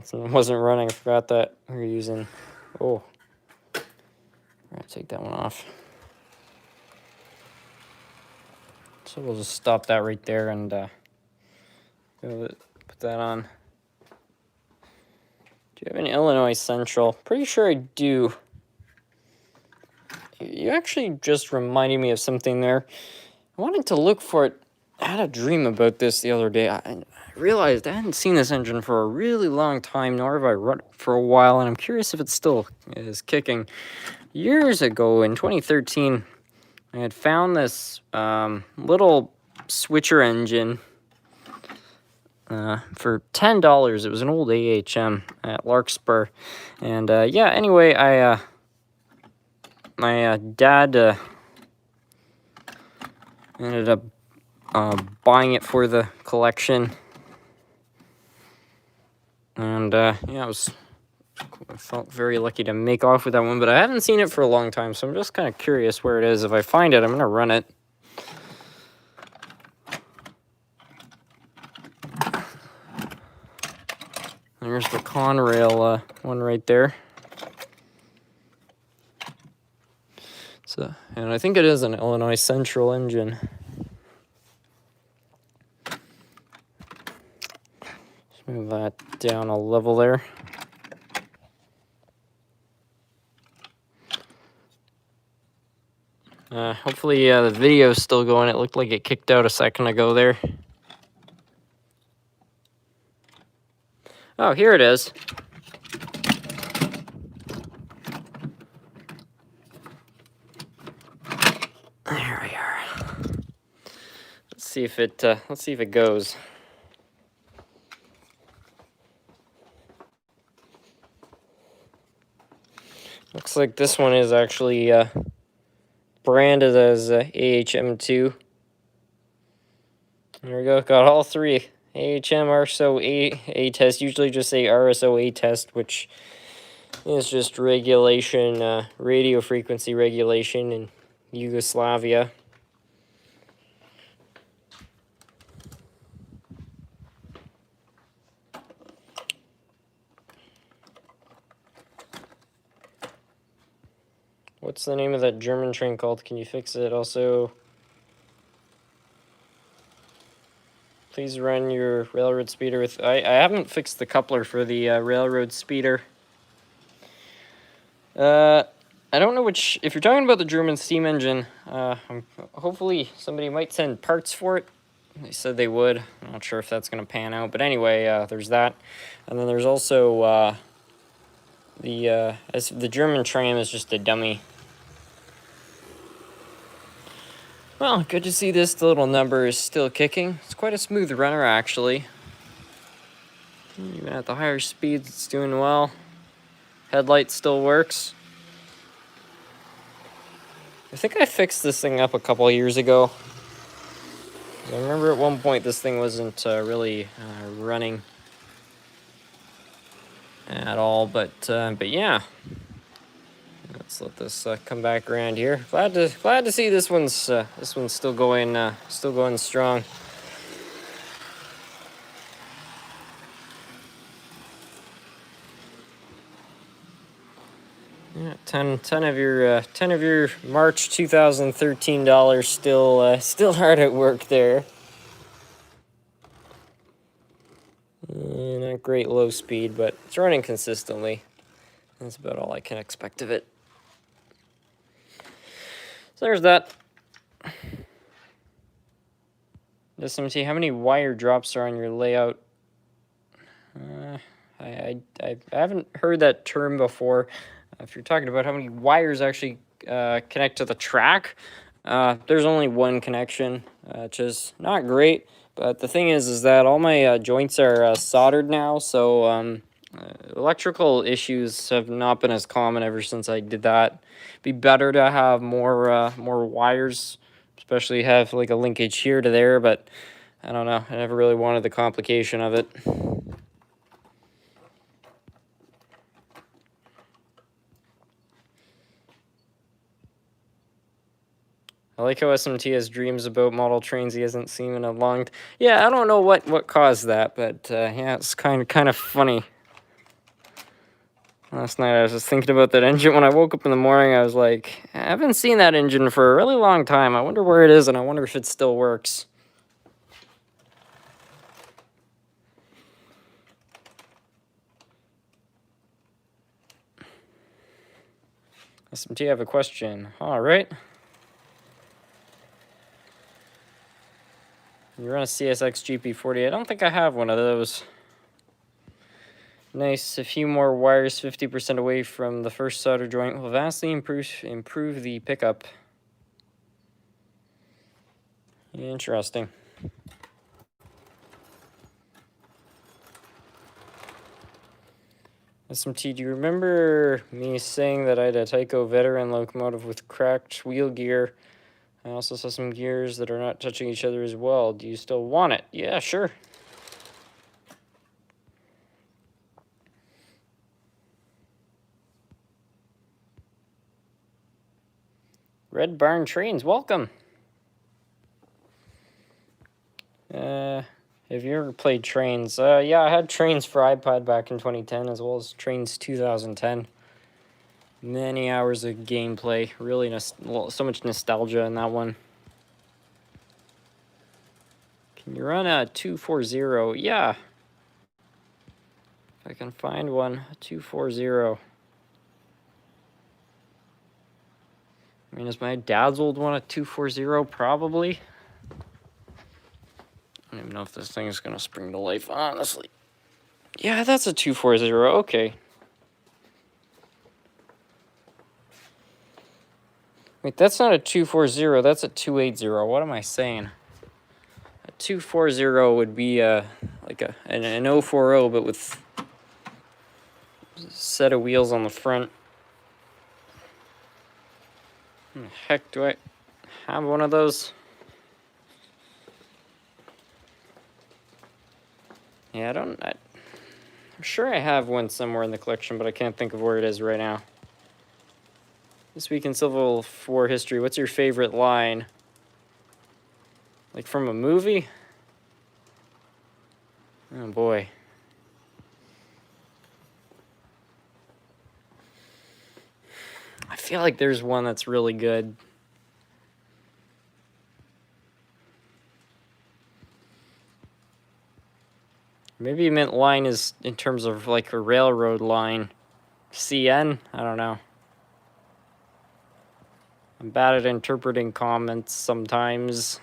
So it wasn't running. I forgot that we were using. Oh, I'm gonna take that one off. So we'll just stop that right there and put that on. Do you have an Illinois Central? Pretty sure I do. You actually just reminded me of something there. I wanted to look for it. I had a dream about this the other day. I realized I hadn't seen this engine for a really long time, nor have I run it for a while, and I'm curious if it still is kicking. Years ago, in 2013, I had found this little switcher engine for $10. It was an old AHM at Larkspur. And yeah, anyway, my dad ended up buying it for the collection. And yeah, I felt very lucky to make off with that one, but I haven't seen it for a long time, so I'm just kind of curious where it is. If I find it, I'm going to run it. There's the Conrail one right there. So, and I think it is an Illinois Central engine. Just move that down a level there. Hopefully the video's still going. It looked like it kicked out a second ago there. Oh, here it is. There we are. Let's see if it goes. Looks like this one is actually branded as AHM2. There we go. Got all three. AHM, RSO, A test. Usually just say RSO A test, which is just regulation, radio frequency regulation in Yugoslavia. What's the name of that German train called? Can you fix it? Also, please run your railroad speeder with... I haven't fixed the coupler for the railroad speeder. I don't know which... If you're talking about the German steam engine, hopefully somebody might send parts for it. They said they would. I'm not sure if that's going to pan out. But anyway, there's that. And then there's also the German tram is just a dummy. Well, good to see this. The little number is still kicking. It's quite a smooth runner, actually. Even at the higher speeds, it's doing well. Headlight still works. I think I fixed this thing up a couple of years ago. I remember at one point this thing wasn't really running at all, but yeah. Let's let this come back around here. Glad to see this one's still going strong. Yeah, 10 of your March 2013 dollars still hard at work there. Not great low speed, but it's running consistently. That's about all I can expect of it. So there's that. Just let me see how many wire drops are on your layout. I haven't heard that term before. If you're talking about how many wires actually connect to the track, there's only one connection, which is not great. But the thing is that all my joints are soldered now, so Electrical issues have not been as common ever since I did that. Be better to have more wires, especially have like a linkage here to there, but I don't know. I never really wanted the complication of it. I like how SMT has dreams about model trains he hasn't seen in a long time. Yeah, I don't know what caused that, but yeah, it's kind of funny. Last night I was just thinking about that engine. When I woke up in the morning, I was like, I haven't seen that engine for a really long time. I wonder where it is, and I wonder if it still works. SMT, I have a question. All right. You run a CSX GP40. I don't think I have one of those. Nice. A few more wires, 50% away from the first solder joint will vastly improve the pickup. Interesting. SMT, do you remember me saying that I had a Tyco veteran locomotive with cracked wheel gear? I also saw some gears that are not touching each other as well. Do you still want it? Yeah, sure. Red Barn Trains, welcome. Have you ever played Trains? Yeah, I had Trains for iPod back in 2010, as well as Trains 2010. Many hours of gameplay. Really, so much nostalgia in that one. Can you run a 240? Yeah. If I can find one, 240. I mean, is my dad's old one a 240? Probably. I don't even know if this thing is going to spring to life, honestly. Yeah, that's a 240. Okay. Wait, that's not a 240. That's a 280. What am I saying? A 240 would be like an 040, but with a set of wheels on the front. How the heck do I have one of those? Yeah, I'm sure I have one somewhere in the collection, but I can't think of where it is right now. This week in Civil War history, what's your favorite line? Like from a movie? Oh boy. I feel like there's one that's really good. Maybe you meant line is in terms of like a railroad line. CN? I don't know. I'm bad at interpreting comments sometimes.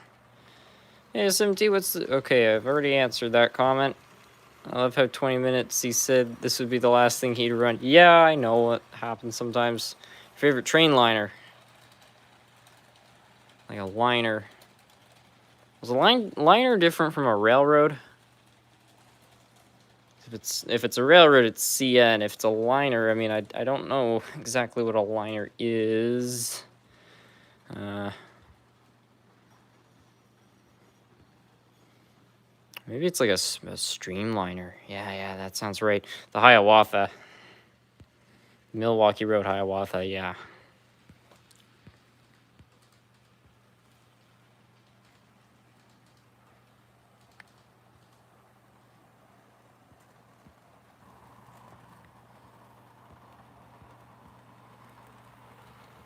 Hey, SMT, what's the... Okay, I've already answered that comment. I love how 20 minutes he said this would be the last thing he'd run. Yeah, I know what happens sometimes. Favorite train liner? Like a liner. Was a liner different from a railroad? If it's a railroad, it's CN. If it's a liner, I mean, I don't know exactly what a liner is. Maybe it's like a streamliner. Yeah, that sounds right. The Hiawatha. Milwaukee Road Hiawatha, yeah.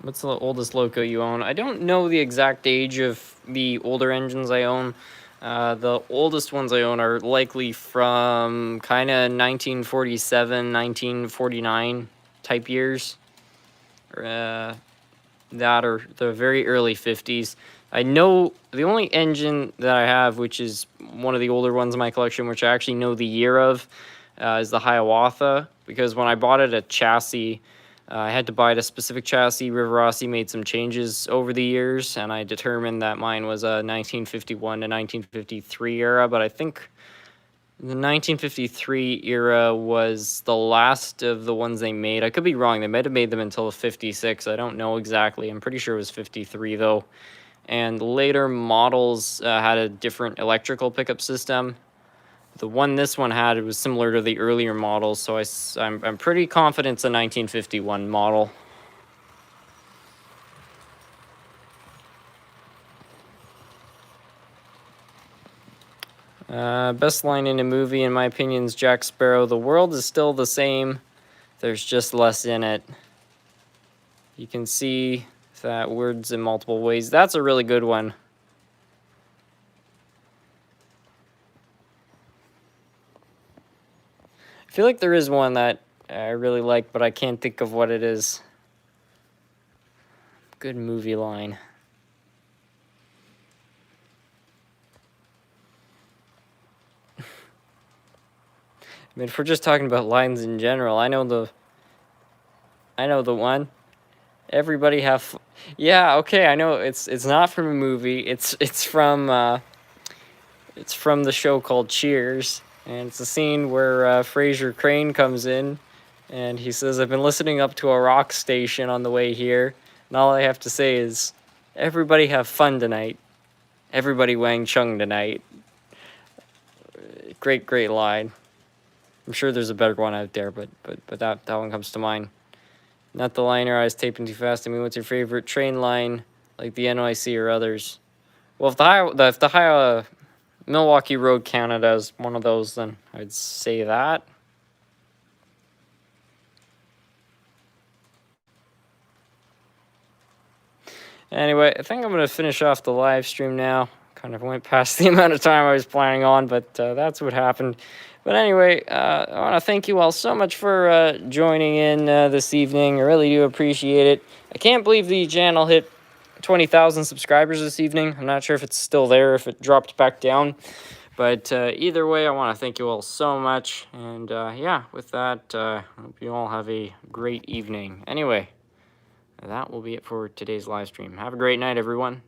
What's the oldest loco you own? I don't know the exact age of the older engines I own. The oldest ones I own are likely from kind of 1947, 1949 type years. That or the very early 50s. I know the only engine that I have, which is one of the older ones in my collection, which I actually know the year of, is the Hiawatha. Because when I bought it, a chassis... I had to buy a specific chassis. River Rossi made some changes over the years, and I determined that mine was a 1951 to 1953 era, but I think The 1953 era was the last of the ones they made. I could be wrong. They might have made them until 56. I don't know exactly. I'm pretty sure it was 53, though. And later models had a different electrical pickup system. The one this one had, it was similar to the earlier models, so I'm pretty confident it's a 1951 model. Best line in a movie, in my opinion, is Jack Sparrow. The world is still the same. There's just less in it. You can see that words in multiple ways. That's a really good one. I feel like there is one that I really like, but I can't think of what it is. Good movie line. I mean, if we're just talking about lines in general, I know the one. Everybody have, yeah, okay, I know it's not from a movie. It's from the show called Cheers, and it's a scene where Fraser Crane comes in, and he says, "I've been listening up to a rock station on the way here, and all I have to say is, everybody have fun tonight. Everybody Wang Chung tonight." Great line. I'm sure there's a better one out there, but that one comes to mind. Not the liner I was taping too fast. I mean, what's your favorite train line, like the NYC or others? Well, if the Milwaukee Road Canada is one of those, then I'd say that. Anyway, I think I'm going to finish off the live stream now. Kind of went past the amount of time I was planning on, but that's what happened. But anyway, I want to thank you all so much for joining in this evening. I really do appreciate it. I can't believe the channel hit 20,000 subscribers this evening. I'm not sure if it's still there, if it dropped back down. But either way, I want to thank you all so much. And yeah, with that, I hope you all have a great evening. Anyway, that will be it for today's live stream. Have a great night, everyone.